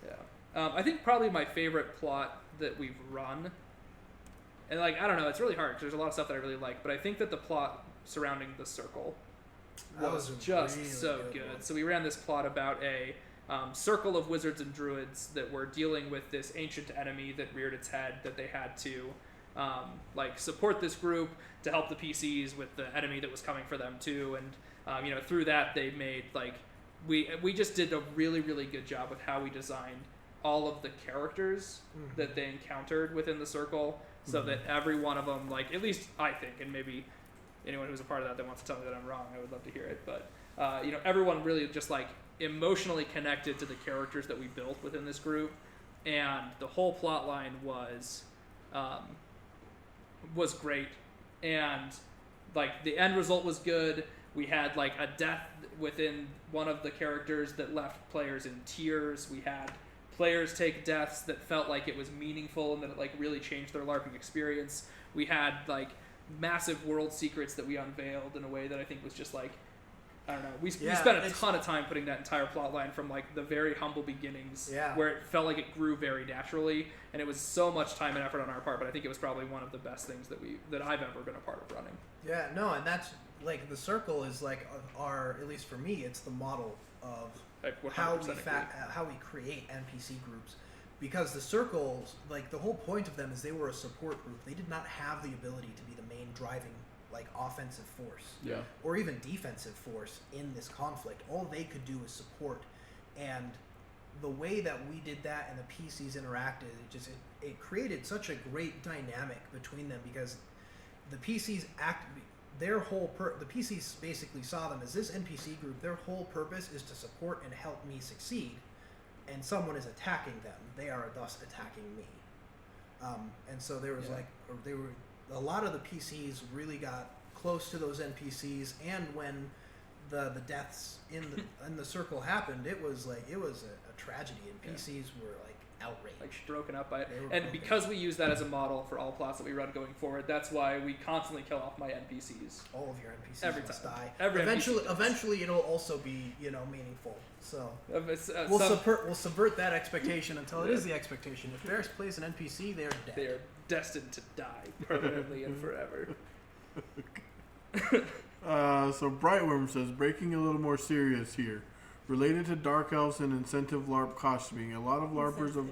Yeah. I think probably my favorite plot that we've run, and like, I don't know, it's really hard because there's a lot of stuff that I really like, but I think that the plot surrounding the circle was just really so good. So we ran this plot about a circle of wizards and druids that were dealing with this ancient enemy that reared its head, that they had to like support this group to help the PCs with the enemy that was coming for them too. And you know, through that they made like, we just did a really, really good job with how we designed all of the characters that they encountered within the circle, so that every one of them, like, at least I think, and maybe anyone who's a part of that wants to tell me that I'm wrong, I would love to hear it, but you know, everyone really just like emotionally connected to the characters that we built within this group, and the whole plot line was great, and like the end result was good. We had like a death within one of the characters that left players in tears. We had players take deaths that felt like it was meaningful and that it like really changed their LARPing experience. We had like massive world secrets that we unveiled in a way that I think was just like I don't know. We Yeah, spent a it's- ton of time putting that entire plot line from like the very humble beginnings, Yeah. where it felt like it grew very naturally, and it was so much time and effort on our part. But I think it was probably one of the best things that I've ever been a part of running. Yeah, no, and that's like the circle is like our, at least for me, it's the model of Like 100% how we create NPC groups, because the circles, like the whole point of them is they were a support group. They did not have the ability to be the main driving like offensive force Yeah. or even defensive force in this conflict. All they could do is support, and the way that we did that and the PCs interacted, it created such a great dynamic between them, because the PCs the PCs basically saw them as this NPC group. Their whole purpose is to support and help me succeed, and someone is attacking them. They are thus attacking me. And so there was a lot of the PCs really got close to those NPCs, and when the deaths in the circle happened, it was a tragedy, and PCs were like outraged. Like broken up by it. They were And broken. because we use that as a model for all plots that we run going forward, that's why we constantly kill off my NPCs. All of your NPCs Every must time. die. Every NPC does. Eventually, it'll also be meaningful. So We'll we'll subvert that expectation until it is the expectation. If Varys plays an NPC, they are dead. They are destined to die permanently and forever. So Brightworm says, breaking a little more serious here. Related to Dark Elves and incentive LARP costuming, a lot of LARPers of...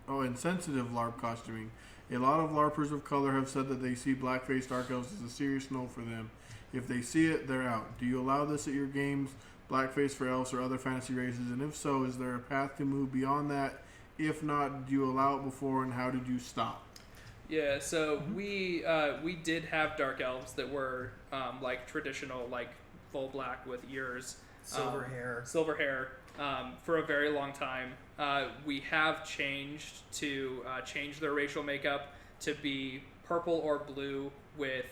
Oh, insensitive LARP costuming. A lot of LARPers of color have said that they see blackface Dark Elves as a serious no for them. If they see it, they're out. Do you allow this at your games, blackface for elves or other fantasy races? And if so, is there a path to move beyond that? If not, do you allow it before, and how did you stop? Yeah, so we did have dark elves that were like traditional, like full black with ears, Silver hair. for a very long time. We have changed to change their racial makeup to be purple or blue with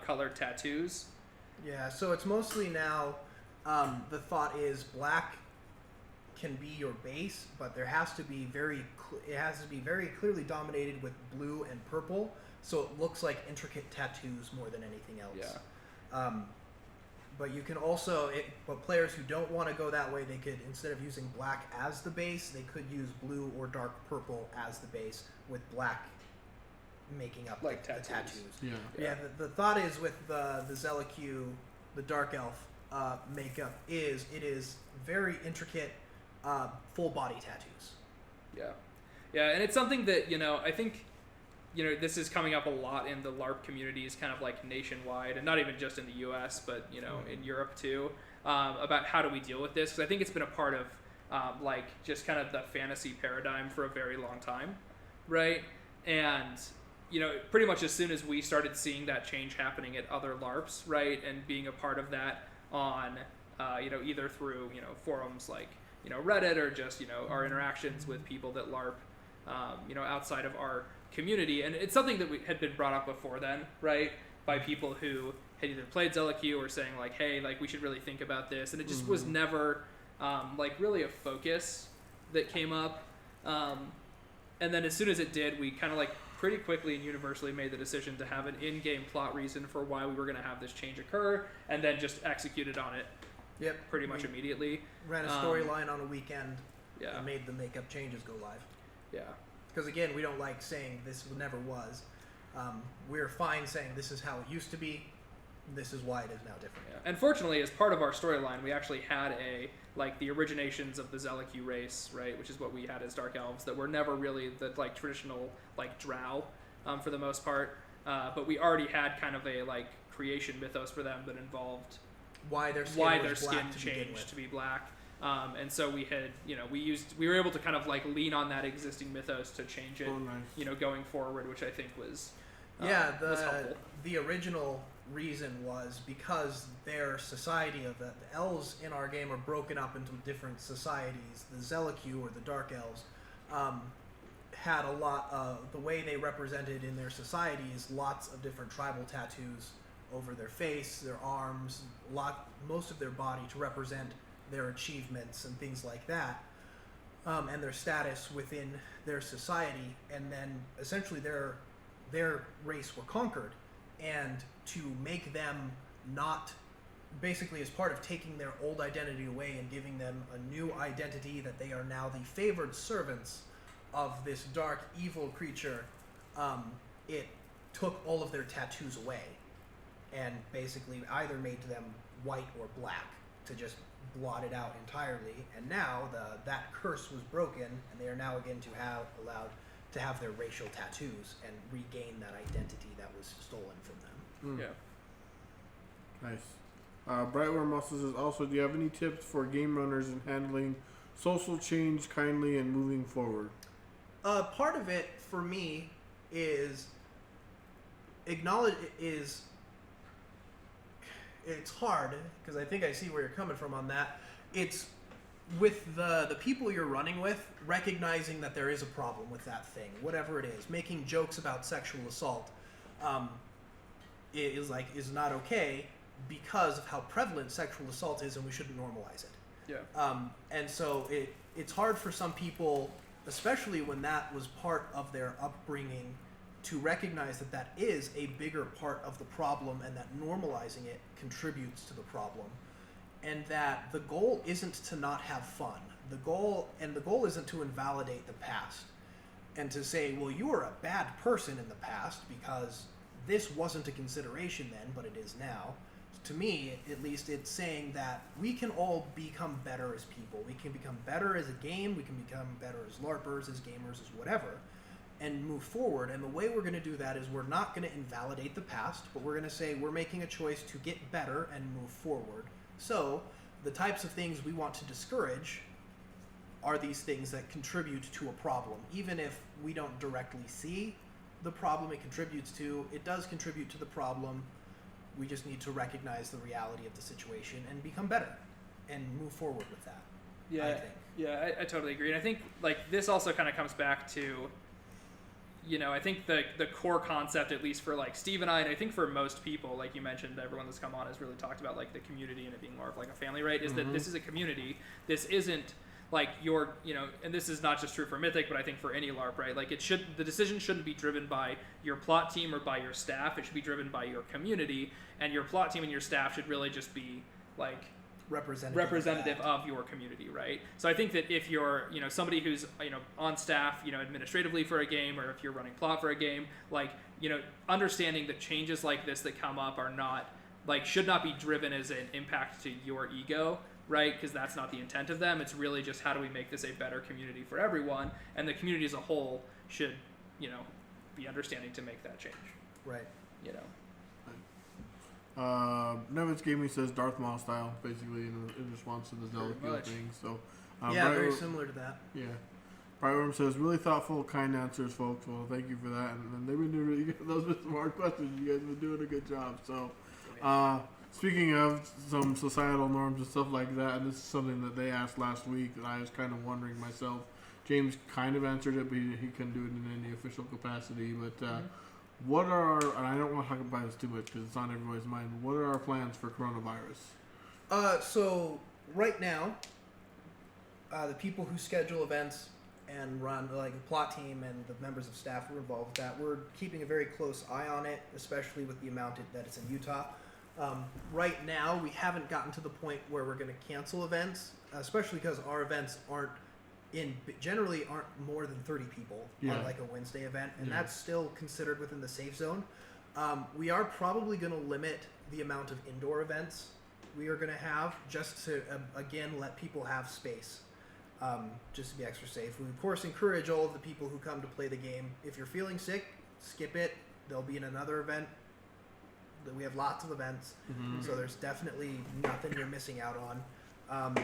colored tattoos. Yeah, so it's mostly now. The thought is black can be your base, but there has to be it has to be very clearly dominated with blue and purple, so it looks like intricate tattoos more than anything else. Yeah. But you can also, but players who don't want to go that way, they could, instead of using black as the base, they could use blue or dark purple as the base, with black making up Like the tattoos. Yeah. Yeah, the thought is with the Zellicu, the Dark Elf makeup it is very intricate, full body tattoos. Yeah, and it's something that I think this is coming up a lot in the LARP communities, kind of like nationwide, and not even just in the U.S., but in Europe too, about how do we deal with this? Because I think it's been a part of like just kind of the fantasy paradigm for a very long time, right? And pretty much as soon as we started seeing that change happening at other LARPs, right, and being a part of that on either through forums like Reddit, or just our interactions with people that LARP outside of our community. And it's something that had been brought up before then, right, by people who had either played Zellicu or saying like, hey, like we should really think about this, and it just was never like really a focus that came up. And then as soon as it did, we kind of like pretty quickly and universally made the decision to have an in-game plot reason for why we were going to have this change occur, and then just executed on it. Yep. Pretty much immediately. Ran a storyline on a weekend. Yeah. And made the makeup changes go live. Yeah. Because again, we don't like saying this never was. We're fine saying this is how it used to be. This is why it is now different. Yeah. And fortunately, as part of our storyline, we actually had the originations of the Zellicu race, right, which is what we had as Dark Elves, that were never really the like traditional like drow, for the most part. But we already had kind of a like creation mythos for them that involved why their skin changed to be black. And so we had, we were able to kind of like lean on that existing mythos to change it, Oh, nice. Going forward, which I think was was helpful. The original reason was because their society of the elves in our game are broken up into different societies. The Zellicu, or the Dark Elves, had a lot of the way they represented in their societies, lots of different tribal tattoos over their face, their arms, most of their body to represent their achievements and things like that, and their status within their society. And then essentially their race were conquered, and to make them not basically as part of taking their old identity away and giving them a new identity that they are now the favored servants of this dark, evil creature, it took all of their tattoos away and basically either made them white or black to just blot it out entirely. And now that curse was broken, and they are now again allowed to have their racial tattoos and regain that identity that was stolen from them. Yeah. Nice. Brightworm also says, also, do you have any tips for game runners in handling social change kindly and moving forward? Part of it for me is it's hard because I think I see where you're coming from on that. It's with the people you're running with, recognizing that there is a problem with that thing, whatever it is. Making jokes about sexual assault is not okay because of how prevalent sexual assault is, and we shouldn't normalize it. Yeah. And so it's hard for some people, especially when that was part of their upbringing, to recognize that that is a bigger part of the problem and that normalizing it contributes to the problem. And that the goal isn't to not have fun. The goal isn't to invalidate the past and to say, well, you were a bad person in the past because this wasn't a consideration then, but it is now. To me, at least, it's saying that we can all become better as people. We can become better as a game. We can become better as LARPers, as gamers, as whatever, and move forward. And the way we're going to do that is we're not going to invalidate the past, but we're going to say we're making a choice to get better and move forward. So the types of things we want to discourage are these things that contribute to a problem. Even if we don't directly see the problem it contributes to, it does contribute to the problem. We just need to recognize the reality of the situation and become better and move forward with that. Yeah, I think. Yeah, I totally agree. And I think like this also kind of comes back to, you know, I think the core concept, at least for like Steve and I think for most people, like you mentioned, everyone that's come on has really talked about like the community and it being more of like a family, right? Is that this is a community. This isn't like your, you know, and this is not just true for Mythic, but I think for any LARP, right? Like the decision shouldn't be driven by your plot team or by your staff. It should be driven by your community, and your plot team and your staff should really just be like representative of your community, right? So I think that if you're, you know, somebody who's, you know, on staff, you know, administratively for a game, or if you're running plot for a game, like, you know, understanding that changes like this that come up are not, like, should not be driven as an impact to your ego, right? Because that's not the intent of them. It's really just how do we make this a better community for everyone, and the community as a whole should, you know, be understanding to make that change. Right. You know. Nevitz Gaming says Darth Maul style, basically in response to the Zelda much. thing. So, Yeah, very similar to that. Yeah. Brightworm says really thoughtful, kind answers, folks. Well, thank you for that. And they've been doing really good. Those have been some hard questions. You guys have been doing a good job. So, speaking of some societal norms and stuff like that, and this is something that they asked last week that I was kind of wondering myself. James kind of answered it, but he couldn't do it in any official capacity. But what are our, and I don't want to talk about this too much because it's on everybody's mind, but what are our plans for coronavirus? So right now, the people who schedule events and run, like the plot team and the members of staff who are involved with that, we're keeping a very close eye on it, especially with the amount that it's in Utah. Right now, we haven't gotten to the point where we're going to cancel events, especially because our events generally aren't more than 30 people on like a Wednesday event, and that's still considered within the safe zone. We are probably going to limit the amount of indoor events we are going to have, just to again let people have space, just to be extra safe. We of course encourage all of the people who come to play the game, if you're feeling sick, skip it. They'll be in another event. We have lots of events, so there's definitely nothing you're missing out on.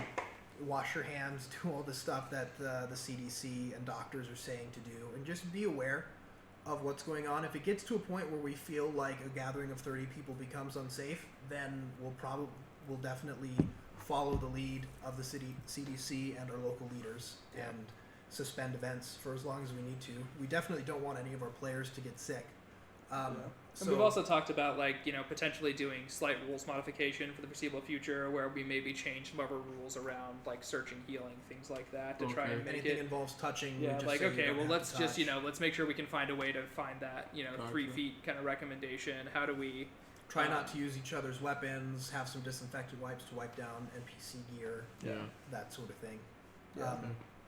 Wash your hands, do all the stuff that the CDC and doctors are saying to do, and just be aware of what's going on. If it gets to a point where we feel like a gathering of 30 people becomes unsafe, then we'll definitely follow the lead of the CDC and our local leaders and suspend events for as long as we need to. We definitely don't want any of our players to get sick. And we've also talked about, like, you know, potentially doing slight rules modification for the foreseeable future, where we maybe change some of our rules around, like, searching, healing, things like that, to try and make anything involves touching. Yeah, we like, just okay, well, let's just, you touch. know, let's make sure we can find a way to find that, you know, 3 feet kind of recommendation. How do we Try not to use each other's weapons. Have some disinfectant wipes to wipe down NPC gear. Yeah. That sort of thing. Yeah.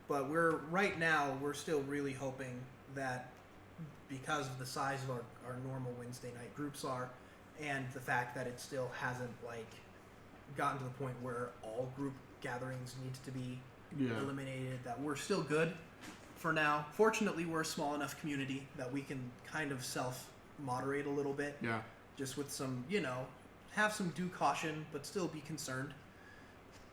But right now we're still really hoping that because of the size of our normal Wednesday night groups are, and the fact that it still hasn't like gotten to the point where all group gatherings needs to be eliminated, that we're still good for now. Fortunately, we're a small enough community that we can kind of self-moderate a little bit. Yeah. Just with some, have some due caution, but still be concerned.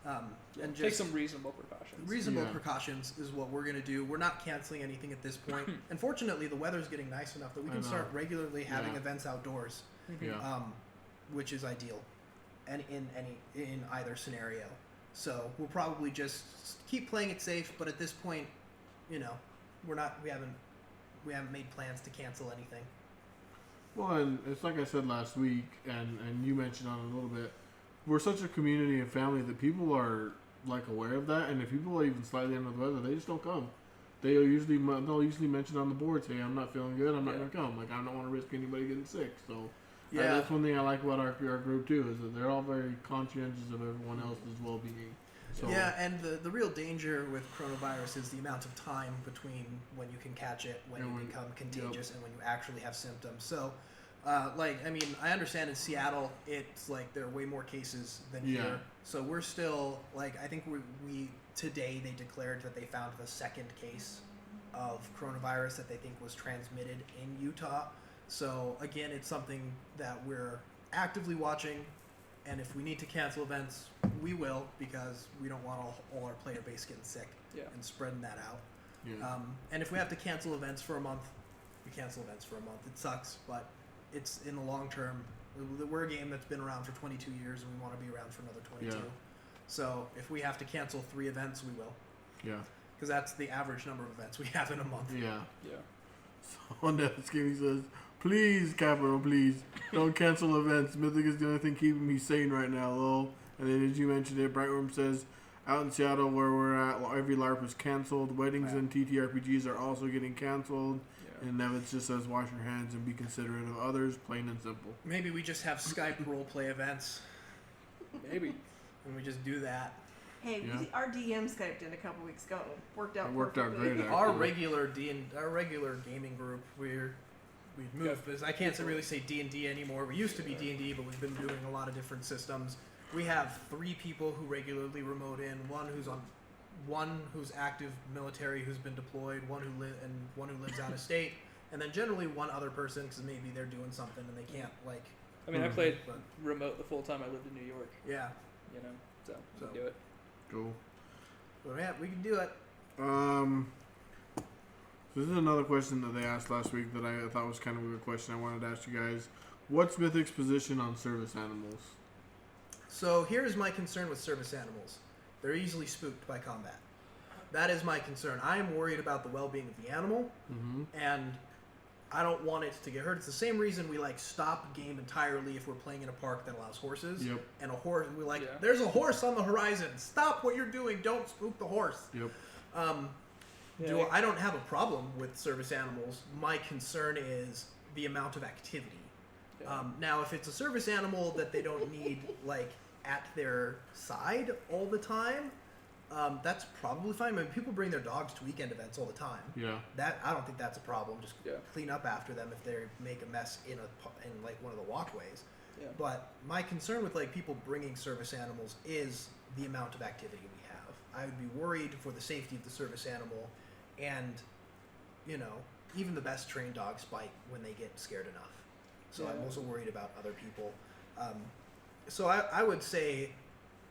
And just take some reasonable precautions. Reasonable precautions is what we're going to do. We're not canceling anything at this point. And fortunately, the weather's getting nice enough that we can start regularly having events outdoors, which is ideal, and in either scenario. So we'll probably just keep playing it safe. But at this point, we haven't made plans to cancel anything. Well, and it's like I said last week, and you mentioned on it a little bit. We're such a community and family that people are like aware of that, and if people are even slightly under the weather, they just don't come. They'll usually mention on the board, say, "I'm not feeling good, I'm not going to come." Like, I don't want to risk anybody getting sick. So that's one thing I like about our group too, is that they're all very conscientious of everyone else's well-being. So, yeah, and the real danger with coronavirus is the amount of time between when you can catch it, when you become contagious, and when you actually have symptoms. So, I understand in Seattle, it's like there are way more cases than here. So we're still, I think we today they declared that they found the second case of coronavirus that they think was transmitted in Utah. So again, it's something that we're actively watching. And if we need to cancel events, we will, because we don't want all our player base getting sick and spreading that out. Yeah. And if we have to cancel events for a month, we cancel events for a month. It sucks, but it's in the long term. We're a game that's been around for 22 years, and we want to be around for another 22. Yeah. So if we have to cancel 3 events, we will. Yeah. Because that's the average number of events we have in a month. Yeah. Yeah. So on that, Skinny says, "Please, Capital, please don't cancel events. Mythic is the only thing keeping me sane right now, lol." And then, as you mentioned it, Brightworm says, "Out in Seattle, where we're at, every LARP is canceled. Weddings and TTRPGs are also getting canceled." Yeah. And Nevitz just says, "Wash your hands and be considerate of others, plain and simple." Maybe we just have Skype roleplay events. Maybe. And we just do that. Hey, our DM Skyped in a couple weeks ago. Worked out great. Our regular gaming group, we've moved, because I can't really say D&D anymore. We used to be D&D, but we've been doing a lot of different systems. We have 3 people who regularly remote in. One who's active military who's been deployed, one who lives out of state, and then generally one other person because maybe they're doing something and they can't I played remote the full time I lived in New York. Yeah. So we can do it. Cool. Well, yeah, we can do it. This is another question that they asked last week that I thought was kind of a good question I wanted to ask you guys. What's Mythic's position on service animals? So here's my concern with service animals. They're easily spooked by combat. That is my concern. I am worried about the well-being of the animal, and I don't want it to get hurt. It's the same reason we stop game entirely if we're playing in a park that allows horses. Yep. And a horse, there's a horse on the horizon. Stop what you're doing. Don't spook the horse. Yep. I don't have a problem with service animals. My concern is the amount of activity. Yeah. Now, if it's a service animal that they don't need at their side all the time, that's probably fine. People bring their dogs to weekend events all the time. Yeah. I don't think that's a problem. Just clean up after them if they make a mess in one of the walkways. Yeah. But my concern with people bringing service animals is the amount of activity we have. I would be worried for the safety of the service animal, and even the best trained dogs bite when they get scared enough. So I'm also worried about other people. So I would say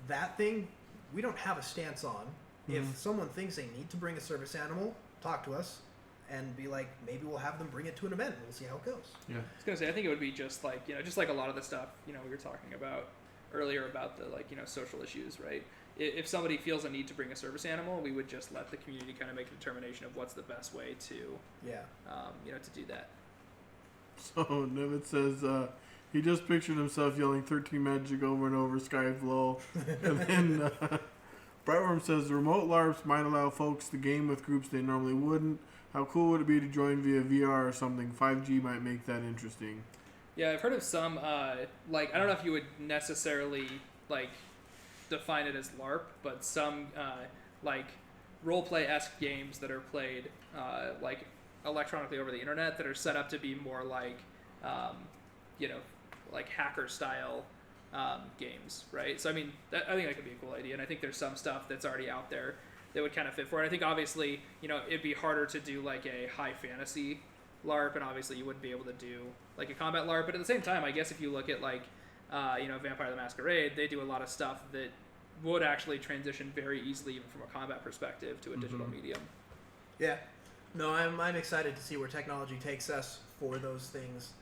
that thing we don't have a stance on. If someone thinks they need to bring a service animal, talk to us and be like, maybe we'll have them bring it to an event and we'll see how it goes. Yeah. I was gonna say, I think it would be just just like a lot of the stuff we were talking about earlier about the social issues, right? If somebody feels a need to bring a service animal, we would just let the community kind of make a determination of what's the best way to to do that. So Nevitz says he just pictured himself yelling 13 magic over and over, Skype lol. And then Brightworm says remote LARPs might allow folks to game with groups they normally wouldn't. How cool would it be to join via VR or something? 5G might make that interesting. Yeah, I've heard of some, like, I don't know if you would necessarily, like, define it as LARP, but some, like, role-play-esque games that are played, like, electronically over the internet that are set up to be more like, you know, like hacker-style games, right? So, I mean, I think that could be a cool idea, and I think there's some stuff that's already out there that would kind of fit for it. I think, obviously, you know, it'd be harder to do, like, a high-fantasy LARP, and obviously you wouldn't be able to do like a combat LARP, but at the same time, I guess if you look at like you know, Vampire the Masquerade, they do a lot of stuff that would actually transition very easily even from a combat perspective to a digital medium. Yeah, no, I'm excited to see where technology takes us for those things.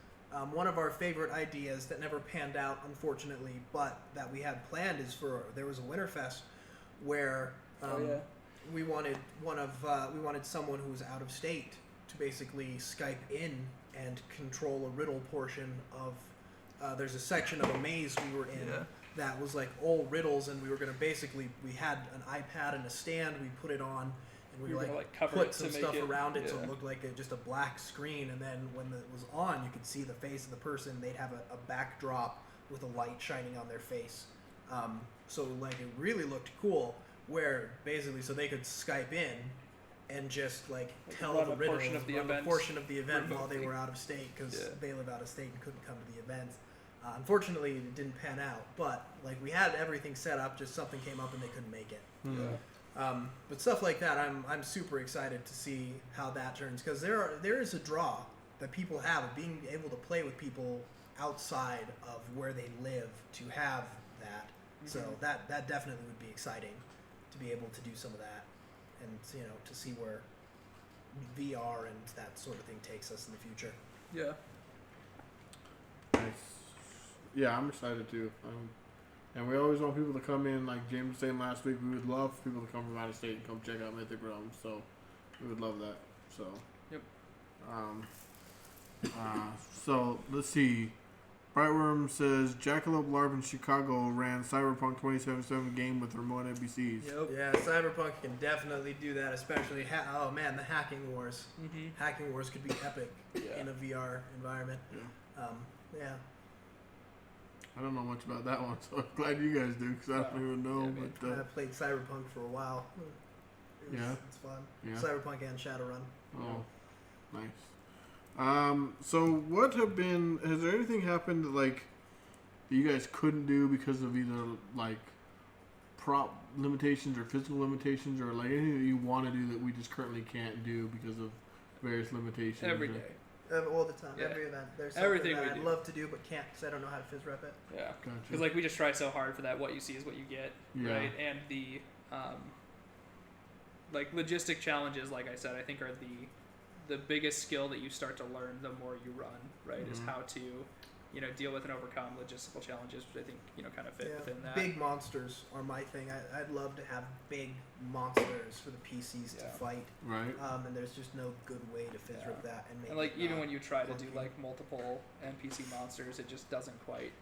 One of our favorite ideas that never panned out, unfortunately, but that we had planned is there was a Winterfest where we wanted we wanted someone who was out of state to basically Skype in and control a riddle portion of there's a section of a maze we were in that was like all riddles, and we were going to we had an iPad and a stand, we put it on, and we like put some stuff around it so it looked like just a black screen, and then when it was on, you could see the face of the person. They'd have a backdrop with a light shining on their face, so like it really looked cool, where basically so they could Skype in and just like tell the riddle, run a portion of the event remotely while they were out of state, because they live out of state and couldn't come to the events. Unfortunately, it didn't pan out, but like we had everything set up, just something came up and they couldn't make it. But stuff like that, I'm super excited to see how that turns, because there is a draw that people have of being able to play with people outside of where they live to have that. So that definitely would be exciting to be able to do some of that. And, you know, to see where VR and that sort of thing takes us in the future. Yeah. Nice. Yeah, I'm excited too. And we always want people to come in, like James was saying last week, we would love for people to come from out of state and come check out Mythic Realms. So we would love that. So. Yep. So let's see. Brightworm says Jackalope LARP in Chicago ran Cyberpunk 2077 game with remote NPCs. Yep. Yeah, Cyberpunk can definitely do that, especially oh man, the hacking wars. Hacking wars could be epic in a VR environment. Yeah. I don't know much about that one, so I'm glad you guys do, because I don't even know. Yeah, I played Cyberpunk for a while. It's fun. Yeah. Cyberpunk and Shadowrun. Oh, nice. So what has there anything happened that, like, that you guys couldn't do because of either, like, prop limitations or physical limitations, or, like, anything that you want to do that we just currently can't do because of various limitations? Every day. All the time. Every event. There's something everything that we I'd do. love to do but can't because I don't know how to fizz rep it. Yeah. Gotcha. Because, like, we just try so hard for that what you see is what you get, right? And the, like, logistic challenges, like I said, I think are the biggest skill that you start to learn the more you run, right? Is how to, you know, deal with and overcome logistical challenges, which I think, you know, kind of fit within that. Big monsters are my thing. I'd love to have big monsters for the PCs to fight. Right. And there's just no good way to fizz rip that and make like, it even when you try to do, like, multiple NPC monsters, it just doesn't quite,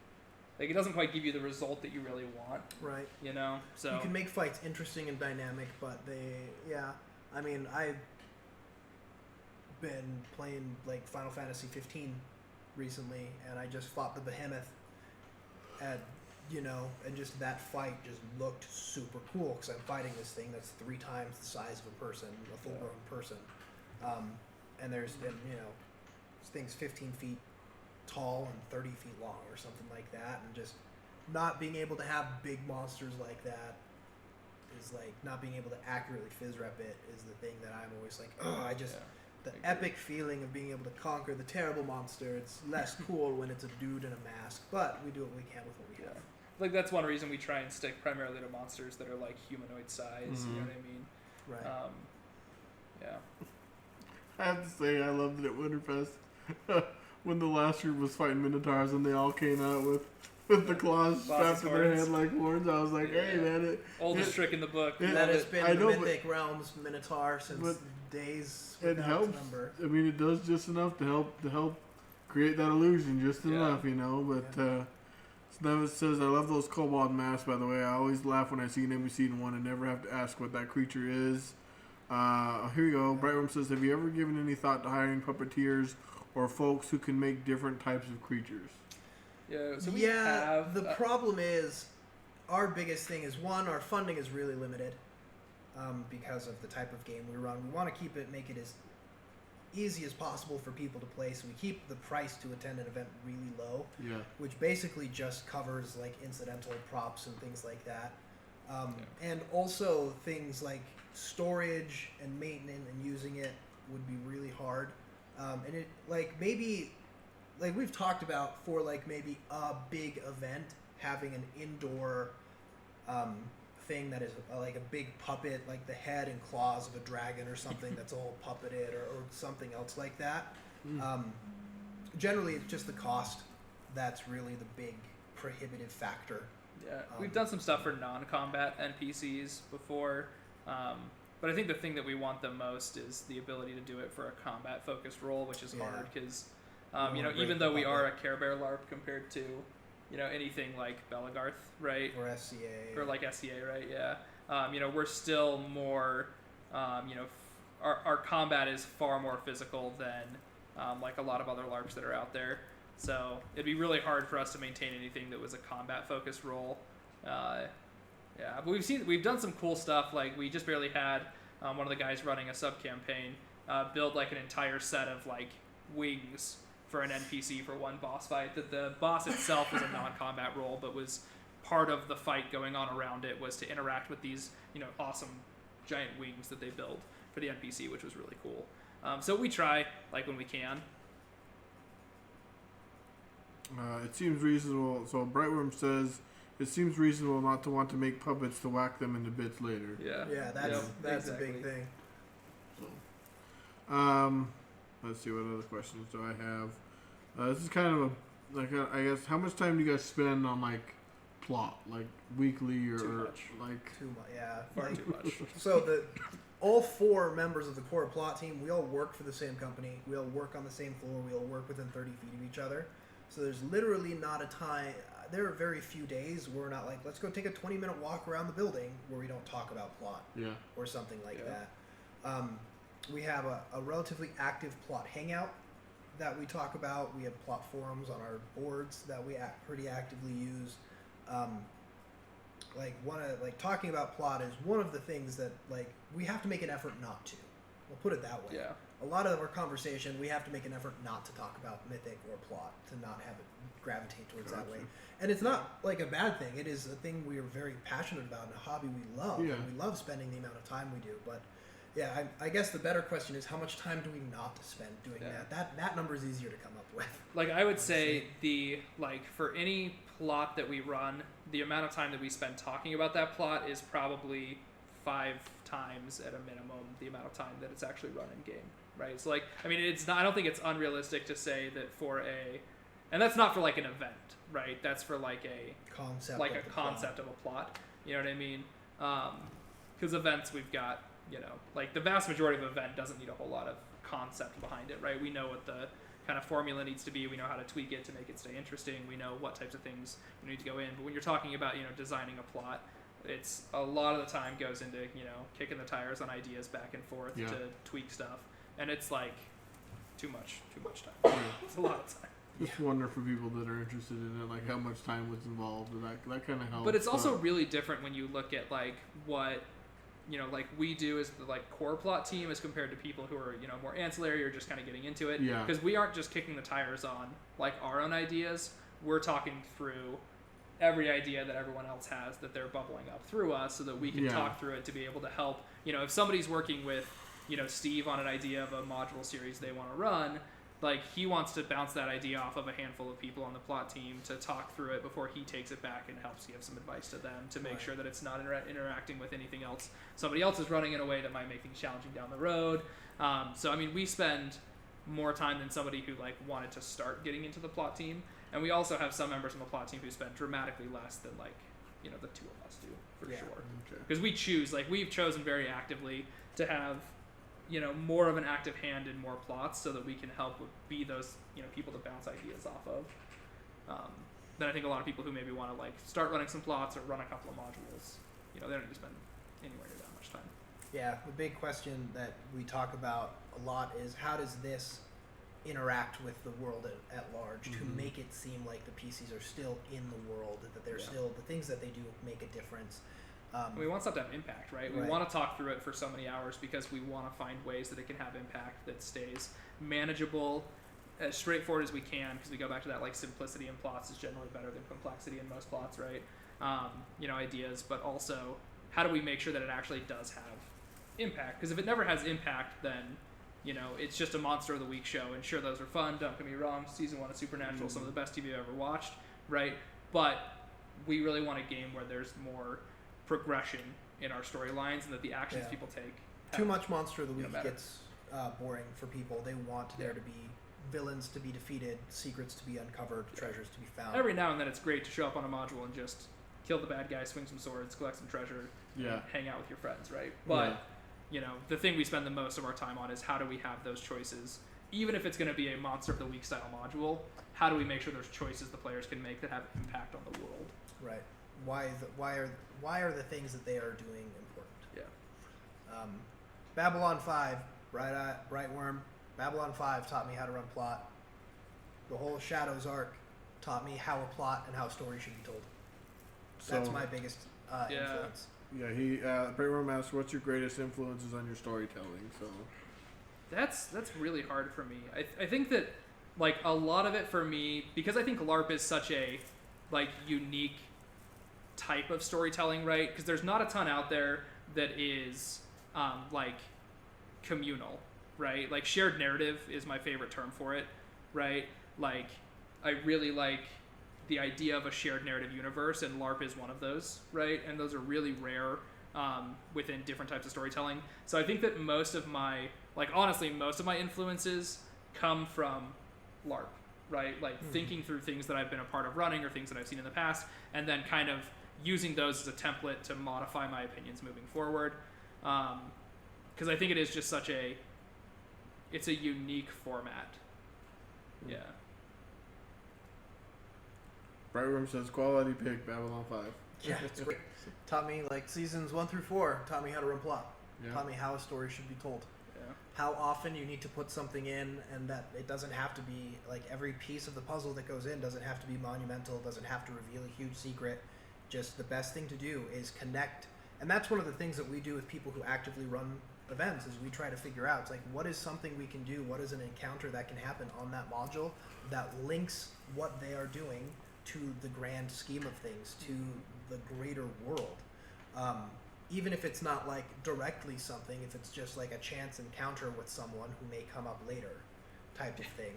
like, it doesn't quite give you the result that you really want. Right. You know? So you can make fights interesting and dynamic, but I mean, I've been playing, like, Final Fantasy 15 recently, and I just fought the Behemoth, and, you know, and just that fight just looked super cool, because I'm fighting this thing that's 3 times the size of a person, a full-grown person, and you know, this thing's 15 feet tall and 30 feet long or something like that, and just not being able to have big monsters like that is like not being able to accurately fizz rep it is the thing that I'm always like, the epic feeling of being able to conquer the terrible monster. It's less cool when it's a dude in a mask, but we do what we can with what we have. Like, that's one reason we try and stick primarily to monsters that are, like, humanoid size, you know what I mean? Right. I have to say, I loved it at Winterfest when the last group was fighting Minotaurs and they all came out with the claws strapped to their head like horns. I was like, hey, man. Oldest trick in the book. That has been the Mythic Realms Minotaur since days. It helps. Number. I mean, it does just enough to help create that illusion, just enough, you know. But Snevis says, I love those kobold masks, by the way. I always laugh when I see an NPC in one and never have to ask what that creature is Here we go. Brightworm says, have you ever given any thought to hiring puppeteers or folks who can make different types of creatures? Yeah, so we yeah, have... the problem is, our biggest thing is, one, our funding is really limited because of the type of game we run. We want to make it as easy as possible for people to play, so we keep the price to attend an event really low, which basically just covers like incidental props and things like that. And also things like storage and maintenance and using it would be really hard. And it maybe we've talked about for maybe a big event having an indoor thing that is like a big puppet, like the head and claws of a dragon or something that's all puppeted or something else like that. Generally, it's just the cost that's really the big prohibitive factor. Yeah, we've done some stuff for non-combat NPCs before, but I think the thing that we want the most is the ability to do it for a combat-focused role, which is hard because, even though we are a Care Bear LARP compared to, anything like Belagarth, right? Or SCA. Or like SCA, right? Yeah. We're still more, our combat is far more physical than like a lot of other LARPs that are out there. So it'd be really hard for us to maintain anything that was a combat-focused role. But we've done some cool stuff. Like we just barely had one of the guys running a sub-campaign build like an entire set of like wings for an NPC for one boss fight. That the boss itself was a non-combat role, but was part of the fight going on around it was to interact with these awesome giant wings that they build for the NPC, which was really cool. So we try like when we can. It seems reasonable. So Brightworm says it seems reasonable not to want to make puppets to whack them into bits later. Yeah, that's exactly. a big thing. So, let's see, what other questions do I have? This is kind of I guess, how much time do you guys spend on like plot, like weekly or Too much. like? Too much, yeah. Far too much. So all 4 members of the core plot team, we all work for the same company. We all work on the same floor. We all work within 30 feet of each other. So there's literally not a time. There are very few days where we're not like, let's go take a 20-minute walk around the building where we don't talk about plot or something like that. We have a relatively active plot hangout that we talk about. We have plot forums on our boards that we pretty actively use. Talking about plot is one of the things that we have to make an effort not to. We'll put it that way. Yeah. A lot of our conversation, we have to make an effort not to talk about mythic or plot, to not have it gravitate towards that way. And it's not like a bad thing. It is a thing we are very passionate about and a hobby we love. Yeah. And we love spending the amount of time we do. But yeah, I guess the better question is how much time do we not spend doing that? That number is easier to come up with. Like I would say for any plot that we run, the amount of time that we spend talking about that plot is probably 5 times at a minimum the amount of time that it's actually run in game, right? So it's not. I don't think it's unrealistic to say that and that's not for like an event, right? That's for like a concept, of a plot. You know what I mean? Because events we've got, the vast majority of an event doesn't need a whole lot of concept behind it, right? We know what the kind of formula needs to be. We know how to tweak it to make it stay interesting. We know what types of things we need to go in. But when you're talking about, designing a plot, it's a lot of the time goes into, kicking the tires on ideas back and forth to tweak stuff. And it's like too much time. It's a lot of time. Just wonder for people that are interested in it, like how much time was involved, and that kind of helps. But it's also really different when you look at what we do as the core plot team as compared to people who are more ancillary or just kind of getting into it. Yeah. Because we aren't just kicking the tires on our own ideas. We're talking through every idea that everyone else has that they're bubbling up through us, so that we can talk through it to be able to help. If somebody's working with Steve on an idea of a module series they want to run, he wants to bounce that idea off of a handful of people on the plot team to talk through it before he takes it back and helps give some advice to them to make sure that it's not interacting with anything else somebody else is running in a way that might make things challenging down the road. So we spend more time than somebody who wanted to start getting into the plot team, and we also have some members on the plot team who spend dramatically less than the 2 of us do for sure. Because we choose we've chosen very actively to have more of an active hand in more plots, so that we can help be those people to bounce ideas off of. Then I think a lot of people who maybe want to start running some plots or run a couple of modules, they don't need to spend anywhere near that much time. Yeah, the big question that we talk about a lot is how does this interact with the world at large to make it seem like the PCs are still in the world, that they're still, the things that they do make a difference. We want stuff to have impact, right? We want to talk through it for so many hours because we want to find ways that it can have impact that stays manageable, as straightforward as we can, because we go back to that, like, simplicity in plots is generally better than complexity in most plots, right? Ideas, but also how do we make sure that it actually does have impact? Because if it never has impact, then it's just a Monster of the Week show, and sure, those are fun, don't get me wrong, season 1 of Supernatural, some of the best TV I've ever watched, right? But we really want a game where there's more progression in our storylines, and that the actions people take too much Monster of the Week gets boring for people. They want there to be villains to be defeated, secrets to be uncovered, treasures to be found. Every now and then it's great to show up on a module and just kill the bad guy, swing some swords, collect some treasure, and hang out with your friends, right? But the thing we spend the most of our time on is how do we have those choices, even if it's going to be a Monster of the Week style module. How do we make sure there's choices the players can make that have impact on the world? Right. Why are the things that they are doing important? Yeah. Babylon 5, Bright Worm. Babylon 5 taught me how to run plot. The whole Shadows arc taught me how a plot and how a story should be told. That's my biggest influence. Yeah, Bright Worm asks, what's your greatest influences on your storytelling? So that's really hard for me. I think that, like, a lot of it for me, because I think LARP is such a, like, unique type of storytelling, right? Because there's not a ton out there that is like communal, right? Like, shared narrative is my favorite term for it, right? Like, I really like the idea of a shared narrative universe, and LARP is one of those, right? And those are really rare within different types of storytelling. So I think that most of my influences come from LARP, right? Like, thinking through things that I've been a part of running or things that I've seen in the past, and then kind of using those as a template to modify my opinions moving forward. Because I think it is just it's a unique format. Yeah. Bright Worm says, quality pick, Babylon 5. Yeah, it's great. Taught me, like, seasons 1 through 4, taught me how to run plot. Yeah. Taught me how a story should be told. Yeah. How often you need to put something in, and that it doesn't have to be, like, every piece of the puzzle that goes in doesn't have to be monumental, doesn't have to reveal a huge secret. Just the best thing to do is connect. And that's one of the things that we do with people who actively run events, is we try to figure out, it's like, what is something we can do, what is an encounter that can happen on that module that links what they are doing to the grand scheme of things, to the greater world. Even if it's not, like, directly something, if it's just like a chance encounter with someone who may come up later type of thing.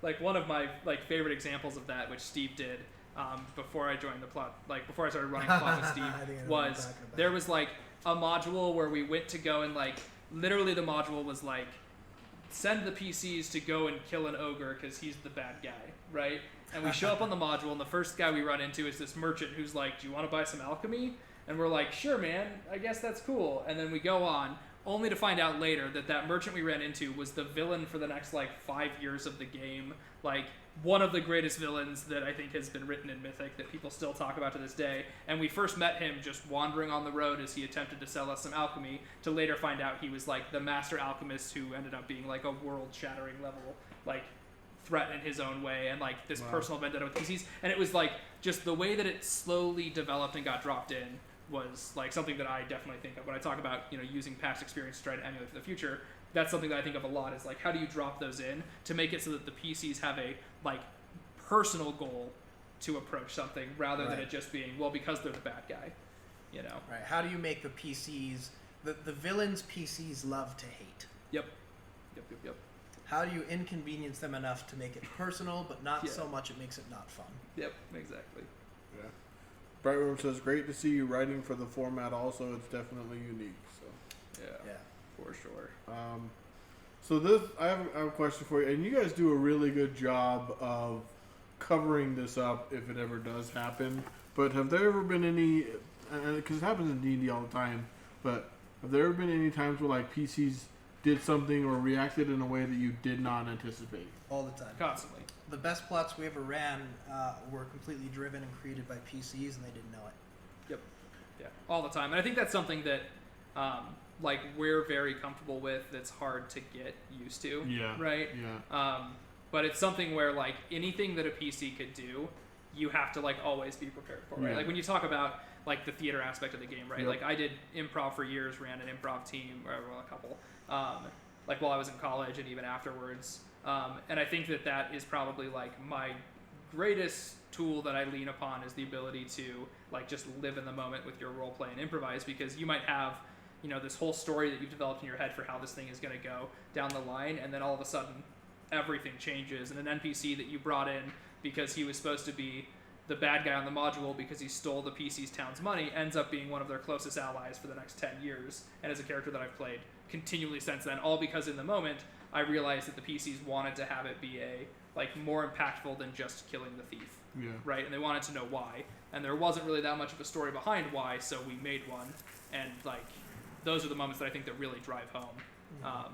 Like, one of my, like, favorite examples of that, which Steve did before I joined the plot, like, before I started running plot with Steve, was there was, like, a module where we went to go and, like, literally the module was like, send the PCs to go and kill an ogre because he's the bad guy, right? And we show up on the module, and the first guy we run into is this merchant who's like, do you want to buy some alchemy? And we're like, sure, man, I guess that's cool. And then we go on, only to find out later that merchant we ran into was the villain for the next, like, 5 years of the game. Like, one of the greatest villains that I think has been written in Mythic that people still talk about to this day. And we first met him just wandering on the road as he attempted to sell us some alchemy, to later find out he was, like, the master alchemist who ended up being, like, a world-shattering level, like, threat in his own way, and, like, this personal vendetta with PCs. And it was, like, just the way that it slowly developed and got dropped in was, like, something that I definitely think of when I talk about, using past experience to try to emulate for the future. That's something that I think of a lot, is, like, how do you drop those in to make it so that the PCs have a, like, personal goal to approach something, rather than it just being, well, because they're the bad guy, Right. How do you make the PCs, the villains PCs love to hate? Yep. How do you inconvenience them enough to make it personal, but not so much it makes it not fun? Yep, exactly. Yeah. Bright Worm says, great to see you writing for the format also. It's definitely unique. So Yeah, for sure. So this, I have a question for you, and you guys do a really good job of covering this up if it ever does happen. But have there ever been any, because it happens in D&D all the time, but have there ever been any times where, like, PCs did something or reacted in a way that you did not anticipate? All the time. Constantly. The best plots we ever ran were completely driven and created by PCs, and they didn't know it. Yep. Yeah, all the time. And I think that's something that like we're very comfortable with that's hard to get used to. Yeah. Right. Yeah. But it's something where like anything that a PC could do, you have to like always be prepared for. Right. Yeah. Like when you talk about like the theater aspect of the game, right? Yep. Like I did improv for years, ran an improv team, or well, a couple. Like while I was in college and even afterwards. And I think that is probably like my greatest tool that I lean upon is the ability to like just live in the moment with your role play and improvise, because you might have, you know, this whole story that you've developed in your head for how this thing is going to go down the line, and then all of a sudden everything changes, and an NPC that you brought in because he was supposed to be the bad guy on the module because he stole the PC's town's money ends up being one of their closest allies for the next 10 years, and is a character that I've played continually since then, all because in the moment I realized that the PCs wanted to have it be a like more impactful than just killing the thief. Yeah. Right, and they wanted to know why, and there wasn't really that much of a story behind why, so we made one, and like those are the moments that I think that really drive home,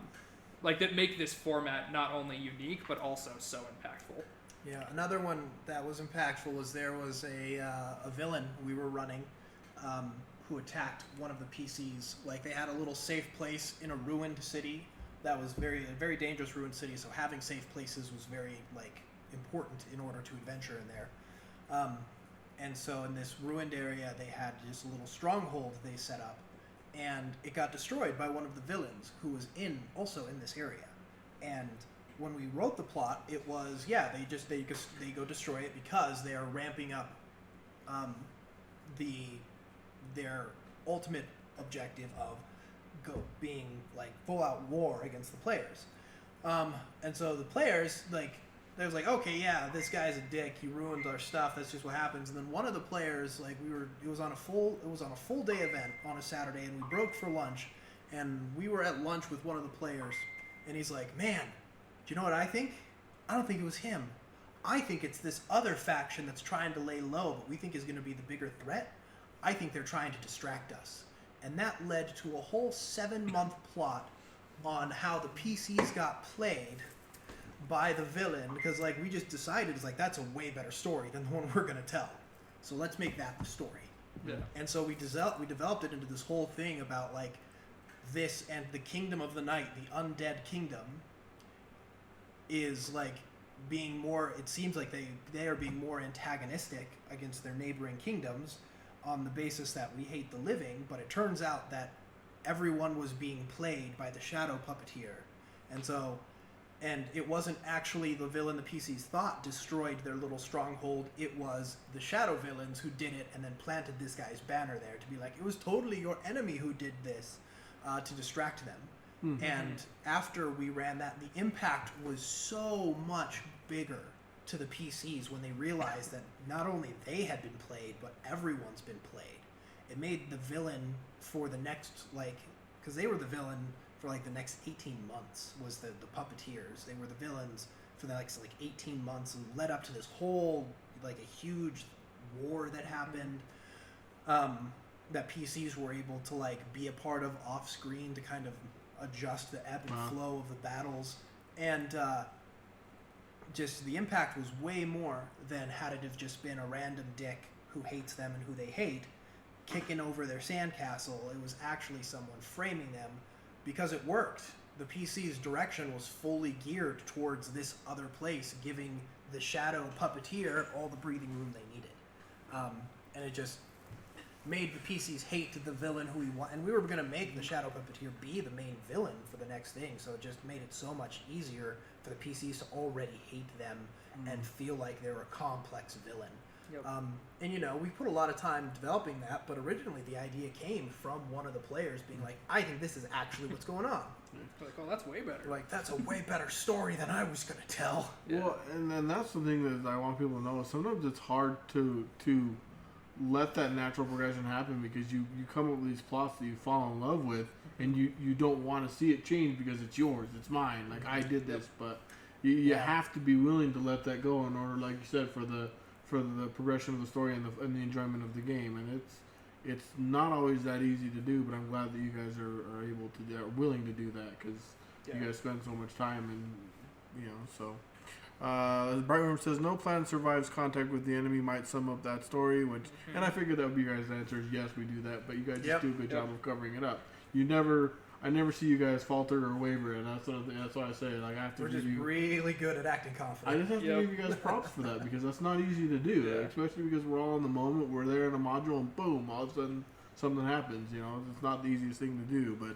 like that make this format not only unique but also so impactful. Yeah, another one that was impactful was there was a villain we were running who attacked one of the PCs. Like they had a little safe place in a ruined city that was a very dangerous ruined city, so having safe places was very like important in order to adventure in there. And so in this ruined area they had just a little stronghold they set up, and it got destroyed by one of the villains who was also in this area. And when we wrote the plot, it was they go destroy it because they are ramping up their ultimate objective of being like full out war against the players. And so the players they was like, okay, yeah, this guy's a dick. He ruined our stuff. That's just what happens. And then one of the players, it was on a full day event on a Saturday, and we broke for lunch, and we were at lunch with one of the players, and he's like, man, do you know what I think? I don't think it was him. I think it's this other faction that's trying to lay low, but we think is going to be the bigger threat. I think they're trying to distract us. And that led to a whole 7-month plot on how the PCs got played by the villain, because we just decided that's a way better story than the one we're going to tell. So let's make that the story. Yeah. And so we developed it into this whole thing about this, and the kingdom of the night, the undead kingdom, is being more, it seems like they are being more antagonistic against their neighboring kingdoms on the basis that we hate the living, but it turns out that everyone was being played by the shadow puppeteer. And it wasn't actually the villain the PCs thought destroyed their little stronghold. It was the shadow villains who did it and then planted this guy's banner there to be like, it was totally your enemy who did this, to distract them. Mm-hmm. And after we ran that, the impact was so much bigger to the PCs when they realized that not only they had been played, but everyone's been played. It made the villain for the next, because they were the villain for the next 18 months was the puppeteers. They were the villains for the next 18 months, and led up to this whole a huge war that happened, that PCs were able to be a part of off screen to kind of adjust the ebb and flow of the battles. And just the impact was way more than had it have just been a random dick who hates them and who they hate kicking over their sandcastle. It was actually someone framing them, because it worked. The PC's direction was fully geared towards this other place, giving the shadow puppeteer all the breathing room they needed. And it just made the PCs hate the villain who we want. And we were going to make the shadow puppeteer be the main villain for the next thing, so it just made it so much easier for the PCs to already hate them and feel like they were a complex villain. Yep. And we put a lot of time developing that, but originally the idea came from one of the players being like, I think this is actually what's going on. Oh, that's way better. That's a way better story than I was going to tell. Yeah. Well, and that's the thing that I want people to know. Sometimes it's hard to let that natural progression happen, because you come up with these plots that you fall in love with, and you don't want to see it change because it's yours, it's mine. I did this, but you have to be willing to let that go in order, like you said, for the progression of the story and the enjoyment of the game. And it's not always that easy to do, but I'm glad that you guys are willing to do that, because you guys spend so much time, and so. Brightworm says no plan survives contact with the enemy might sum up that story, which and I figured that would be your guys' answer is yes, we do that, but you guys just do a good job of covering it up. I never see you guys falter or waver, and that's what I say. Like I have to We're give just you. really good at acting I confident. just have to give you guys props for that because that's not easy to do, Yeah. especially because we're all in the moment. We're there in a module, and boom, all of a sudden something happens. It's not the easiest thing to do. But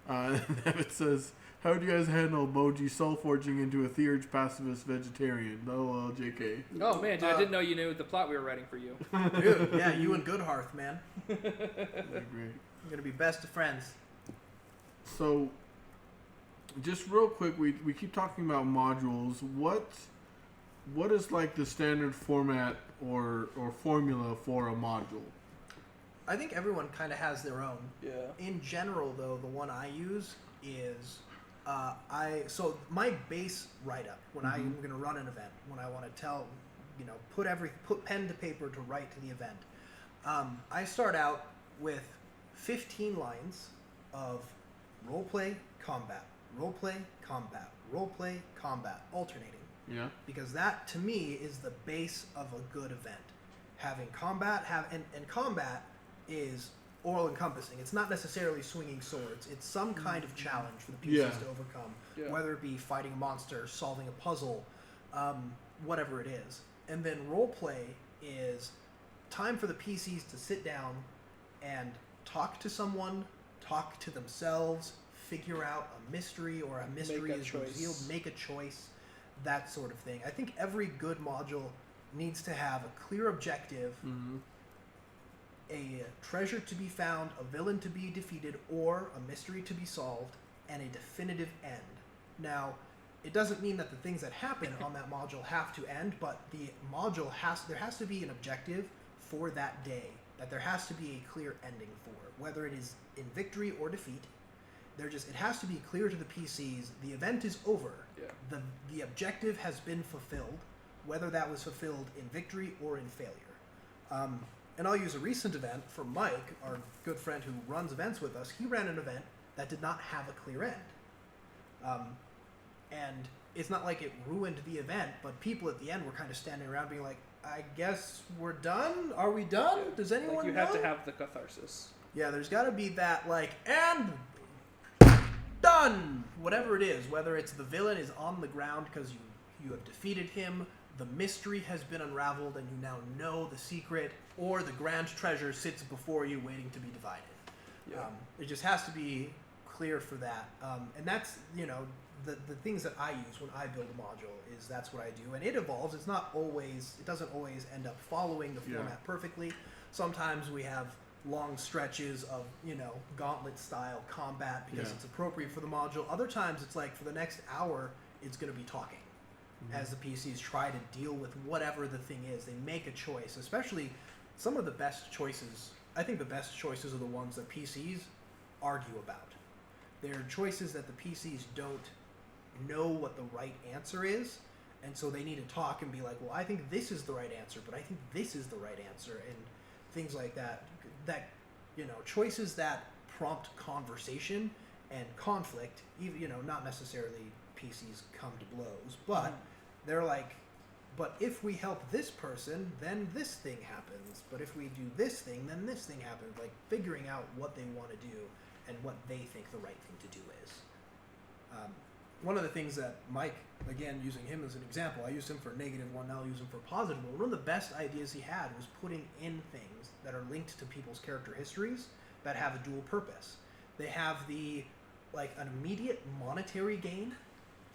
Yep. it says, "How would you guys handle Boji soul forging into a theurge pacifist vegetarian?" LOL, JK. Oh man, dude, I didn't know you knew the plot we were writing for you. Dude, yeah, you and Goodhearth, man. Yeah, great. You're gonna be best of friends. So, just real quick, we keep talking about modules. What is like the standard format or formula for a module? I think everyone kind of has their own. Yeah. In general, though, the one I use is so my base write up when I'm going to run an event, when I want to tell, put pen to paper to write to the event. I start out with 15 lines of roleplay, combat, roleplay, combat, roleplay, combat, alternating. Yeah. Because that to me is the base of a good event. Having combat, and combat is all encompassing. It's not necessarily swinging swords. It's some kind of challenge for the PCs Yeah. to overcome, Yeah. whether it be fighting a monster, solving a puzzle, whatever it is. And then roleplay is time for the PCs to sit down and talk to someone, talk to themselves, figure out a mystery or a mystery Make a is choice. revealed, make a choice, that sort of thing. I think every good module needs to have a clear objective, Mm-hmm. a treasure to be found, a villain to be defeated, or a mystery to be solved, and a definitive end. Now, it doesn't mean that the things that happen on that module have to end, but the module there has to be an objective for that day, that there has to be a clear ending for, whether it is in victory or defeat. It has to be clear to the PCs, the event is over. Yeah. The objective has been fulfilled, whether that was fulfilled in victory or in failure. And I'll use a recent event for Mike, our good friend who runs events with us. He ran an event that did not have a clear end. And it's not like it ruined the event, but people at the end were kind of standing around being like, I guess we're done? Are we done? Does anyone Like you know? have to have the catharsis. Yeah, there's got to be that, and done! Whatever it is, whether it's the villain is on the ground because you have defeated him, the mystery has been unraveled and you now know the secret, or the grand treasure sits before you waiting to be divided. Yeah. It just has to be clear for that. And that's, the things that I use when I build a module is that's what I do. And it evolves. It doesn't always end up following the format perfectly. Sometimes we have long stretches of, gauntlet style combat because it's appropriate for the module. Other times it's like for the next hour, it's going to be talking. As the PCs try to deal with whatever the thing is. They make a choice, especially some of the best choices. I think the best choices are the ones that PCs argue about. They're choices that the PCs don't know what the right answer is, and so they need to talk and be like, well, I think this is the right answer, but I think this is the right answer, and things like that. Choices that prompt conversation and conflict, even, not necessarily PCs come to blows, but they're like, but if we help this person, then this thing happens. But if we do this thing, then this thing happens. Like figuring out what they want to do and what they think the right thing to do is. One of the things that Mike, again, using him as an example, I used him for -1, now I'll use him for positive. But one of the best ideas he had was putting in things that are linked to people's character histories that have a dual purpose. They have an immediate monetary gain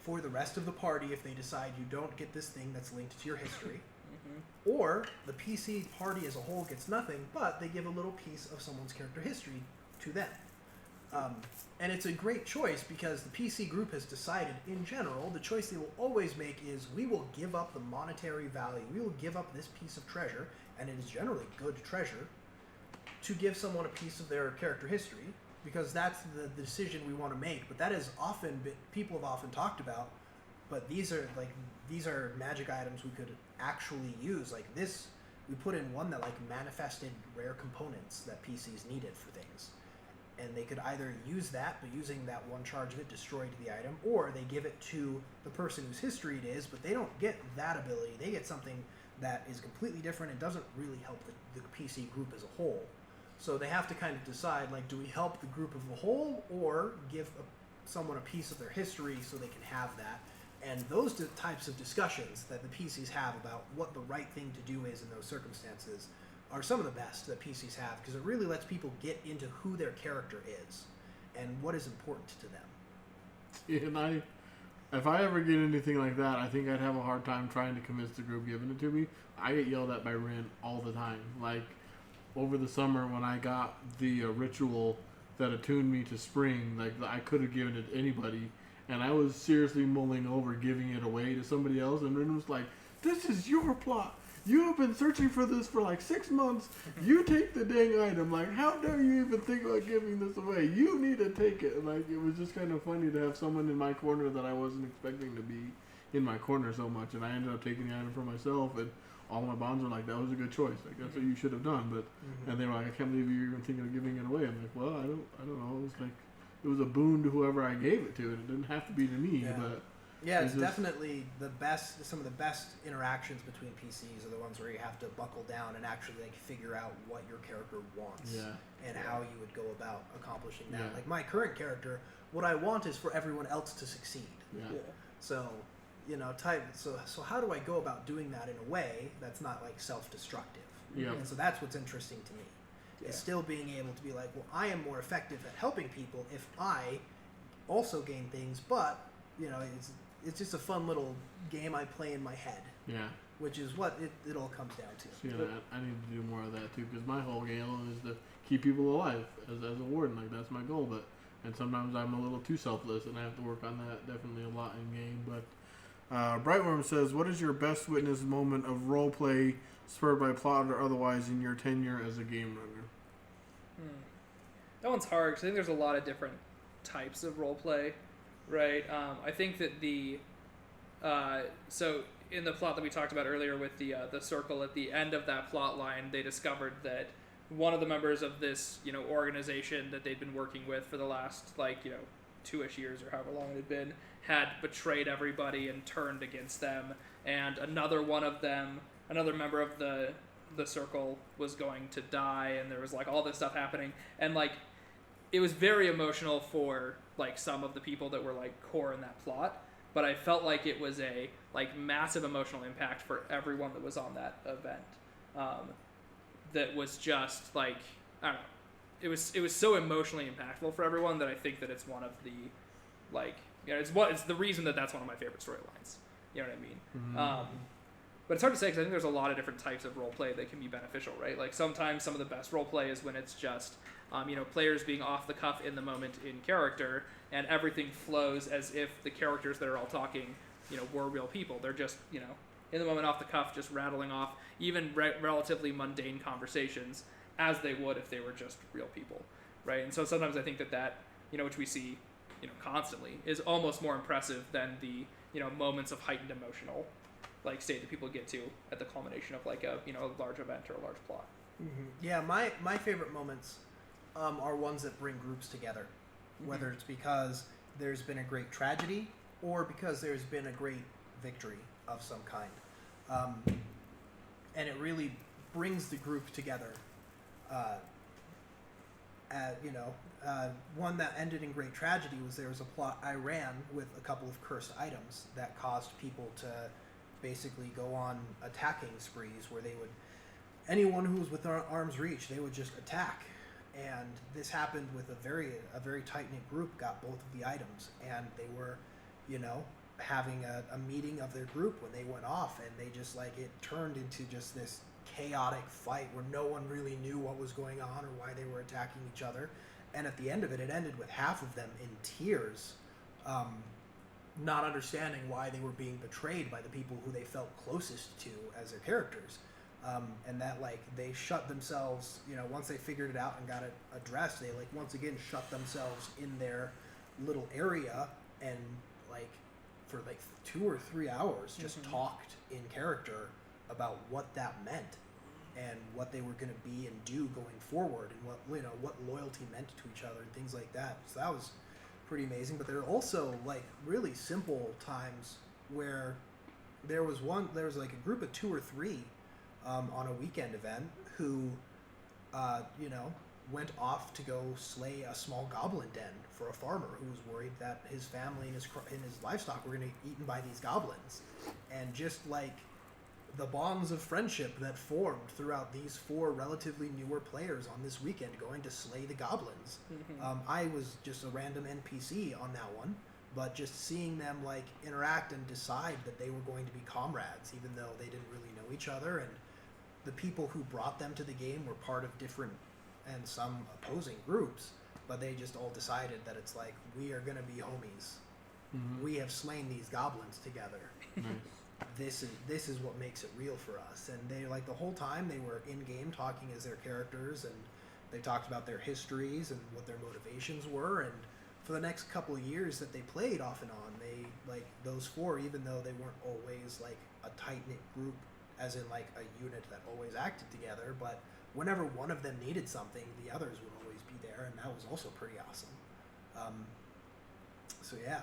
for the rest of the party if they decide you don't get this thing that's linked to your history. Or the PC party as a whole gets nothing, but they give a little piece of someone's character history to them. And it's a great choice because the PC group has decided, in general, the choice they will always make is we will give up the monetary value, we will give up this piece of treasure, and it is generally good treasure, to give someone a piece of their character history, because that's the decision we want to make. But that is often, people have often talked about, but these are magic items we could actually use. Like this, we put in one that manifested rare components that PCs needed for things. And they could either use that, but using that one charge of it destroyed the item, or they give it to the person whose history it is, but they don't get that ability. They get something that is completely different and doesn't really help the PC group as a whole. So they have to kind of decide, like, do we help the group as a whole or give someone a piece of their history so they can have that? And those types of discussions that the PCs have about what the right thing to do is in those circumstances are some of the best that PCs have, because it really lets people get into who their character is and what is important to them. Yeah, and if I ever get anything like that, I think I'd have a hard time trying to convince the group giving it to me. I get yelled at by Ren all the time. Like, over the summer when I got the ritual that attuned me to spring, like, I could have given it to anybody, and I was seriously mulling over giving it away to somebody else, and Ren was like, "This is your plot. You have been searching for this for like 6 months. You take the dang item. Like, how dare you even think about giving this away? You need to take it." And, like, it was just kind of funny to have someone in my corner that I wasn't expecting to be in my corner so much. And I ended up taking the item for myself, and all my bonds were like, "That was a good choice. Like, that's what you should have done." But and they were like, "I can't believe you're even thinking of giving it away." I'm like, "Well, I don't know. It was like, it was a boon to whoever I gave it to, and it didn't have to be to me." Yeah. But Yeah, it's just definitely the best. Some of the best interactions between PCs are the ones where you have to buckle down and actually like figure out what your character wants and how you would go about accomplishing that. Yeah. Like my current character, what I want is for everyone else to succeed. yeah. So, so how do I go about doing that in a way that's not like self-destructive? Yeah. And so that's what's interesting to me. Is still being able to be like, well, I am more effective at helping people if I also gain things, but it's just a fun little game I play in my head, Yeah. which is what it all comes down to. So, yeah, I need to do more of that too, because my whole goal is to keep people alive as a warden. Like, that's my goal. And sometimes I'm a little too selfless, and I have to work on that definitely a lot in game. But Brightworm says, "What is your best witness moment of role play, spurred by plot or otherwise, in your tenure as a game runner?" That one's hard because I think there's a lot of different types of role play, right? I think that so in the plot that we talked about earlier with the circle, at the end of that plot line, they discovered that one of the members of this organization that they'd been working with for the last 2-ish years or however long it had been had betrayed everybody and turned against them, and another member of the circle was going to die, and there was like all this stuff happening, and like it was very emotional for like some of the people that were like core in that plot, but I felt like it was a like massive emotional impact for everyone that was on that event. That was just like, I don't know, it was so emotionally impactful for everyone that I think that it's one of the it's the reason that's one of my favorite storylines. You know what I mean? Mm-hmm. But it's hard to say because I think there's a lot of different types of role play that can be beneficial, right? Like sometimes some of the best role play is when it's just players being off the cuff in the moment in character, and everything flows as if the characters that are all talking, were real people. They're just, in the moment off the cuff, just rattling off even relatively mundane conversations as they would if they were just real people, right? And so sometimes I think that which we see, constantly, is almost more impressive than the, moments of heightened emotional state that people get to at the culmination of a large event or a large plot. Mm-hmm. Yeah, my favorite moments are ones that bring groups together, whether it's because there's been a great tragedy or because there's been a great victory of some kind, and it really brings the group together. One that ended in great tragedy was there was a plot I ran with a couple of cursed items that caused people to basically go on attacking sprees where they would, anyone who was within arm's reach, they would just attack. And this happened with a very tight-knit group, got both of the items, and they were, having a meeting of their group when they went off, and they just it turned into just this chaotic fight where no one really knew what was going on or why they were attacking each other. And at the end of it, it ended with half of them in tears, not understanding why they were being betrayed by the people who they felt closest to as their characters. And that they shut themselves, once they figured it out and got it addressed, they once again shut themselves in their little area and for 2 or 3 hours just talked in character about what that meant and what they were going to be and do going forward, and what loyalty meant to each other and things like that. So that was pretty amazing. But there are also really simple times where there was a group of 2 or 3 on a weekend event who went off to go slay a small goblin den for a farmer who was worried that his family and his livestock were going to be eaten by these goblins. And just like the bonds of friendship that formed throughout these 4 relatively newer players on this weekend going to slay the goblins. I was just a random NPC on that one, but just seeing them like interact and decide that they were going to be comrades, even though they didn't really know each other, and the people who brought them to the game were part of different and some opposing groups, but they just all decided that it's like, we are going to be homies. We have slain these goblins together. This is what makes it real for us. And they, like, the whole time they were in game talking as their characters, and they talked about their histories and what their motivations were. And for the next couple of years that they played off and on, they, like, those 4, even though they weren't always like a tight knit group, as in like a unit that always acted together, but whenever one of them needed something, the others would always be there, and that was also pretty awesome. So yeah.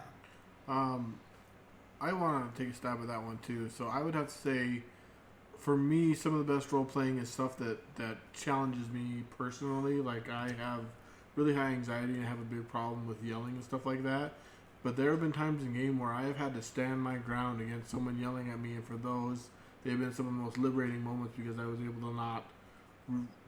I want to take a stab at that one too. So I would have to say, for me, some of the best role playing is stuff that challenges me personally. Like, I have really high anxiety and I have a big problem with yelling and stuff like that. But there have been times in game where I have had to stand my ground against someone yelling at me, and for those, they've been some of the most liberating moments because I was able to not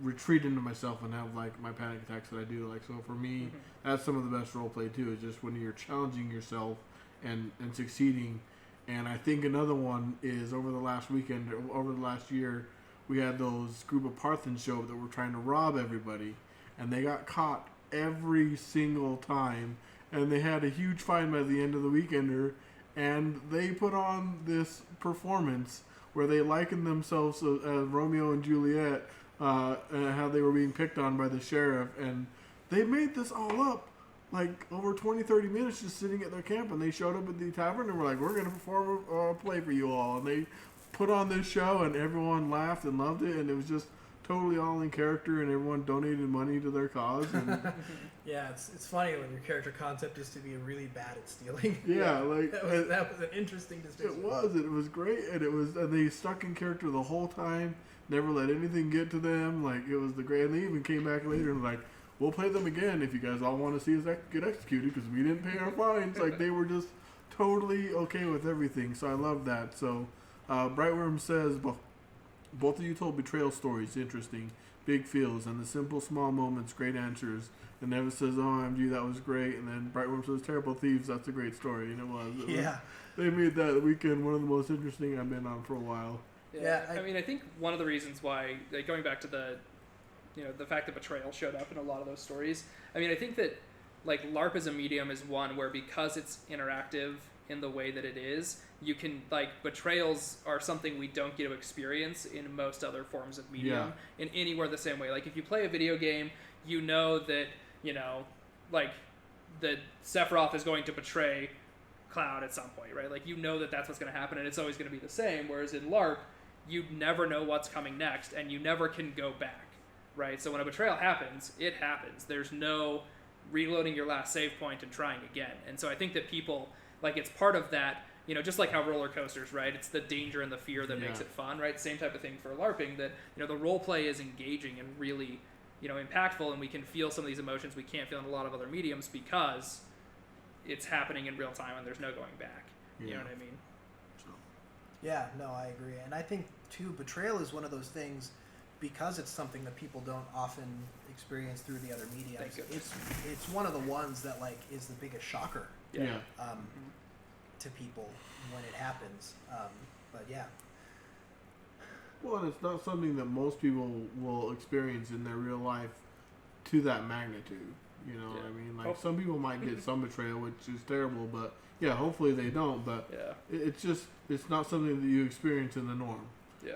retreat into myself and have like my panic attacks that I do. Like, so for me, that's some of the best role play too, is just when you're challenging yourself and succeeding. And I think another one is over the last weekend, over the last year, we had those group of Parthens show up that were trying to rob everybody, and they got caught every single time, and they had a huge fine by the end of the weekender, and they put on this performance where they likened themselves as Romeo and Juliet, and how they were being picked on by the sheriff, and they made this all up like over 20-30 minutes just sitting at their camp, and they showed up at the tavern and were like, we're going to perform a play for you all, and they put on this show and everyone laughed and loved it, and it was just totally all in character, and everyone donated money to their cause. And yeah, it's funny when your character concept is to be really bad at stealing. Yeah, like that was an interesting distinction. It was great, and they stuck in character the whole time, never let anything get to them. Like, it was the great, and they even came back later and like, we'll play them again if you guys all want to see us get executed because we didn't pay our fines. Like, they were just totally okay with everything. So I love that. So Brightworm says, both of you told betrayal stories. Interesting. Big feels and the simple small moments, great answers. And Nevis says, oh, MG, that was great. And then Brightworm says, terrible thieves, that's a great story. And it was. They made that weekend one of the most interesting I've been on for a while. Yeah, I mean, I think one of the reasons why, like, going back to the fact that betrayal showed up in a lot of those stories. I mean, I think that, like, LARP as a medium is one where, because it's interactive in the way that it is, you can, like, betrayals are something we don't get to experience in most other forms of medium in anywhere the same way. Like, if you play a video game, you know that, like, that Sephiroth is going to betray Cloud at some point, right? Like, you know that that's what's going to happen, and it's always going to be the same, whereas in LARP, you never know what's coming next, and you never can go back. Right, so when a betrayal happens, it happens. There's no reloading your last save point and trying again. And so I think that people, like, it's part of that, just like how roller coasters, right? It's the danger and the fear that makes it fun, right? Same type of thing for LARPing, that, the role play is engaging and really, impactful, and we can feel some of these emotions we can't feel in a lot of other mediums because it's happening in real time and there's no going back. You know what I mean? So. Yeah, no, I agree. And I think, too, betrayal is one of those things, because it's something that people don't often experience through the other mediums. It's one of the ones that, like, is the biggest shocker to people when it happens. But yeah. Well, and it's not something that most people will experience in their real life to that magnitude. You know what I mean? Like, some people might get some betrayal, which is terrible, but yeah, hopefully they don't. But it's not something that you experience in the norm. Yeah.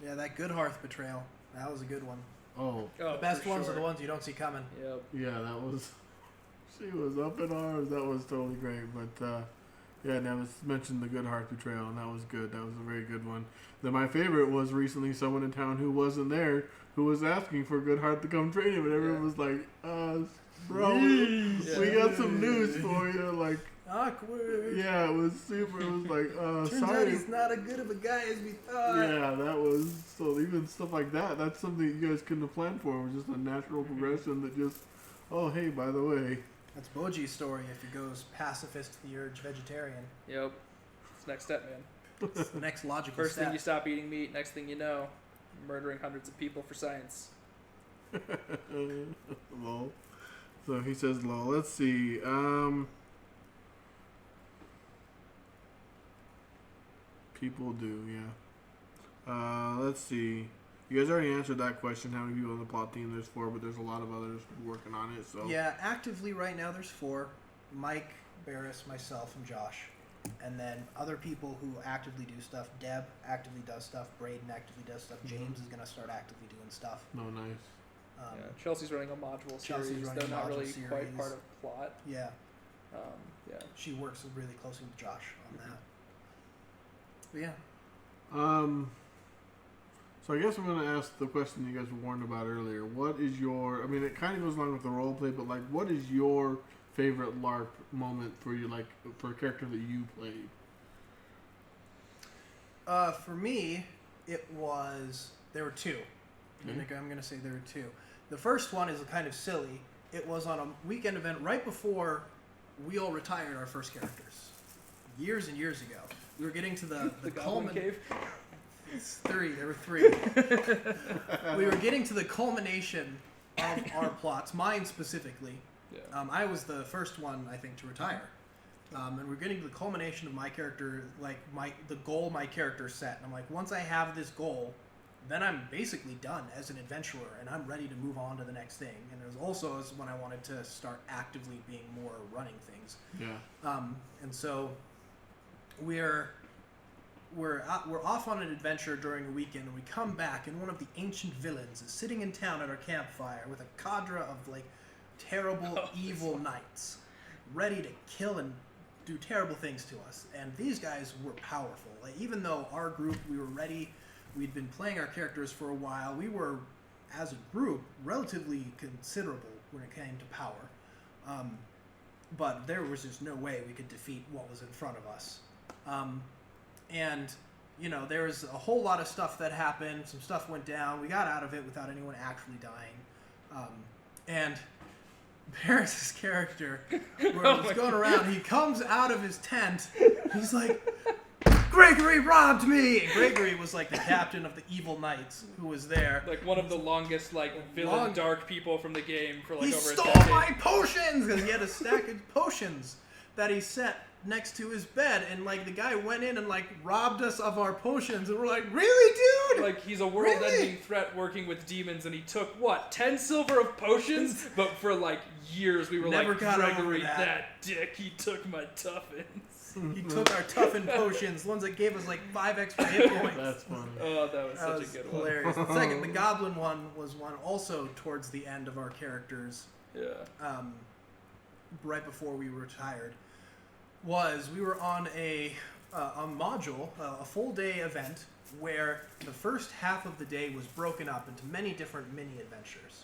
Yeah, that Good Hearth betrayal. That was a good one. Oh, the best ones are the ones you don't see coming. Yep. Yeah, that was. She was up in arms. That was totally great. But yeah, Nevis mentioned the Good Hearth betrayal, and that was good. That was a very good one. Then my favorite was recently someone in town who wasn't there who was asking for Good Hearth to come train him, and everyone was like, "Bro, we got some news for you." Like, Awkward. Yeah, it was super. It was like, Turns sorry. out he's not as good of a guy as we thought. Yeah, that was so. Even stuff like that. That's something you guys couldn't have planned for. It was just a natural progression that just. Oh, hey, by the way. That's Boji's story if he goes pacifist to the urge vegetarian. Yep. It's the next step, man. It's the next logical First step. thing you stop eating meat, next thing you know, murdering hundreds of people for science. Lol. So he says lol. Let's see. People do, yeah. Let's see. You guys already answered that question. How many people on the plot team? There's 4, but there's a lot of others working on it. So Yeah, actively right now there's 4. Mike, Barris, myself, and Josh. And then other people who actively do stuff. Deb actively does stuff. Braden actively does stuff. James is going to start actively doing stuff. no, nice. Yeah, Chelsea's running a module Chelsea's series, running though a not module really quite series. part of plot. Yeah, Yeah. she works really closely with Josh on that. But yeah. So I guess I'm going to ask the question you guys were warned about earlier. What is your? I mean, it kind of goes along with the role play, but like, what is your favorite LARP moment for you? Like, for a character that you played? For me, it was there were 2. I'm gonna say there were 2. The first one is kind of silly. It was on a weekend event right before we all retired our first characters, years and years ago. We were getting to the Goblin Cave. It's 3. There were 3. We were getting to the culmination of our plots. Mine specifically. Yeah. I was the first one, I think, to retire. And we're getting to the culmination of my character, like the goal my character set. And I'm like, once I have this goal, then I'm basically done as an adventurer, and I'm ready to move on to the next thing. And it was also when I wanted to start actively being more running things. Yeah. And so we're off on an adventure during a weekend, and we come back, and one of the ancient villains is sitting in town at our campfire with a cadre of like terrible, evil knights, ready to kill and do terrible things to us. And these guys were powerful. Like, even though our group, we were ready, we'd been playing our characters for a while, we were, as a group, relatively considerable when it came to power. But there was just no way we could defeat what was in front of us. And, you know, there was a whole lot of stuff that happened. Some stuff went down. We got out of it without anyone actually dying. And Barris's character, where he's going around, he comes out of his tent. He's like, Gregory robbed me! And Gregory was like the captain of the evil knights who was there. Like one of the longest, like, villain dark people from the game for like He over a stole decade. my potions! Because he had a stack of potions that he set next to his bed, and like the guy went in and like robbed us of our potions, and we're like, really, dude? Like, he's a world-ending threat working with demons, and he took, what, 10 silver of potions? But for, like, years, we were Never like, got over Gregory, that. dick, he took my tuffins. He took our toughened potions, the ones that gave us like 5 extra hit points. That's funny. Oh, that was That such was a good hilarious. The second, the goblin one was one also towards the end of our characters, one. Yeah. right before we retired. We were on a module, a full day event, where the first half of the day was broken up into many different mini adventures.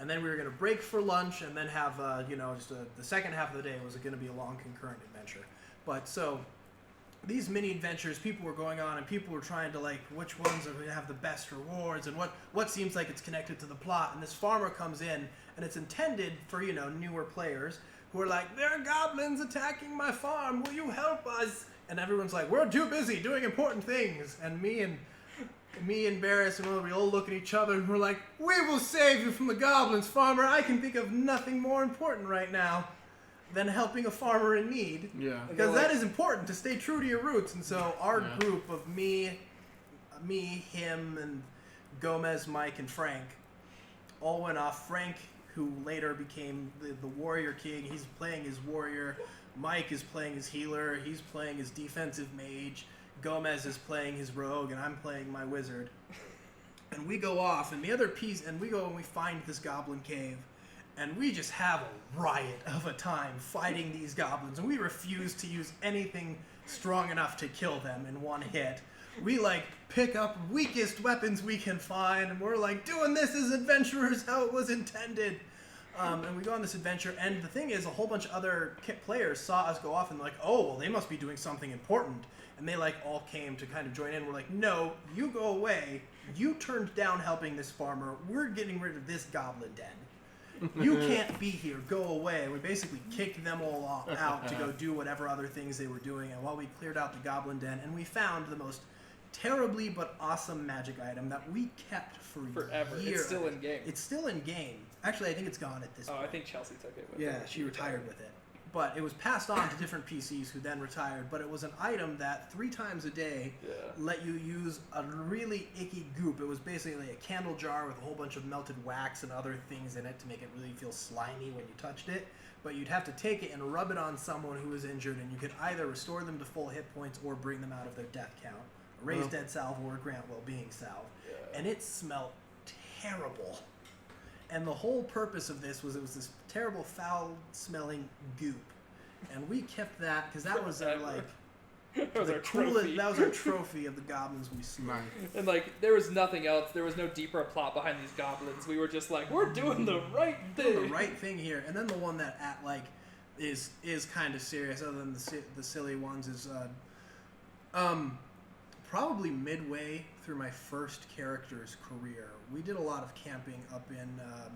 And then we were going to break for lunch and then have, the second half of the day was going to be a long concurrent adventure. But so these mini adventures, people were going on and people were trying to like, which ones are going to have the best rewards and what seems like it's connected to the plot. And this farmer comes in and it's intended for, newer players who are like, there are goblins attacking my farm. Will you help us? And everyone's like, we're too busy doing important things. And me and Barris and we all look at each other and we're like, we will save you from the goblins, farmer. I can think of nothing more important right now than helping a farmer in need. Yeah. Because that is important to stay true to your roots. And so our group of me, him, and Gomez, Mike, and Frank all went off. Frank, who later became the warrior king, he's playing his warrior. Mike is playing his healer. He's playing his defensive mage. Gomez is playing his rogue, and I'm playing my wizard. And we go off, and the other piece, and we go and we find this goblin cave. And we just have a riot of a time fighting these goblins. And we refuse to use anything strong enough to kill them in one hit. We, pick up weakest weapons we can find. And we're, doing this as adventurers how it was intended. And we go on this adventure, and the thing is, a whole bunch of other players saw us go off and like, oh, well, they must be doing something important. And they like all came to kind of join in. We're like, no, you go away. You turned down helping this farmer. We're getting rid of this goblin den. You can't be here. Go away. And we basically kicked them all out to go do whatever other things they were doing. And while we cleared out the goblin den, and we found the most terribly but awesome magic item that we kept for Forever. years. It's still in game. It's still in game. Actually, I think it's gone at this point. I think Chelsea took it with Yeah, her. she retired with it. But it was passed on to different PCs who then retired. But it was an item that 3 times a day let you use a really icky goop. It was basically a candle jar with a whole bunch of melted wax and other things in it to make it really feel slimy when you touched it. But you'd have to take it and rub it on someone who was injured, and you could either restore them to full hit points or bring them out of their death count. A raise dead salve or a grant well-being salve. Yeah. And it smelled terrible. And the whole purpose of this was it was this terrible, foul-smelling goop, and we kept that because that was our like That was the our coolest. trophy. That was our trophy of the goblins we slew. Nice. And like, there was nothing else. There was no deeper plot behind these goblins. We were just like, we're doing the right thing. Doing the right thing here. And then the one that is kind of serious, other than the silly ones, is probably midway through my first character's career. We did a lot of camping up in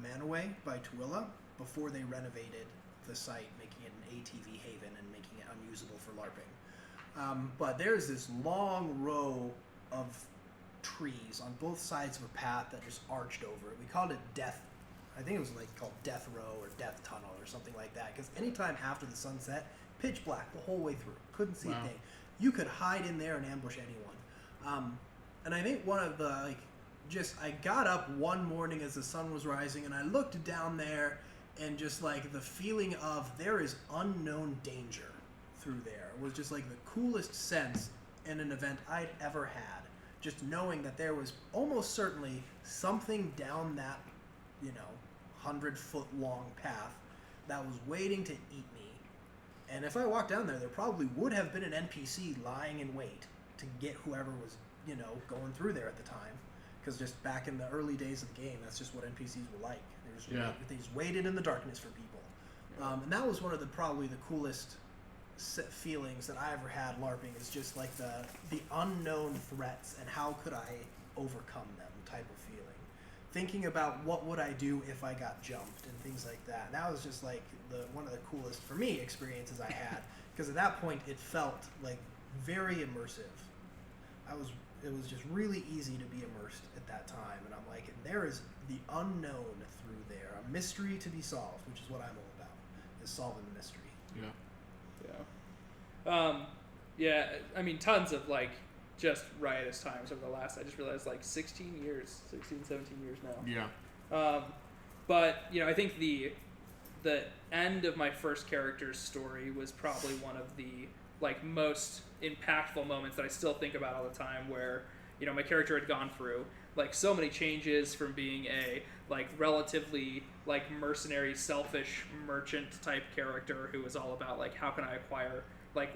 Manaway by Tooele before they renovated the site, making it an ATV haven and making it unusable for LARPing. But there's this long row of trees on both sides of a path that just arched over it. We called it Death. I think it was like called Death Row or Death Tunnel or something like that. Because anytime after the sunset, pitch black the whole way through. Couldn't see a thing. You could hide in there and ambush anyone. And I think one of the I got up one morning as the sun was rising and I looked down there and just like the feeling of there is unknown danger through there was just like the coolest sense in an event I'd ever had. Just knowing that there was almost certainly something down that, 100-foot long path that was waiting to eat me. And if I walked down there, there probably would have been an NPC lying in wait to get whoever was, going through there at the time. Because just back in the early days of the game, that's just what NPCs were like. They just waited in the darkness for people. And that was one of probably the coolest feelings that I ever had LARPing, is just like the unknown threats and how could I overcome them type of feeling. Thinking about what would I do if I got jumped and things like that. And that was just like one of the coolest, for me, experiences I had. Because at that point, it felt like very immersive. It was just really easy to be immersed at that time. And I'm like, there is the unknown through there. A mystery to be solved, which is what I'm all about, is solving the mystery. Yeah. I mean, tons of just riotous times over the last, I just realized 16 years, 16, 17 years now. Yeah. But, I think the end of my first character's story was probably one of the most impactful moments that I still think about all the time, where my character had gone through so many changes from being a relatively mercenary, selfish merchant type character who was all about how can I acquire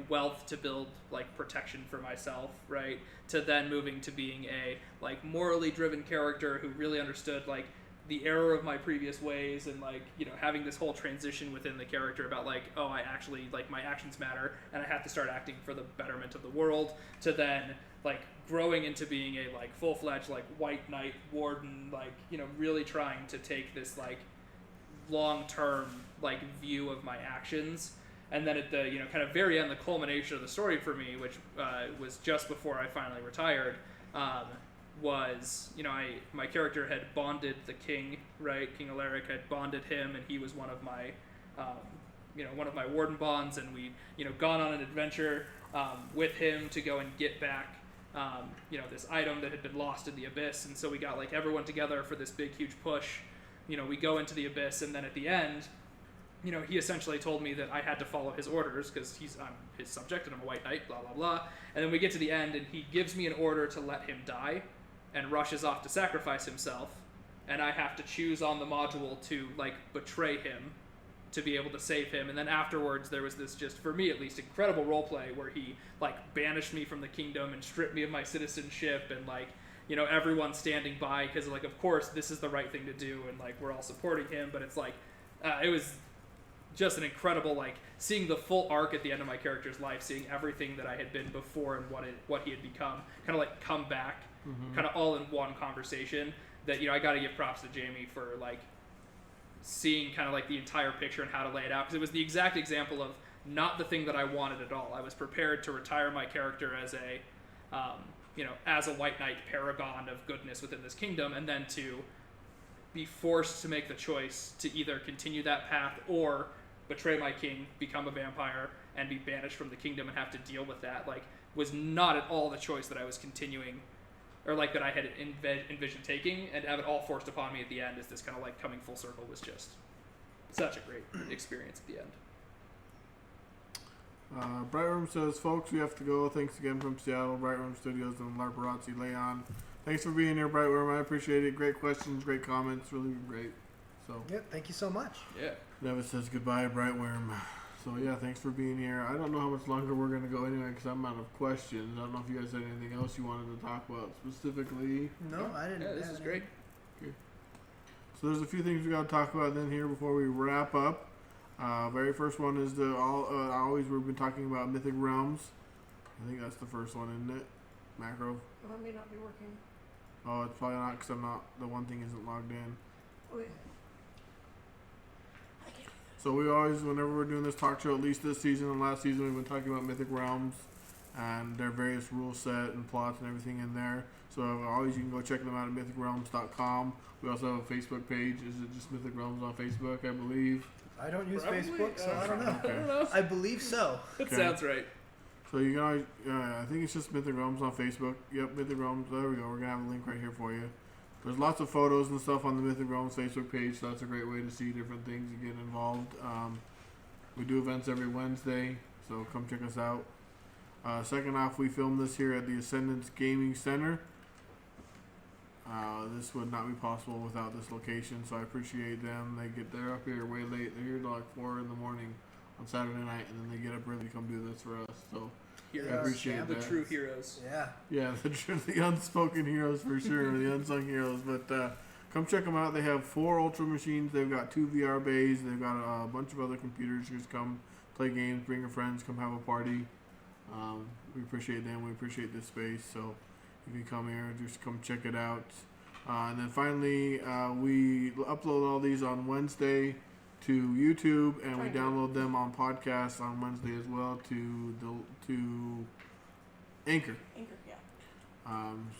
wealth to build protection for myself, right, to then moving to being a morally driven character who really understood the error of my previous ways, and having this whole transition within the character about I actually my actions matter and I have to start acting for the betterment of the world, to then growing into being a full-fledged white knight warden, really trying to take this long-term view of my actions. And then at the kind of very end, the culmination of the story for me, which was just before I finally retired, was my character had bonded the king, right? King Alaric had bonded him, and he was one of my one of my warden bonds, and we gone on an adventure with him to go and get back this item that had been lost in the abyss. And so we got everyone together for this big huge push. We go into the abyss, and then at the end, he essentially told me that I had to follow his orders because I'm his subject and I'm a white knight, blah, blah, blah. And then we get to the end and he gives me an order to let him die and rushes off to sacrifice himself. And I have to choose on the module to, betray him to be able to save him. And then afterwards there was this, just for me at least, incredible roleplay where he, banished me from the kingdom and stripped me of my citizenship, and, everyone standing by because, of course, this is the right thing to do, and, we're all supporting him. But it's It was just an incredible, like, seeing the full arc at the end of my character's life, seeing everything that I had been before and what he had become, kind of like come back, kind of all in one conversation. That, you know, I got to give props to Jamie for like seeing kind of like the entire picture and how to lay it out, because it was the exact example of not the thing that I wanted at all. I was prepared to retire my character as a as a white knight paragon of goodness within this kingdom, and then to be forced to make the choice to either continue that path or betray my king, become a vampire, and be banished from the kingdom and have to deal with that, like, was not at all the choice that I was continuing, or like that I had envisioned taking, and to have it all forced upon me at the end is this kind of like coming full circle was just such a great experience at the end. Bright Room says, folks, we have to go. Thanks again from Seattle, Bright Room Studios and Larparazzi Leon. Thanks for being here, Bright Room. I appreciate it. Great questions, great comments, really great. So Yeah, thank you so much. Yeah. Nevis says goodbye, Bright Worm. So yeah, thanks for being here. I don't know how much longer we're gonna go anyway because I'm out of questions. I don't know if you guys had anything else you wanted to talk about specifically. No, I didn't. Yeah, this is great. So there's a few things we got to talk about then here before we wrap up. Very first one is we've been talking about Mythic Realms. I think that's the first one, isn't it? Macro. Well, it may not be working. Oh, it's probably not because the one thing isn't logged in. Oh, yeah. So we always, whenever we're doing this talk show, at least this season and last season, we've been talking about Mythic Realms and their various rule set and plots and everything in there. So always you can go check them out at mythicrealms.com. We also have a Facebook page. Is it just Mythic Realms on Facebook, I believe? I don't use Probably. Facebook, so I don't know. I don't know. I believe so. That Okay. sounds right. So you can always, I think it's just Mythic Realms on Facebook. Yep, Mythic Realms. There we go. We're going to have a link right here for you. There's lots of photos and stuff on the Mythic Realms Facebook page, so that's a great way to see different things and get involved. We do events every Wednesday, so come check us out. Second off, we filmed this here at the Ascendance Gaming Center. This would not be possible without this location, so I appreciate them. They're up here way late. They're here till like 4 in the morning on Saturday night, and then they get up early to come do this for us. So Heroes. I appreciate The that. true heroes. Yeah. Yeah, the unspoken heroes for sure, the unsung heroes. But come check them out. They have 4 Ultra machines. They've got 2 VR bays. They've got a bunch of other computers. Just come play games, bring your friends, come have a party. We appreciate them. We appreciate this space. So if you come here, just come check it out. And then finally, we upload all these on Wednesday to YouTube, and we download them on podcasts on Wednesday as well to Anchor. Anchor, yeah.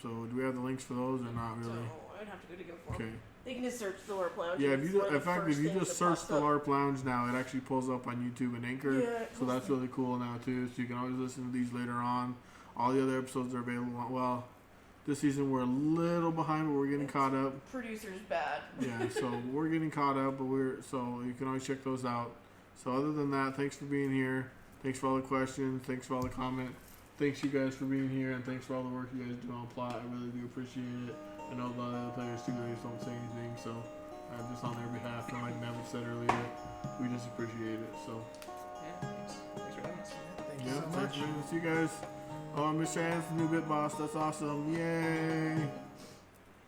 So do we have the links for those or not really? So I'd have to go to go for Okay. them. They can just search the LARP Lounge. Yeah, and if it's you one of in the fact first if you things just that search pops the up. LARP Lounge now, it actually pulls up on YouTube and Anchor. Yeah, it So was that's really cool now too. So you can always listen to these later on. All the other episodes are available. Well, this season we're a little behind, but we're getting caught up. Producer's bad. Yeah, so we're getting caught up, but so you can always check those out. So other than that, thanks for being here. Thanks for all the questions. Thanks for all the comment. Thanks you guys for being here, and thanks for all the work you guys do on plot. I really do appreciate it. I know a lot of the other players too. They just don't say anything, so just on their behalf, and like Neville said earlier, we just appreciate it. So Yeah, thanks for having us. Thank you yeah, so much. thanks, man. See you guys. Oh, Mr. Ann's the new bit boss. That's awesome. Yay!